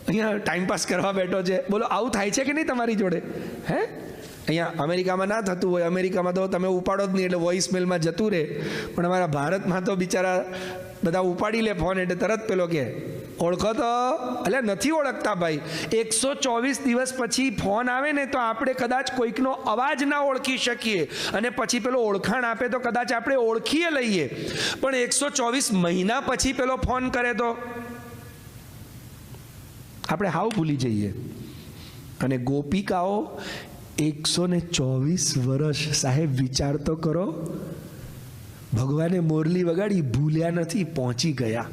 અહીંયા ટાઈમપાસ કરવા બેઠો છે. બોલો આવું થાય છે કે નહીં તમારી જોડે? હે, અહીંયા અમેરિકામાં ના થતું હોય, અમેરિકામાં તો તમે ઉપાડો જ નહીં એટલે વોઇસ મેલમાં જતું રહે, પણ અમારા ભારતમાં તો બિચારા બધા ઉપાડી લે ફોન એટલે તરત પેલો કે ઓળખો તો, એટલે નથી ઓળખતા ભાઈ. 124 દિવસ પછી ફોન આવે ને તો આપણે કદાચ કોઈકનો અવાજ ના ઓળખી શકીએ અને પછી પેલો ઓળખાણ આપે તો કદાચ આપણે ઓળખીએ લઈએ, પણ 124 મહિના પછી પેલો ફોન કરે તો આપણે હાવ ભૂલી જઈએ. અને ગોપિકાઓ 124 વર્ષ, સાહેબ વિચાર તો કરો, ભગવાને મોરલી વગાડી, ભૂલ્યા નથી, પહોંચી ગયા.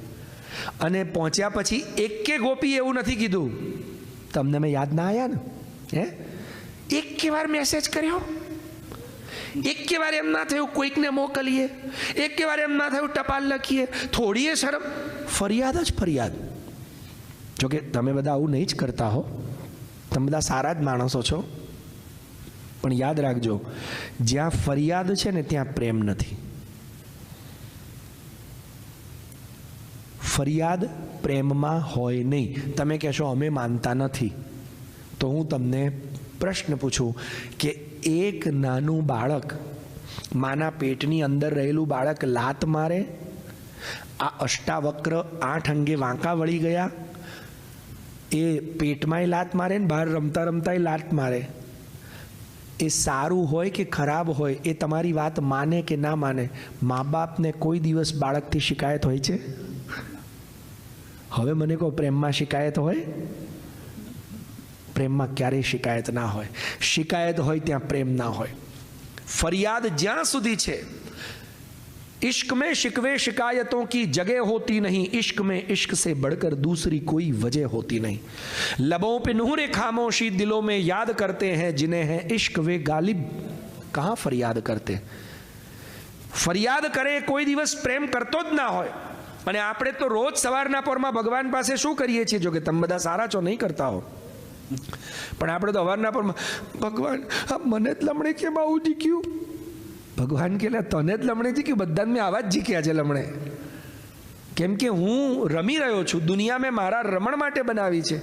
અને પહોંચ્યા પછી એકે ગોપી એવું નથી કીધું તમને મેં યાદ ના આવ્યા ને, હે, એક વાર મેસેજ કર્યો, એક વાર એમ ના થયું કોઈકને મોકલીએ, એક વાર એમ ના થયું ટપાલ લખીએ, થોડી શરમ, ફરિયાદ જ ફરિયાદ. જોકે તમે બધા આવું નહીં જ કરતા હો, તમે બધા સારા જ માણસો છો, પણ યાદ રાખજો જ્યાં ફરિયાદ છે ને ત્યાં પ્રેમ નથી. ફરિયાદ પ્રેમમાં હોય નહીં. તમે કહેશો અમે માનતા નથી, તો હું તમને પ્રશ્ન પૂછું કે એક નાનું બાળક, માના પેટની અંદર રહેલું બાળક લાત મારે, આ અષ્ટાવક્ર 8 અંગે વાંકા વળી ગયા, એ પેટમાંય લાત મારે ને બહાર રમતા રમતાય લાત મારે, એ સારું હોય કે ખરાબ હોય, એ તમારી વાત માને કે ના માને, મા બાપને કોઈ દિવસ બાળકથી શિકાયત હોય છે? હવે મને કહો, પ્રેમમાં શિકાયત હોય? પ્રેમમાં ક્યારેય શિકાયત ના હોય. શિકાયત હોય ત્યાં પ્રેમ ના હોય. फरियाद ज्यां સુધી છે, इश्क में शिकवे शिकायतों की जगह होती नहीं, इश्क में इश्क से बढ़कर दूसरी कोई वजह होती नहीं. लबों पे नूरे खामोशी, दिलों में याद करते हैं जिन्हें है इश्क वे गालिब, कहाँ फरियाद करते. ફરિયાદ કરે કોઈ દિવસ પ્રેમ કરતો જ ના હોય. અને આપણે તો રોજ સવારના પોરમાં ભગવાન પાસે શું કરીએ છીએ? જો કે તમે બધા સારા છો, નહીં કરતા હો, પણ આપણે તો સવારના પોરમાં ભગવાન મને જ લમણે કેમ આવું જીક્યું? ભગવાન કે તને જ લમણે જીક્યું? બધાને મેં આવા જ જીક્યા છે લમણે, કેમ કે હું રમી રહ્યો છું. દુનિયા મેં મારા રમણ માટે બનાવી છે.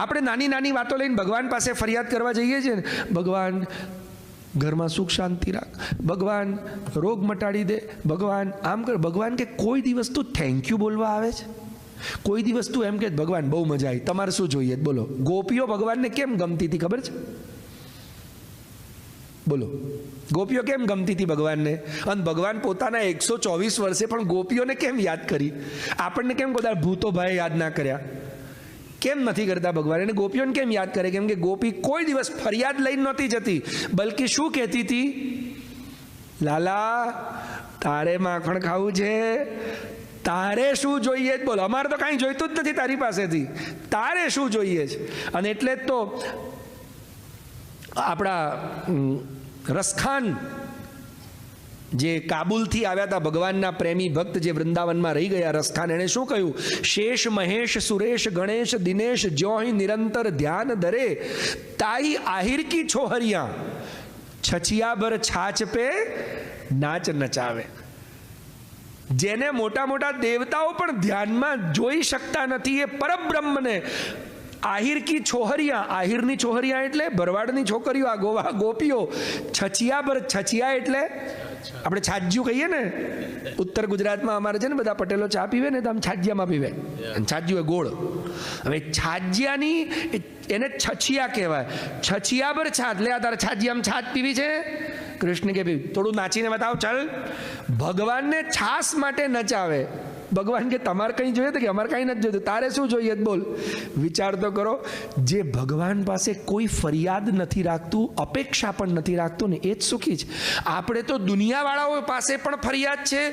આપણે નાની નાની વાતો લઈને ભગવાન પાસે ફરિયાદ કરવા જઈએ છીએ ને, ભગવાન ઘરમાં સુખ શાંતિ રાખ, ભગવાન રોગ મટાડી દે, ભગવાન આમ કર. ભગવાન કે કોઈ દિવસ તું થેન્ક યુ બોલવા આવે છે? કોઈ દિવસ તું એમ કે ભગવાન બહુ મજા આવી, તમારે શું જોઈએ? બોલો. ગોપીઓ ભગવાનને કેમ ગમતી હતી ખબર છે? બોલો, ગોપીઓ કેમ ગમતી હતી ભગવાનને? અને ભગવાન પોતાના 124 વર્ષે પણ ગોપીઓને કેમ યાદ કરી? આપણને કેમ બધા ભૂતો ભાઈ યાદ ના કર્યા? કેમ નથી કરતા ભગવાન? એને ગોપીઓને કેમ યાદ કરે? કેમ કે ગોપી કોઈ દિવસ ફરિયાદ લઈને નહોતી જતી, બલ્કि શું કહેતી હતી? લાલા તારે માખણ ખાવું છે, તારે શું જોઈએ? બોલો, અમારે તો કાંઈ જોઈતું જ નથી તારી પાસેથી, તારે શું જોઈએ છે? અને એટલે જ તો આપણા રસખાન જે કાબુલથી આવ્યા હતા, ભગવાનના પ્રેમી ભક્ત જે વૃંદાવનમાં રહી ગયા, રસખાન, એણે શું કહ્યું? શેષ મહેશ સુરેશ ગણેશ દિનેશ જ્યોહી નિરંતર ધ્યાન દરે, તાઈ આહિર કી છોહરિયા છછિયા ભર છાછ પે નાચ નચાવે. જેને મોટા મોટા દેવતાઓ પણ ધ્યાનમાં જોઈ શકતા નથી, એ પરબ્રહ્મને આહિર કી છોહરિયા, આહિરની છોહરિયા એટલે ભરવાડની છોકરીઓ, આ ગોવા ગોપીઓ, છછિયા પર, છછિયા એટલે આપણે છાજ્યું કહીએ ને, ઉત્તર ગુજરાતમાં અમારે છે ને બધા પટેલો ચા પીવે ને તો આમ છાજ્યામાં પીવે, છાજ્યું એ ગોળ. હવે છાજ્યાની એને છછિયા કહેવાય. છછિયા પર છાજ લે, આ તારે છાજ્યામાં છાજ પીવી છે, કૃષ્ણ કે ભાઈ થોડું નાચીને બતાવ, ચાલ. ભગવાનને છાસ માટે નચાવે. ભગવાન કે તમારે કંઈ જોઈએ તો કે અમારે કંઈ નથી જોઈતું, તારે શું જોઈએ બોલ. વિચાર તો કરો, જે ભગવાન પાસે કોઈ ફરિયાદ નથી રાખતું, અપેક્ષા પણ નથી રાખતું ને એ જ સુખી છે. આપણે તો દુનિયાવાળાઓ પાસે પણ ફરિયાદ છે,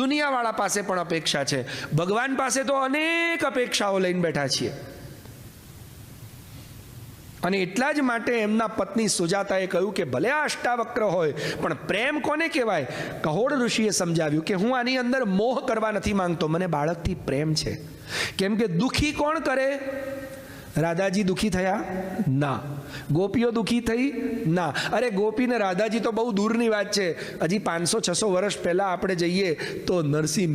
દુનિયાવાળા પાસે પણ અપેક્ષા છે. ભગવાન પાસે તો અનેક અપેક્ષાઓ લઈને બેઠા છીએ. અને એટલા જ માટે એમના પત્ની સુજાતાએ કહ્યું કે ભલે આ અષ્ટાવક્ર હોય પણ પ્રેમ કોને કહેવાય? કહોડ ઋષિએ સમજાવ્યું કે હું આની અંદર મોહ કરવા નથી માંગતો, મને બાળકથી પ્રેમ છે. કેમ કે દુખી કોણ કરે? રાધાજી દુખી થયા? ના. ગોપીઓ દુખી થઈ? ના. અરે ગોપી ને રાધાજી તો બહુ દૂરની વાત છે. હજી 500-600 વર્ષ પહેલાં આપણે જઈએ તો નરસિંહ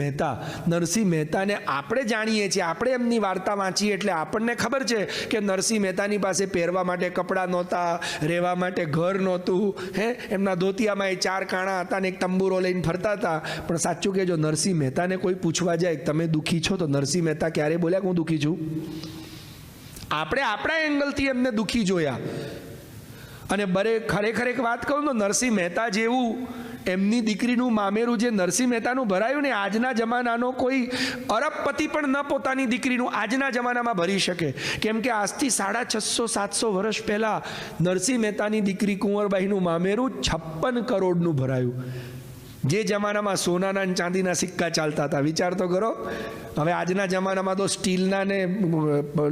મહેતાને આપણે જાણીએ છીએ, આપણે એમની વાર્તા વાંચીએ એટલે આપણને ખબર છે કે નરસિંહ મહેતાની પાસે પહેરવા માટે કપડાં નહોતા, રહેવા માટે ઘર નહોતું. એમના ધોતિયામાં 4 કાણા હતા ને એક તંબુરો લઈને ફરતા હતા. પણ સાચું કહેજો, નરસિંહ મહેતાને કોઈ પૂછવા જાય તમે દુઃખી છો તો નરસિંહ મહેતા ક્યારે બોલ્યા હું દુઃખી છું? આપણે આપણા એંગલથી એમને દુઃખી જોયા. અને ખરેખર એક વાત કહું તો નરસિંહ મહેતા જેવું એમની દીકરીનું મામેરું જે નરસિંહ મહેતાનું ભરાયું ને, આજના જમાનાનો કોઈ અરબપતિ પણ ન પોતાની દીકરીનું આજના જમાનામાં ભરી શકે. કેમ કે આજથી 650-700 વર્ષ પહેલાં નરસિંહ મહેતાની દીકરી કુંવરબાઈનું મામેરું 56 કરોડનું ભરાયું. જે જમાનામાં સોનાના અને ચાંદીના સિક્કા ચાલતા હતા, વિચાર તો કરો. હવે આજના જમાનામાં તો સ્ટીલના ને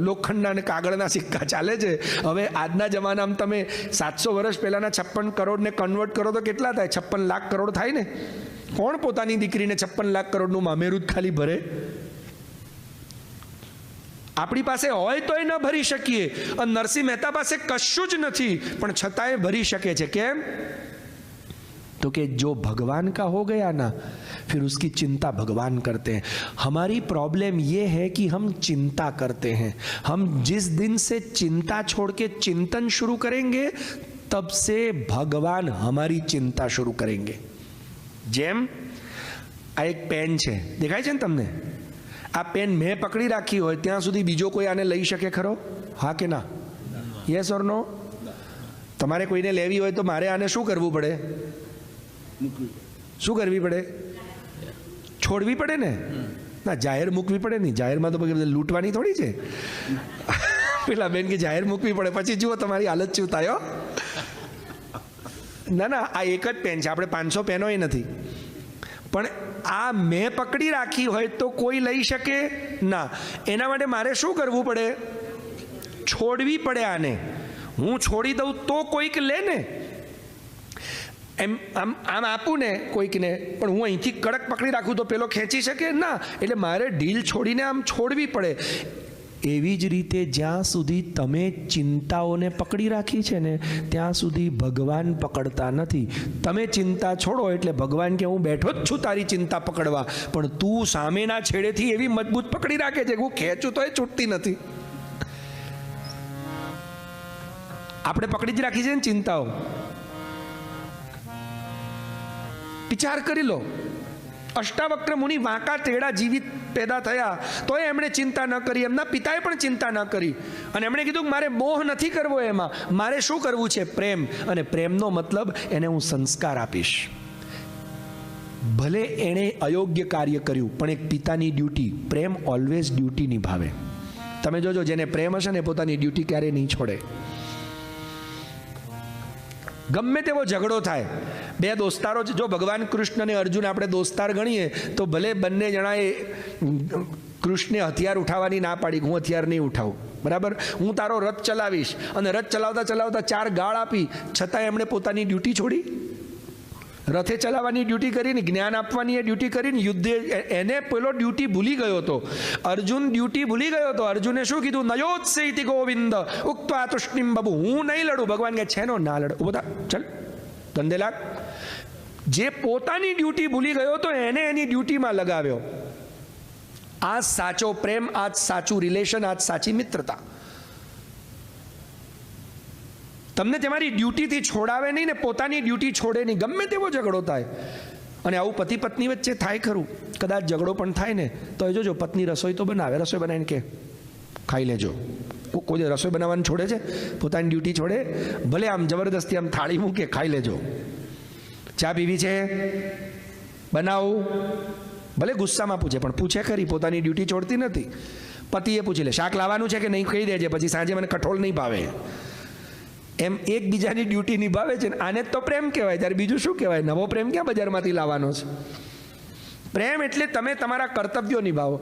લોખંડના ને કાગળના સિક્કા ચાલે છે. હવે આજના જમાનામાં તમે 700 વર્ષ પહેલાંના 56 કરોડને કન્વર્ટ કરો તો કેટલા થાય? 56 લાખ કરોડ થાય ને. કોણ પોતાની દીકરીને 56 લાખ કરોડનું મામેરું જ ખાલી ભરે? આપણી પાસે હોય તોય ન ભરી શકીએ. અને નરસિંહ મહેતા પાસે કશું જ નથી પણ છતાંય ભરી શકે છે. કેમ? तो कि जो भगवान का हो गया ना फिर उसकी चिंता भगवान करते हैं. हमारी प्रॉब्लम ये है कि हम चिंता करते हैं. हम जिस दिन से चिंता छोड़ के चिंतन शुरू करेंगे तब से भगवान हमारी चिंता शुरू करेंगे. જેમ આ એક પેન છે, દેખાય છે ને તમને? આ પેન મેં પકડી રાખી હોય ત્યાં સુધી બીજો કોઈ આને લઈ શકે ખરો? હા કે ના? યસ ઓર નો? તમારે કોઈને લેવી હોય તો મારે આને શું કરવું પડે? શું કરવી પડે? છોડવી પડે ને? ના, જાહેર મૂકવી પડે નહીં. જાહેરમાં તો લૂંટવાની થોડી છે. પેલા બેન કે જાહેર મૂકવી પડે, પછી જુઓ તમારી હાલત શું થાય. ના, આ એક જ પેન છે, આપણે 500 પેનો એ નથી. પણ આ મેં પકડી રાખી હોય તો કોઈ લઈ શકે ના. એના માટે મારે શું કરવું પડે? છોડવી પડે આને. હું છોડી દઉં તો કોઈક લે ને. એમ આમ આપું ને કોઈકને, પણ હું અહીંથી કડક પકડી રાખું તો પેલો ખેંચી શકે ના. એટલે મારે ઢીલ છોડીને આમ છોડવી પડે. એવી જ રીતે જ્યાં સુધી તમે ચિંતાઓને પકડી રાખી છે ને ત્યાં સુધી ભગવાન પકડતા નથી. તમે ચિંતા છોડો એટલે ભગવાન કે હું બેઠો જ છું તારી ચિંતા પકડવા, પણ તું સામેના છેડેથી એવી મજબૂત પકડી રાખે છે કે હું ખેંચું તો એ છૂટતી નથી. આપણે પકડી જ રાખી છે ને ચિંતાઓ. વિચાર કરી લો, અષ્ટાવક્ર મુનિ વાંકા તેડા જીવિત પેદા થયા તો એમણે ચિંતા ન કરી, એમના પિતાએ પણ ચિંતા ન કરી. અને એમણે કીધું કે મારે મોહ નથી કરવો, એમાં મારે શું કરવું છે? પ્રેમ. અને પ્રેમનો મતલબ એને હું સંસ્કાર આપીશ. ભલે એણે અયોગ્ય કાર્ય કર્યું પણ એક પિતાની ડ્યુટી, પ્રેમ ઓલવેઝ ડ્યુટી નિભાવે. તમે જોજો, જેને પ્રેમ હશે ને પોતાની ડ્યુટી ક્યારેય નહીં છોડે. ગમે તેવો ઝઘડો થાય, બે દોસ્તારો, જો ભગવાન કૃષ્ણ અને અર્જુન આપણે દોસ્તાર ગણીએ તો ભલે બંને જણાએ કૃષ્ણે હથિયાર ઉઠાવવાની ના પાડી, હું હથિયાર નહીં ઉઠાવું, બરાબર, હું તારો રથ ચલાવીશ, અને રથ ચલાવતા ચલાવતા 4 ગાળ આપી, છતાં એમણે પોતાની ડ્યુટી છોડી. રથે ચલાવવાની ડ્યુટી કરીને, જ્ઞાન આપવાની એ ડ્યુટી કરીને, યુદ્ધે એને પેલો ડ્યુટી ભૂલી ગયો હતો. અર્જુન ડ્યુટી ભૂલી ગયો હતો. અર્જુને શું કીધું? નયોત્સેતિ ગોવિંદ ઉક્ત્વા તુષ્ણિમ બબુ. હું નહીં લડું. ભગવાન કે છે નો ના લડ, ઉભો થા, ચલ ધંધે લાગ. જે પોતાની ડ્યુટી ભૂલી ગયો તો એને એની ડ્યુટીમાં લગાવ્યો. આ સાચો પ્રેમ, આ સાચું રિલેશન, આ સાચી મિત્રતા. તમને તમારી ડ્યુટીથી છોડાવે નહીં ને પોતાની ડ્યુટી છોડે નહીં. ગમે તેવો ઝઘડો થાય, અને આવું પતિ પત્ની વચ્ચે થાય ખરું. કદાચ ઝઘડો પણ થાય ને તો એ જોજો, પત્ની રસોઈ તો બનાવે, રસોઈ બનાવીને કે ખાઈ લેજો. કોઈ રસોઈ બનાવવાનું છોડે છે? પોતાની ડ્યુટી છોડે? ભલે આમ જબરદસ્તી આમ થાળી મૂકે, ખાઈ લેજો. ચા પીવી છે? બનાવું? ભલે ગુસ્સામાં પૂછે, પણ પૂછે ખરી, પોતાની ડ્યુટી છોડતી નથી. પતિએ પૂછી લે, શાક લાવવાનું છે કે નહીં, કહી દેજે, પછી સાંજે મને કઠોળ નહીં ભાવે. એમ એકબીજાની ડ્યુટી નિભાવે છે. આને તો પ્રેમ કહેવાય. ત્યારે બીજું શું કહેવાય? નવો પ્રેમ ક્યાં બજારમાંથી લાવવાનો છે? પ્રેમ એટલે તમે તમારા કર્તવ્યો નિભાવો.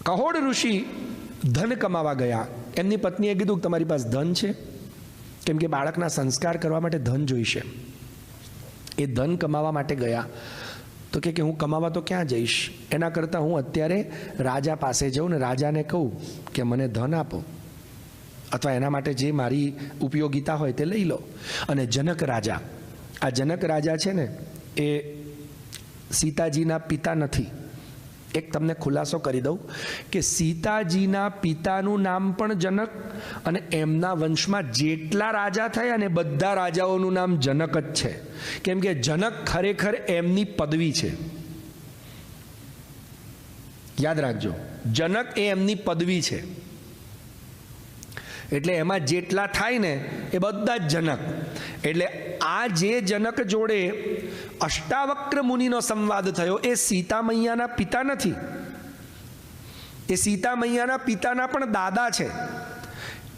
કહોડ ઋષિ ધન કમાવા ગયા. એમની પત્નીએ કીધું કે તમારી પાસે ધન છે? કેમ કે બાળકના સંસ્કાર કરવા માટે ધન જોઈશે. એ ધન કમાવા માટે ગયા. તો કે હું કમાવા તો ક્યાં જઈશ? એના કરતાં હું અત્યારે રાજા પાસે જાઉં ને રાજાને કહું કે મને ધન આપો, અથવા એના માટે જે મારી ઉપયોગિતા હોય તે લઈ લો. અને જનક રાજા, આ જનક રાજા છે ને, એ સીતાજીના પિતા નથી. એક તમને ખુલાસો કરી દઉં કે સીતાજીના પિતાનું નામ પણ જનક, અને એમના વંશમાં જેટલા રાજા થયા ને બધા રાજાઓનું નામ જનક જ છે. કેમ કે જનક ખરેખર એમની પદવી છે. યાદ રાખજો, જનક એ એમની પદવી છે. એટલે એમાં જેટલા થાય ને એ બધા જ જનક. એટલે આ જે જનક જોડે અષ્ટાવક્ર મુનિનો સંવાદ થયો એ સીતા મૈયાના પિતા નથી. એ સીતા મૈયાના પિતાના પણ દાદા છે.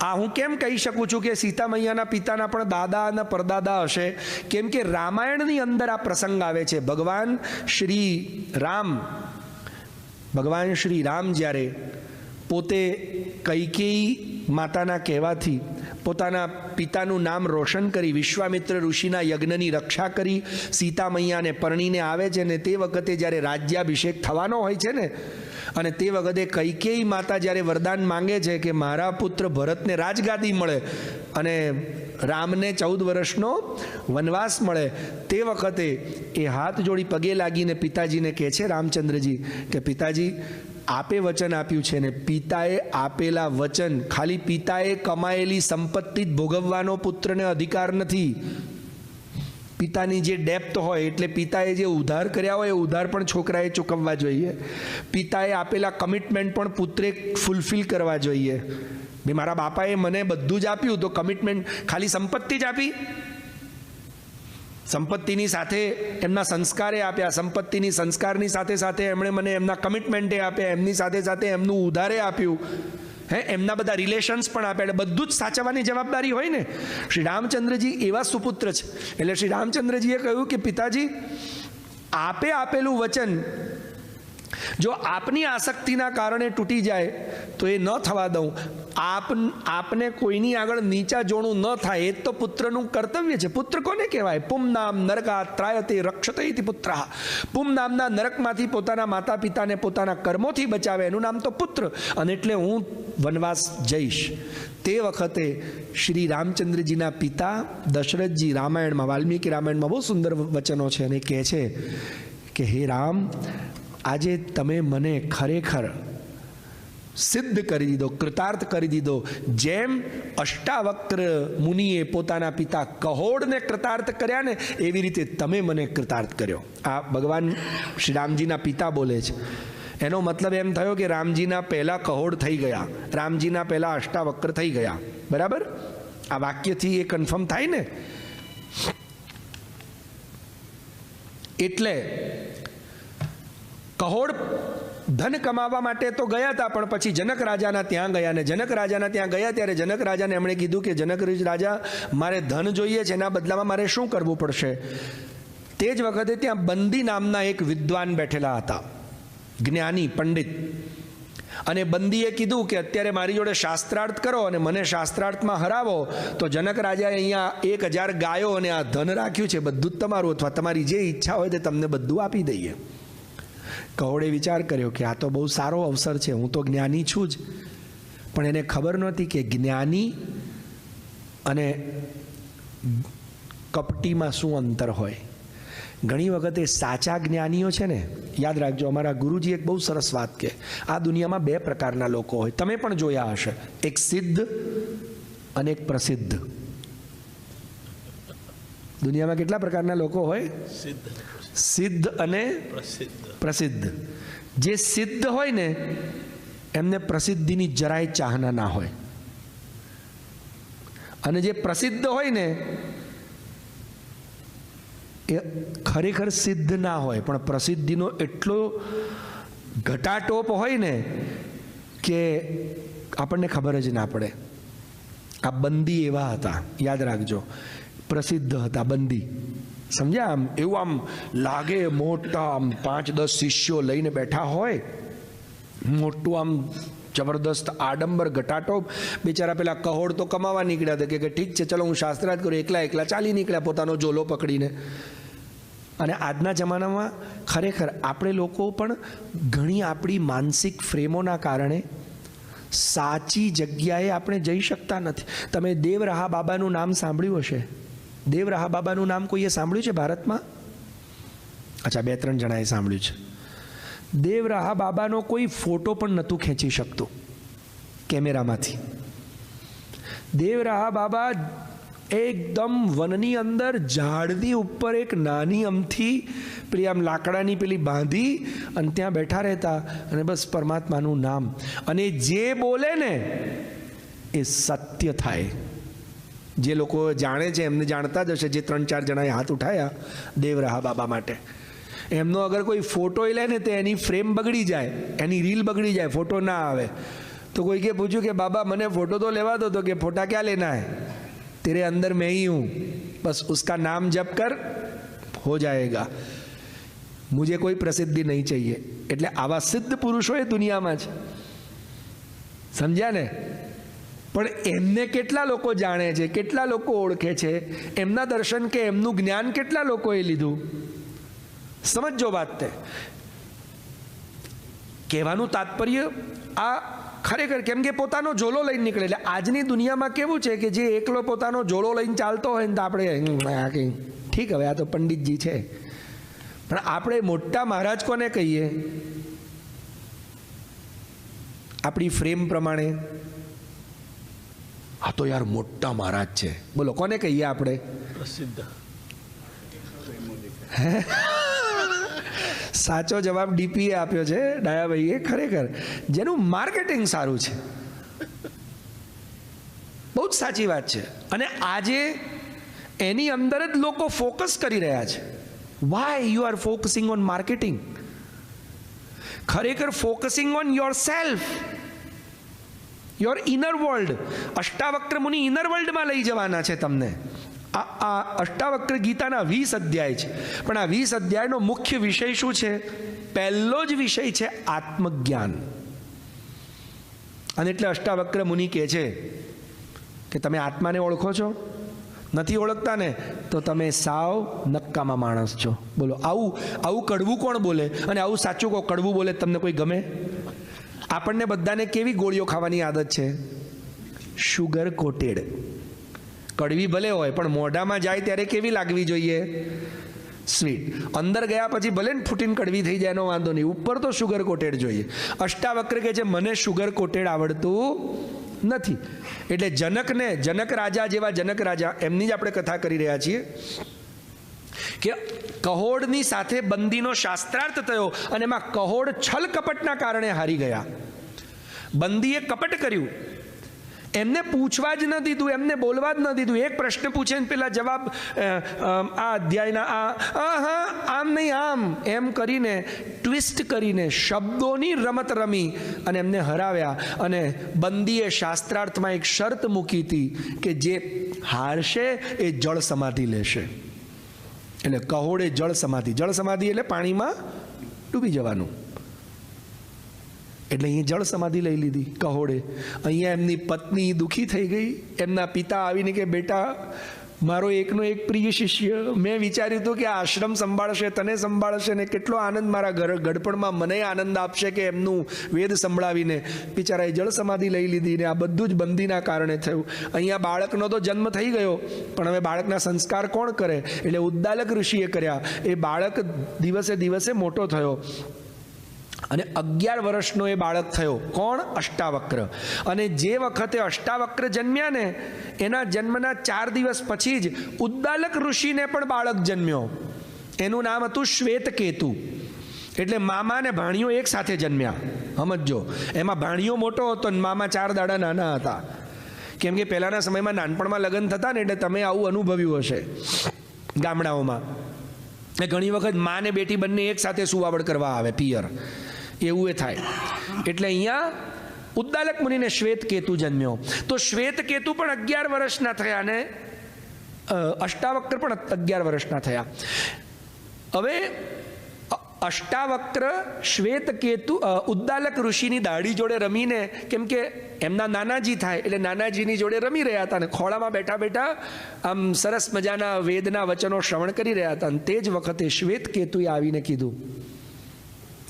આ હું કેમ કહી શકું છું કે સીતા મૈયાના પિતાના પણ દાદા અને પરદાદા હશે? કેમ કે રામાયણની અંદર આ પ્રસંગ આવે છે. ભગવાન શ્રી રામ જ્યારે પોતે કૈકેયી માતાના કહેવાથી પોતાના પિતાનું નામ રોશન કરી વિશ્વામિત્ર ઋષિના યજ્ઞની રક્ષા કરી સીતા મૈયાને પરણીને આવે છે, ને તે વખતે જ્યારે રાજ્યાભિષેક થવાનો હોય છે ને, અને તે વખતે કૈકેયી માતા જ્યારે વરદાન માંગે છે કે મારા પુત્ર ભરતને રાજગાદી મળે અને રામને 14 વર્ષનો વનવાસ મળે, તે વખતે એ હાથ જોડી પગે લાગીને પિતાજીને કહે છે રામચંદ્રજી કે પિતાજી આપે વચન આપ્યું છે ને પિતાએ આપેલા વચન, ખાલી પિતાએ કમાયેલી સંપત્તિ જ ભોગવવાનો પુત્રને અધિકાર નથી. પિતાની જે ડેપ્થ હોય, એટલે પિતાએ જે ઉધાર કર્યા હોય એ ઉધાર પણ છોકરાએ ચૂકવવા જોઈએ. પિતાએ આપેલા કમિટમેન્ટ પણ પુત્રે ફૂલફિલ કરવા જોઈએ. ભાઈ મારા બાપાએ મને બધું જ આપ્યું, તો કમિટમેન્ટ ખાલી સંપત્તિ જ આપી? સંપત્તિની સાથે એમના સંસ્કારે આપ્યા, સંપત્તિની સંસ્કારની સાથે સાથે એમણે મને એમના કમિટમેન્ટે આપ્યા, એમની સાથે સાથે એમનું ઉધારે આપ્યું, એમના બધા રિલેશન્સ પણ આપ્યા. એટલે બધું જ સાચવવાની જવાબદારી હોય ને. શ્રી રામચંદ્રજી એવા સુપુત્ર છે. એટલે શ્રી રામચંદ્રજીએ કહ્યું કે પિતાજી, આપે આપેલું વચન જો આપની આસક્તિના કારણે તૂટી જાય તો એ ન થવા દઉં. આપને કોઈની આગળ નીચા જોણું ન થાય, એ તો પુત્રનું કર્તવ્ય છે. પુત્ર કોને કહેવાય? પુમનામ નરકા ત્રાયતે રક્ષતે ઇતિ પુત્ર. પુમ નામના નરકમાંથી પોતાના માતા પિતાને પોતાના કર્મોથી બચાવે એનું નામ તો પુત્ર. અને એટલે હું વનવાસ જઈશ. તે વખતે શ્રી રામચંદ્રજીના પિતા દશરથજી રામાયણમાં, વાલ્મીકી રામાયણમાં બહુ સુંદર વચનો છે, અને કહે છે કે હે રામ, આજે તમે મને ખરેખર સિદ્ધ કરી દીધો, કૃતાર્થ કરી દીધો. જેમ અષ્ટાવક્ર મુનિએ પોતાના પિતા કહોડને કૃતાર્થ કર્યા ને, એવી રીતે તમે મને કૃતાર્થ કર્યો. આ ભગવાન શ્રી રામજીના પિતા બોલે છે. એનો મતલબ એમ થયો કે રામજીના પહેલા કહોડ થઈ ગયા, રામજીના પહેલા અષ્ટાવક્ર થઈ ગયા. બરાબર? આ વાક્યથી એ કન્ફર્મ થાય ને. એટલે કહોડ ધન કમાવા માટે તો ગયા હતા, પણ પછી જનક રાજાના ત્યાં ગયા. ને જનક રાજાના ત્યાં ગયા ત્યારે જનક રાજાને એમણે કીધું કે જનક રાજા, મારે ધન જોઈએ છે, એના બદલામાં મારે શું કરવું પડશે? તે જ વખતે ત્યાં બંદી નામના એક વિદ્વાન બેઠેલા હતા, જ્ઞાની પંડિત. અને બંદીએ કીધું કે અત્યારે મારી જોડે શાસ્ત્રાર્થ કરો અને મને શાસ્ત્રાર્થમાં હરાવો તો જનક રાજાએ અહીંયા 1000 ગાયો અને આ ધન રાખ્યું છે, બધું જ તમારું, અથવા તમારી જે ઈચ્છા હોય તે તમને બધું આપી દઈએ. કહોડે વિચાર કર્યો કે આ તો બહુ સારો અવસર છે, હું તો જ્ઞાની છું જ. પણ એને ખબર નહોતી કે જ્ઞાની અને કપટીમાં શું અંતર હોય. ઘણી વખતે સાચા જ્ઞાનીઓ છે ને, યાદ રાખજો, અમારા ગુરુજી એક બહુ સરસ વાત કે આ દુનિયામાં 2 પ્રકારના લોકો હોય. તમે પણ જોયા હશે, એક સિદ્ધ અને એક પ્રસિદ્ધ. દુનિયામાં કેટલા પ્રકારના લોકો હોય? સિદ્ધ અને પ્રસિદ્ધ. જે સિદ્ધ હોય ને એમને પ્રસિદ્ધિની જરાય ચાહના ના હોય, અને જે પ્રસિદ્ધ હોય ને એ ખરેખર સિદ્ધ ના હોય, પણ પ્રસિદ્ધિનો એટલો ઘટાટોપ હોય ને કે આપણને ખબર જ ના પડે. આ બંદી એવા હતા, યાદ રાખજો, પ્રસિદ્ધ હતા બંદી. સમજ્યા? આમ એવું આમ લાગે મોટા, આમ 5-10 શિષ્યો લઈને બેઠા હોય, મોટું આમ જબરદસ્ત આડંબર ઘટાટોપ. બિચારા પેલા કહોડ તો કમાવા નીકળ્યા હતા કે ઠીક છે ચલો હું શાસ્ત્રાર્થ કરું, એકલા એકલા ચાલી નીકળ્યા પોતાનો ઝોલો પકડીને. અને આજના જમાનામાં ખરેખર આપણે લોકો પણ ઘણી આપણી માનસિક ફ્રેમોના કારણે સાચી જગ્યાએ આપણે જઈ શકતા નથી. તમે દેવરાહા બાબાનું નામ સાંભળ્યું હશે. દેવરાહા બાબાનું નામ કોઈએ સાંભળ્યું છે ભારતમાં? અચ્છા, 2-3 જણાએ સાંભળ્યું છે. દેવરાહા બાબાનો કોઈ ફોટો પણ નહોતું ખેંચી શકતું કેમેરામાંથી. દેવરાહા બાબા એકદમ વનની અંદર ઝાડની ઉપર એક નાની અમથી પેલી આમ લાકડાની પેલી બાંધી અને ત્યાં બેઠા રહેતા અને બસ પરમાત્માનું નામ. અને જે બોલે ને એ સત્ય થાય. જે લોકો જાણે છે એમને જાણતા જ હશે, જે 3-4 જણાએ હાથ ઉઠાયા દેવરાહા બાબા માટે. એમનો અગર કોઈ ફોટો લે ને તો એની ફ્રેમ બગડી જાય, એની રીલ બગડી જાય, ફોટો ના આવે. તો કોઈ કે પૂછ્યું કે બાબા મને ફોટો તો લેવા દો, તો કે ફોટા ક્યાં લેના હૈ, तेरे अंदर मैं ही हूँ, बस उसका नाम जप कर हो जाएगा, मुझे कोई प्रसिद्धि नहीं चाहिए. એટલે આવા સિદ્ધ પુરુષો એ દુનિયામાં છે, સમજ્યા ને? પણ એમને કેટલા લોકો જાણે છે, કેટલા લોકો ઓળખે છે, એમના દર્શન કે એમનું જ્ઞાન કેટલા લોકોએ લીધું? સમજો વાત. તે કહેવાનું તાત્પર્ય આ ખરેખર કેમ કે પોતાનો ઝોલો લઈને નીકળે. એટલે આજની દુનિયામાં કેવું છે કે જે એકલો પોતાનો ઝોલો લઈને ચાલતો હોય ને તો આપણે ઠીક, હવે આ તો પંડિતજી છે, પણ આપણે મોટા મહારાજ કોને કહીએ? આપણી ફ્રેમ પ્રમાણે આ તો યાર મોટા મહારાજ છે, બોલો કોને કહીએ આપણે? પ્રસિદ્ધ. સાચો જવાબ ડીપીએ આપ્યો છે ડાયાભાઈએ. ખરેખર જેનું માર્કેટિંગ સારું છે, બહુ જ સાચી વાત છે. અને આજે એની અંદર જ લોકો ફોકસ કરી રહ્યા છે. Why you are focusing on marketing? ખરેખર focusing on yourself, your inner world. Ashtavakra મુનિ ઇનર વર્લ્ડમાં લઈ જવાના છે તમને. આ અષ્ટાવક્ર ગીતાના 20 અધ્યાય છે, પણ આ 20 અધ્યાયનો મુખ્ય વિષય શું છે? પહેલો જ વિષય છે આત્મજ્ઞાન. અને એટલે અષ્ટાવક્ર મુનિ કહે છે કે તમે આત્માને ઓળખો છો? નથી ઓળખતા ને તો તમે સાવ નક્કામાં માણસ છો. બોલો, આવું કડવું કોણ બોલે? અને આવું સાચું કહો, કડવું બોલે તમને કોઈ ગમે? આપણને બધાને કેવી ગોળીઓ ખાવાની આદત છે? Sugar coated. કડવી ભલે હોય પણ મોઢામાં જાય ત્યારે કેવી લાગવી જોઈએ? સ્વીટ. અંદર ગયા પછી ભલે ને ફૂટીને કડવી થઈ જાય એનો વાંધો નહીં, ઉપર તો શુગર કોટેડ જોઈએ. અષ્ટાવક્ર કહે છે મને શુગર કોટેડ આવડતું નથી. એટલે જનક રાજા જેવા જનક રાજા, એમની જ આપણે કથા કરી રહ્યા છીએ કે કહોડની સાથે બંદીનો શાસ્ત્રાર્થ થયો અને એમાં કહોડ છલ કપટના કારણે હારી ગયા. બંદીએ કપટ કર્યું, એમને પૂછવા જ ન દીધું, એમને બોલવા જ ન દીધું. એક પ્રશ્ન પૂછે ને પેલા જવાબ આ અધ્યાયના આમ નહીં આમ એમ કરીને ટ્વિસ્ટ કરીને શબ્દોની રમત રમી અને એમને હરાવ્યા. અને બંદીએ શાસ્ત્રાર્થમાં એક શરત મૂકી હતી કે જે હારશે એ જળ સમાધિ લેશે. એટલે કહોડે જળ સમાધિ એટલે પાણીમાં ડૂબી જવાનું. એટલે અહીંયા જળ સમાધિ લઈ લીધી કહોડે. અહીંયા એમની પત્ની દુઃખી થઈ ગઈ. એમના પિતા આવીને કે બેટા મારો એકનો એક પ્રિય શિષ્ય, મેં વિચાર્યું હતું કે આ આશ્રમ સંભાળશે, તને સંભાળશે ને કેટલો આનંદ મારા ગઢપણમાં મને આનંદ આપશે કે એમનું વેદ સંભળાવીને. બિચારાએ જળ સમાધિ લઈ લીધી ને આ બધું જ બંદીના કારણે થયું. અહીંયા બાળકનો તો જન્મ થઈ ગયો, પણ હવે બાળકના સંસ્કાર કોણ કરે? એટલે ઉદ્દાલક ઋષિએ કર્યા. એ બાળક દિવસે દિવસે મોટો થયો અને 11 વર્ષનો એ બાળક થયો. કોણ? અષ્ટાવક્ર. અને જે વખતે અષ્ટાવક્ર જન્મ્યા ને એના જન્મના 4 દિવસ પછી જ ઉદ્દાલક ઋષિને પણ બાળક જન્મ્યો. એનું નામ હતું શ્વેતકેતુ. એટલે મામા ને ભાણિયો એક સાથે જન્મ્યા. સમજો, એમાં ભાણિયો મોટો હતો ને મામા 4 દાડા નાના હતા. કેમ કે પહેલાના સમયમાં નાનપણમાં લગ્ન થતા ને એટલે તમે આવું અનુભવ્યું હશે ગામડાઓમાં ઘણી વખત માં ને બેટી બંને એક સાથે સુવાવડ કરવા આવે પિયર, એવું એ થાય. એટલે અહીંયા ઉદ્દાલક મુનિને શ્વેત કેતુ જન્મ્યો. તો શ્વેત કેતુ પણ 11 વર્ષના થયા અને અષ્ટાવક્ર પણ 11 વર્ષના થયા. હવે અષ્ટાવક્ર શ્વેત કેતુ ઉદ્દાલક ઋષિની દાઢી જોડે રમીને, કેમ કે એમના નાનાજી થાય એટલે નાનાજીની જોડે રમી રહ્યા હતા અને ખોળામાં બેઠા બેઠા આમ સરસ મજાના વેદના વચનો શ્રવણ કરી રહ્યા હતા. અને તે જ વખતે શ્વેત કેતુએ આવીને કીધું,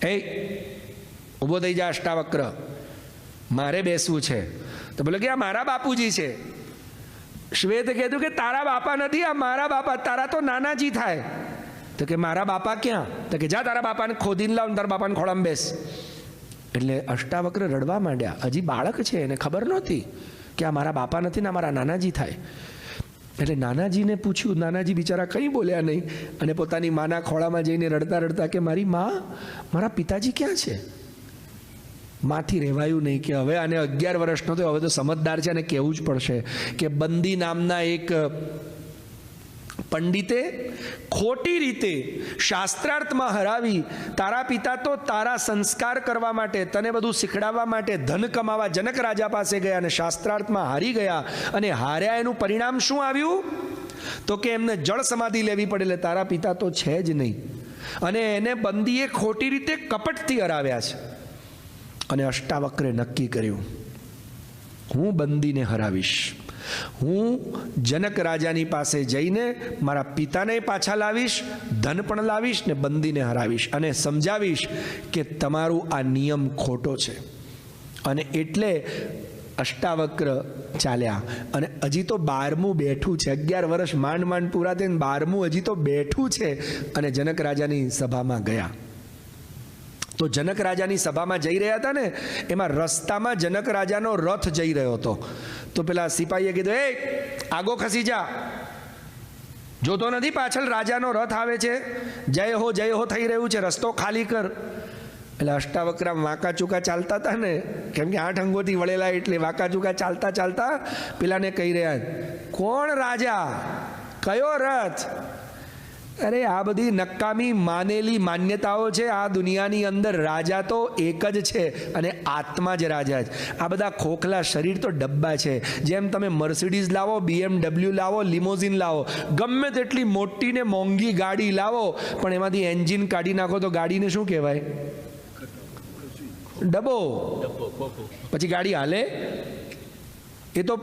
એ ઊભો થઈ જા અષ્ટાવક્ર, મારે બેસવું છે. તો બોલે કે આ મારા બાપુજી છે. શ્વેત કીધું કે તારા બાપા નથી, આ મારા બાપા, તારા તો નાનાજી થાય. તો કે મારા બાપા ક્યાં? તો કે જા તારા બાપાને ખોદીને લાવ, તારા બાપાને ખોળામાં બેસ. એટલે અષ્ટાવક્ર રડવા માંડ્યા. હજી બાળક છે, એને ખબર નહોતી કે આ મારા બાપા નથી ને આ મારા નાનાજી થાય. એટલે નાનાજીને પૂછ્યું. નાનાજી બિચારા કંઈ બોલ્યા નહીં અને પોતાની માના ખોળામાં જઈને રડતા રડતા કે મારી માં, મારા પિતાજી ક્યાં છે? માંથી રહેવાયું નહીં કે હવે આને 11 વર્ષનો થયો, હવે તો સમજદાર છે અને કહેવું જ પડશે કે બંદી નામના એક પંડિતે ખોટી રીતે શાસ્ત્રાર્થમાં હરાવી, તારા પિતા તો તારા સંસ્કાર કરવા માટે, તને બધું શીખડાવવા માટે ધન કમાવા જનક રાજા પાસે ગયા અને શાસ્ત્રાર્થમાં હારી ગયા. અને હાર્યા એનું પરિણામ શું આવ્યું? તો કે એમને જળ સમાધિ લેવી પડે. એટલે તારા પિતા તો છે જ નહીં અને એને બંદીએ ખોટી રીતે કપટથી હરાવ્યા છે. અને અષ્ટાવક્રે નક્કી કર્યું, હું બંદીને હરાવીશ, હું જનક રાજાની પાસે જઈને મારા પિતાને પાછા લાવીશ, ધન પણ લાવીશ ને બંદીને હરાવીશ અને સમજાવીશ કે તમારું આ નિયમ ખોટો છે. અને એટલે અષ્ટાવક્ર ચાલ્યા. અને હજી તો 12મું બેઠું છે. 11 વર્ષ માંડ માંડ પૂરા થઈને 12મું હજી તો બેઠું છે. અને જનક રાજાની સભામાં ગયા. તો જનક રાજાની સભામાં જઈ રહ્યા હતા ને, એમાં રસ્તામાં જનક રાજાનો રથ જઈ રહ્યો હતો. તો પેલા સિપાહીએ કીધું, એ આગો ખસી જા, જોતો નથી પાછળ રાજાનો રથ આવે છે, જય હો થઈ રહ્યું છે, રસ્તો ખાલી કર. એટલે અષ્ટાવક્ર વાંકા ચૂકા ચાલતા હતા ને, કેમ કે 8 અંગોથી વળેલા, એટલે વાંકા ચૂકા ચાલતા ચાલતા પેલાને કહી રહ્યા, કોણ રાજા, કયો રથ? અરે આ બધી નકામી માનેલી માન્યતાઓ છે. આ દુનિયાની અંદર રાજા તો એક જ છે અને આત્મા જ રાજા છે. આ બધા ખોખલા શરીર તો ડબ્બા છે. જેમ તમે મર્સિડીઝ લાવો, BMW લાવો, લિમોઝિન લાવો, ગમે તેટલી મોટી ને મોંઘી ગાડી લાવો, પણ એમાંથી એન્જિન કાઢી નાખો તો ગાડીને શું કહેવાય? ડબ્બો. પછી ગાડી હાલે? એ તો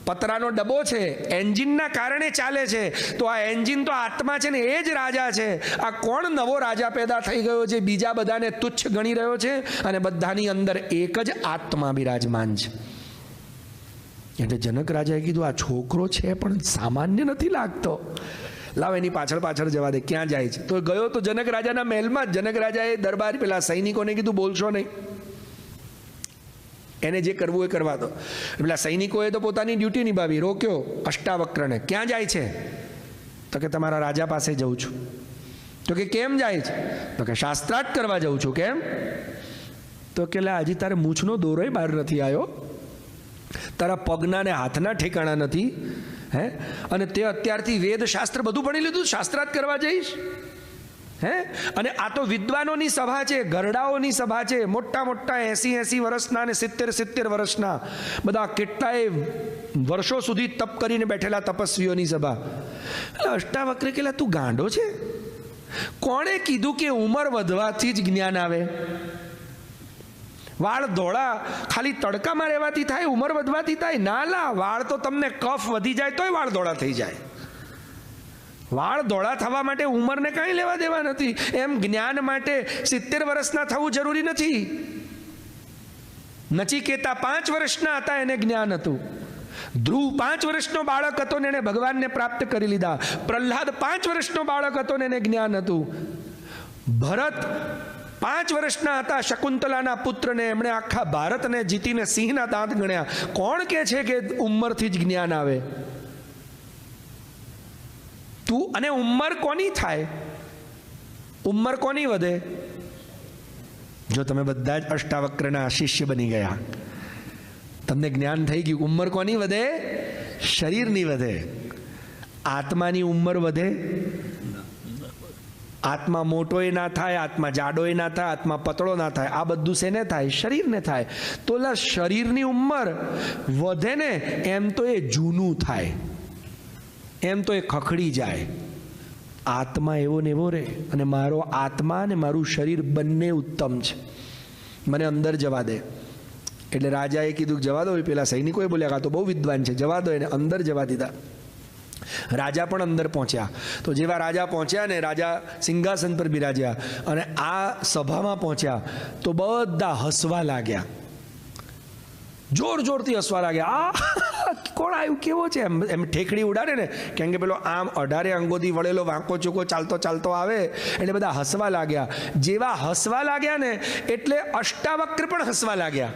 પતરાનો ડબ્બો છે, એન્જિનના કારણે ચાલે છે. તો આ એન્જિન તો આત્મા છે ને, એ જ રાજા છે. આ કોણ નવો રાજા પેદા થઈ ગયો છે, બીજા બધાને તુચ્છ ગણી રહ્યો છે અને બધાની અંદર એક જ આત્મા બિરાજમાન છે. એટલે જનક રાજાએ કીધું, આ છોકરો છે પણ સામાન્ય નથી લાગતો, લાવ એની પાછળ પાછળ જવા દે, ક્યાં જાય છે? તો ગયો તો જનક રાજાના મહેલમાં. જનક રાજાએ દરબાર પેલા સૈનિકોને કીધું, બોલશો નહીં, એને જે કરવું એ કરવા દો. પેલા સૈનિકોએ તો પોતાની ડ્યુટી નિભાવી. રોક્યો અષ્ટાવક્રને, ક્યાં જાય છે? તો કે તમારા રાજા પાસે જઉં છું. તો કે કેમ જાય છે? તો કે શાસ્ત્રાર્થ કરવા જઉં છું. કેમ? તો કે હજી તારે મૂછનો દોરોય બહાર નથી આવ્યો, તારા પગના ને હાથના ઠેકાણા નથી, હે? અને તે અત્યારથી વેદ શાસ્ત્ર બધું ભણી લીધું, શાસ્ત્રાર્થ કરવા જઈશ? હે? અને આ તો વિદ્વાનોની સભા છે, ગરડાઓની સભા છે, મોટા મોટા 80 વર્ષના અને 70 વર્ષના બધા કેટલાય વર્ષો સુધી તપ કરીને બેઠેલા તપસ્વીઓની સભા. એટલે અષ્ટાવક્રે કહેલા, તું ગાંડો છે? કોણે કીધું કે ઉંમર વધવાથી જ જ્ઞાન આવે? વાળ ધોળા ખાલી તડકામાં રહેવાથી થાય, ઉંમર વધવાથી થાય? ના લા, વાળ તો તમને કફ વધી જાય તોય વાળ ધોળા થઈ જાય. વાળ ધોળા થવા માટે ઉંમરને કાંઈ લેવા દેવા નથી. એમ જ્ઞાન માટે 70 વર્ષના થવું જરૂરી નથી. નચિકેતા 5 વર્ષના હતા, એને જ્ઞાન હતું. ધ્રુવ 5 વર્ષનો બાળક હતો ને એને ભગવાનને પ્રાપ્ત કરી લીધા. પ્રહલાદ 5 વર્ષનો બાળક હતો ને એને જ્ઞાન હતું. ભરત 5 વર્ષના હતા, શકુંતલાના પુત્રને, એમણે આખા ભારતને જીતીને સિંહના દાંત ગણ્યા. કોણ કે છે કે ઉંમરથી જ જ્ઞાન આવે? અને ઉંમર કોની થાય? ઉંમર કોની વધે? જો તમે બધા જ અષ્ટાવક્રના શિષ્ય બની ગયા, તમને જ્ઞાન થઈ ગયું, ઉંમર કોની વધે? શરીરની વધે. આત્માની ઉંમર વધે? આત્મા મોટોય ના થાય, આત્મા જાડોય ના થાય, આત્મા પતળો ના થાય. આ બધું શેને થાય? શરીરને થાય. તો શરીરની ઉંમર વધે ને એમ તો એ જૂનું થાય, એમ તો એ ખખડી જાય. આત્મા એવો ને એવો રહે. અને મારો આત્મા ને મારું શરીર બંને ઉત્તમ છે, મને અંદર જવા દે. એટલે રાજાએ કીધું જવા દો. પેલા સૈનિકોએ બોલ્યા આ તો બહુ વિદ્વાન છે, જવા દો એને. અંદર જવા દીધા. રાજા પણ અંદર પહોંચ્યા. તો જેવા રાજા પહોંચ્યા ને, રાજા સિંહાસન પર બિરાજ્યા અને આ સભામાં પહોંચ્યા તો બધા હસવા લાગ્યા, જોર જોરથી હસવા લાગ્યા. આ કોણ આવ્યું, કેવો છે? એમ ઠેકડી ઉડાડે ને, કેમ કે પેલો આમ 18 અંગોથી વળેલો વાંકો ચોકો ચાલતો ચાલતો આવે એટલે બધા હસવા લાગ્યા. જેવા હસવા લાગ્યા ને એટલે અષ્ટાવક્ર પણ હસવા લાગ્યા.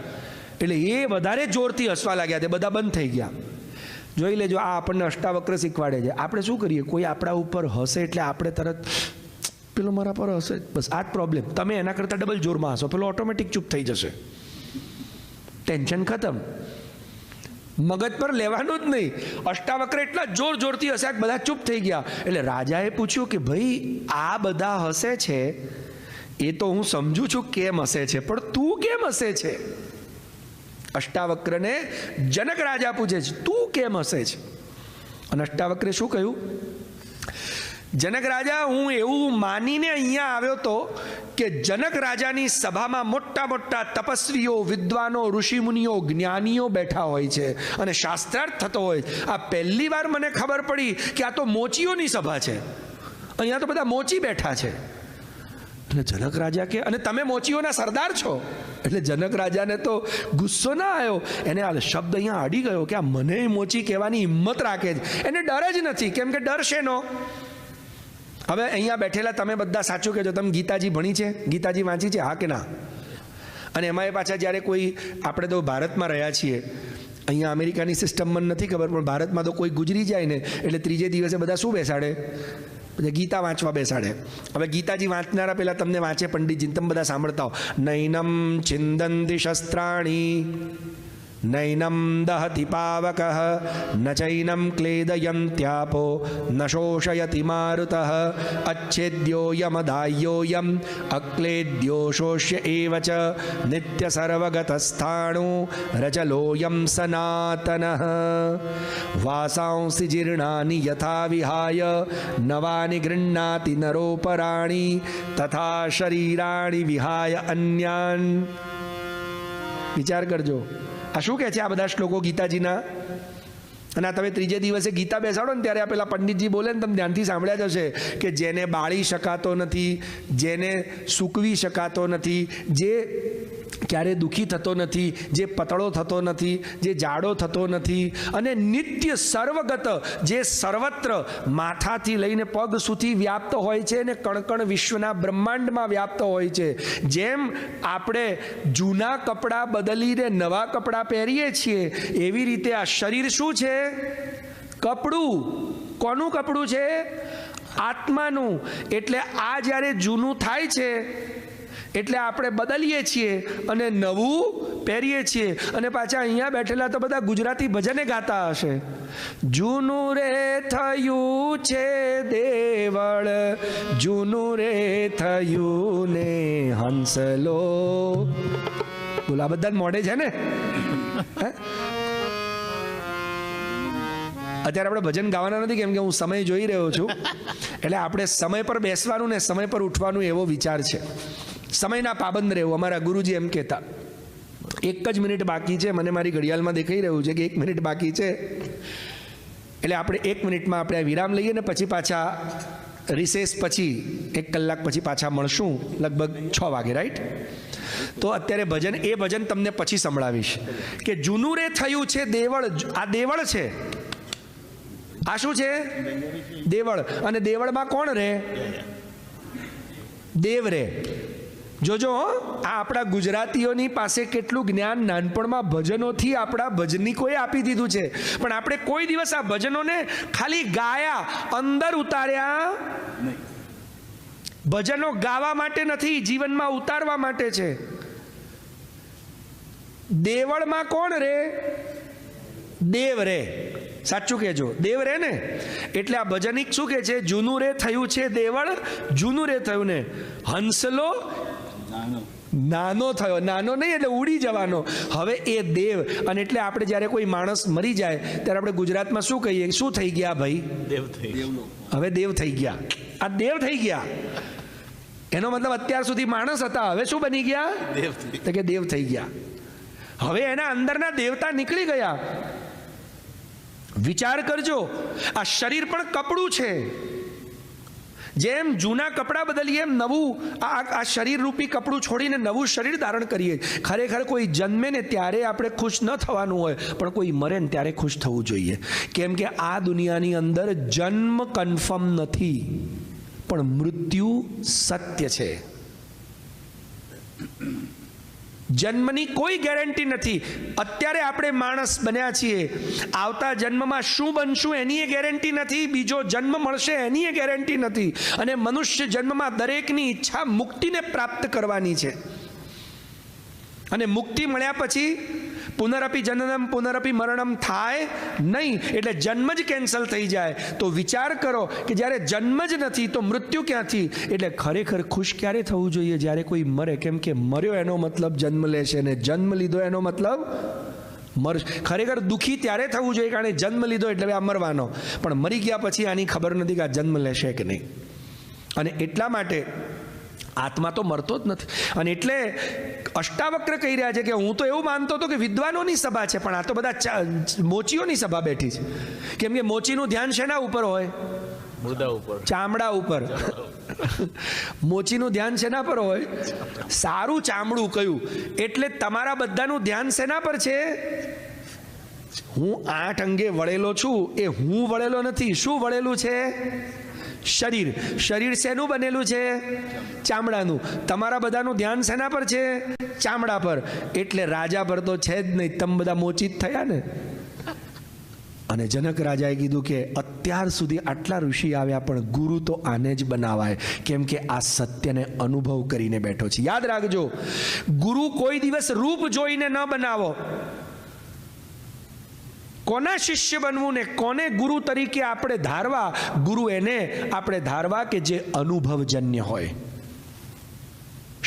એટલે એ વધારે જોરથી હસવા લાગ્યા, તે બધા બંધ થઈ ગયા. જોઈ લેજો, આ આપણને અષ્ટાવક્ર શીખવાડે છે. આપણે શું કરીએ? કોઈ આપણા ઉપર હસે એટલે આપણે તરત પેલો મારા પર હસે, બસ આ જ પ્રોબ્લેમ. તમે એના કરતાં ડબલ જોરમાં હસો, પેલો ઓટોમેટિક ચૂપ થઈ જશે, ટેન્શન ખતમ. મગજ પર લેવાનું જ નહીં. અષ્ટાવક્ર એટલા જોર જોરથી હસ્યા કે બધા ચૂપ થઈ ગયા. એટલે રાજાએ પૂછ્યું કે ભાઈ આ બધા હસે છે એ તો હું સમજુ છું કેમ હસે છે, પણ તું કેમ હસે છે? અષ્ટાવક્રને જનક રાજા પૂછે છે તું કેમ હસે છે? અને અષ્ટાવક્રે શું કહ્યું? જનક રાજા, હું એવું માનીને અહીંયા આવ્યો તો કે જનક રાજાની સભામાં મોટા મોટા તપસ્વીઓ, વિદ્વાનો, ઋષિમુનિઓ, જ્ઞાનીઓ બેઠા હોય છે અને શાસ્ત્રાર્થ થતો હોય. આ પહેલી વાર મને ખબર પડી કે આ તો મોચીઓની સભા છે. અહીંયા તો બધા મોચી બેઠા છે. એટલે જનક રાજા કે, અને તમે મોચીઓના સરદાર છો. એટલે જનક રાજાને તો ગુસ્સો ના આવ્યો, એને આ શબ્દ અહીંયા અડી ગયો કે આ મને મોચી કહેવાની હિંમત રાખે છે. એને ડર જ નથી. કેમ કે ડર શેનો? હવે અહીંયા બેઠેલા તમે બધા સાચું કહેજો, તમે ગીતાજી ભણી છે? ગીતાજી વાંચી છે? હા કે ના? અને એમાં એ પાછા જ્યારે કોઈ, આપણે તો ભારતમાં રહ્યા છીએ, અહીંયા અમેરિકાની સિસ્ટમ મને નથી ખબર, પણ ભારતમાં તો કોઈ ગુજરી જાય ને એટલે ત્રીજે દિવસે બધા શું બેસાડે? ગીતા વાંચવા બેસાડે. હવે ગીતાજી વાંચનારા પેલા તમને વાંચે પંડિતજી, તમે બધા સાંભળતા હો. નૈનમ છિંદંતિ શસ્ત્રાણી નૈનમ દહતિ પાવકઃ ન ચૈનમ ક્લેદયન્ત્યાપો ન શોષયતિ મારુતઃ અચ્છેદ્યો યમદાયોયમ અક્લેદ્યો શોષ્ય એવ ચ નિત્ય સર્વગતસ્થાણુ રચલોયમ સનાતનઃ વાસાંસી જીર્ણાની યથા વિહાય નવાનિ ગૃહ્ણાતિ નરોપરાણી તથા શરીરાણી વિહાય અન્યાન. વિચાર કરજો, આ શું કહે છે આ બધા શ્લોકો ગીતાજીના? અને આ તમે ત્રીજે દિવસે ગીતા બેસાડો ને ત્યારે આ પેલા પંડિતજી બોલે ને, તમે ધ્યાનથી સાંભળ્યા જ હશે કે જેને બાળી શકાતો નથી, જેને સૂકવી શકાતો નથી, જે ક્યારે દુઃખી થતો નથી, જે પતળો થતો નથી, જે જાડો થતો નથી, અને નિત્ય સર્વગત, જે સર્વત્ર માથાથી લઈને પગ સુધી વ્યાપ્ત હોય છે અને કણકણ વિશ્વના બ્રહ્માંડમાં વ્યાપ્ત હોય છે. જેમ આપણે જૂના કપડાં બદલીને નવા કપડાં પહેરીએ છીએ, એવી રીતે આ શરીર શું છે? કપડું. કોનું કપડું છે? આત્માનું. એટલે આ જ્યારે જૂનું થાય છે એટલે આપણે બદલીએ છીએ અને નવું પહેરીએ છીએ. અને પાછા અહીંયા બેઠેલા તો બધા ગુજરાતી ભજને ગાતા હશે. જૂનું રે થયું છે દેવળ, જૂનું રે થયું ને હંસલો. બોલો, આ બધા મોઢે છે ને? અત્યારે આપણે ભજન ગાવાના નથી, કેમ કે હું સમય જોઈ રહ્યો છું. એટલે આપણે સમય પર બેસવાનું ને સમય પર ઉઠવાનું એવો વિચાર છે. સમયના પાબંદ રહેવું. અમારા ગુરુજી એમ કહેતા, 1 જ મિનિટ બાકી છે, મને મારી ઘડિયાળમાં દેખાઈ રહ્યું છે કે 1 મિનિટ બાકી છે. એટલે આપણે 1 મિનિટમાં આપણે વિરામ લઈએ ને પછી પાછા રિસેસ પછી 1 કલાક પછી પાછા મળશું, લગભગ 6 વાગે, રાઈટ? તો અત્યારે ભજન, એ ભજન તમને પછી સંભળાવીશ કે જૂનું રે થયું છે દેવળ. આ દેવળ છે. આ શું છે? દેવળ. અને દેવળમાં કોણ રહે? દેવ રહે. જોજો, આ આપણા ગુજરાતીઓની પાસે કેટલું જ્ઞાન નાનપણમાં ભજનોથી આપણા ભજનીકોએ આપી દીધું છે, પણ આપણે કોઈ દિવસ આ ભજનોને ખાલી ગાયા, અંદર ઉતાર્યા. ભજનો ગાવા માટે નથી, જીવનમાં ઉતારવા માટે છે. દેવળમાં કોણ રે? દેવ રે. સાચું કહેજો, દેવ રે ને. એટલે આ ભજનિક શું કહે છે? જૂનું રે થયું છે દેવળ, જૂનું રે થયું ને હંસલો નાનો થયો. નાનો નહીં એટલે ઉડી જવાનો. હવે એ દેવ. અને એટલે આપણે જ્યારે કોઈ માણસ મરી જાય ત્યારે આપણે ગુજરાતમાં શું કહીએ? શું થઈ ગયા ભાઈ? હવે દેવ થઈ ગયા. આ દેવ થઈ ગયા. એનો મતલબ અત્યાર સુધી માણસ હતા, હવે શું બની ગયા? તો કે દેવ થઈ ગયા. હવે એના અંદરના દેવતા નીકળી ગયા. વિચાર કરજો, આ શરીર પણ કપડું છે. જેમ જૂના કપડાં બદલીએ એમ નવું આ શરીર રૂપી કપડું છોડીને નવું શરીર ધારણ કરીએ. ખરેખર કોઈ જન્મે ને ત્યારે આપણે ખુશ ન થવાનું હોય, પણ કોઈ મરે ને ત્યારે ખુશ થવું જોઈએ. કેમ કે આ દુનિયાની અંદર જન્મ કન્ફર્મ નથી, પણ મૃત્યુ સત્ય છે. જન્મની કોઈ ગેરંટી નથી. અત્યારે આપણે માણસ બન્યા છીએ, આવતા જન્મમાં શું બનશું એની એ ગેરંટી નથી. બીજો જન્મ મળશે એની એ ગેરંટી નથી. અને મનુષ્ય જન્મમાં દરેકની ઈચ્છા મુક્તિને પ્રાપ્ત કરવાની છે. અને મુક્તિ મળ્યા પછી પુનરપી જનનમ પુનરપી મરણમ થાય નહીં. એટલે જન્મ જ કેન્સલ થઈ જાય. તો વિચાર કરો કે જ્યારે જન્મ જ નથી તો મૃત્યુ ક્યાંથી? એટલે ખરેખર ખુશ ક્યારે થવું જોઈએ? જ્યારે કોઈ મરે. કેમ કે મર્યો એનો મતલબ જન્મ લેશે, ને જન્મ લીધો એનો મતલબ મરશે. ખરેખર દુઃખી ત્યારે થવું જોઈએ કારણ કે જન્મ લીધો એટલે આ મરવાનો. પણ મરી ગયા પછી આની ખબર નથી કે આ જન્મ લેશે કે નહીં. અને એટલા માટે આત્મા તો મરતો જ નથી. અને એટલે અષ્ટાવક્ર કહી રહ્યા છે કે હું તો એવું માનતો હતો કે વિદ્વાનોની સભા છે, પણ આ તો બધા મોચીઓની સભા બેઠી છે. કેમ કે મોચીનું ધ્યાન શેના ઉપર હોય? મુર્દા ઉપર, ચામડા ઉપર. મોચીનું ધ્યાન શેના પર હોય? સારું ચામડું કયું. એટલે તમારા બધાનું ધ્યાન શેના પર છે? હું 8 અંગે વળેલો છું, એ હું વળેલો નથી. શું વળેલું છે? શરીર. શરીર શેનું બનેલું છે? ચામડાનું. તમારા બધાનું ધ્યાન શેના પર છે? ચામડા પર. એટલે રાજા પર તો છે જ નહીં, તમે બધા મોચિત થયા ને. અને જનક રાજાએ કીધું કે અત્યાર સુધી આટલા ઋષિ આવ્યા, પણ ગુરુ તો આને જ બનાવાય. કેમ કે આ સત્યને અનુભવ કરીને બેઠો છે. યાદ રાખજો, ગુરુ કોઈ દિવસ રૂપ જોઈને ન બનાવો. કોના શિષ્ય બનવું ને કોને ગુરુ તરીકે આપણે ધારવા? ગુરુ એને આપણે ધારવા કે જે અનુભવજન્ય હોય.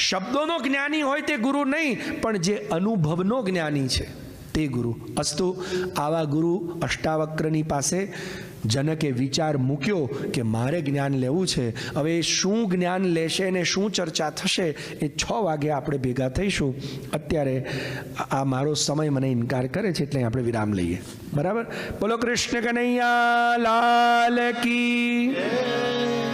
શબ્દોનો જ્ઞાની હોય તે ગુરુ નહીં, પણ જે અનુભવનો જ્ઞાની છે તે ગુરુ. અસ્તુ આવા ગુરુ અષ્ટાવક્રની પાસે જનકે વિચાર મૂક્યો કે મારે જ્ઞાન લેવું છે. હવે શું જ્ઞાન લેશે ને શું ચર્ચા થશે એ 6 વાગે આપણે ભેગા થઈશું. અત્યારે આ મારો સમય મને ઇનકાર કરે છે, એટલે આપણે વિરામ લઈએ. બરાબર? બોલો કૃષ્ણ કનૈયા લાલ કી.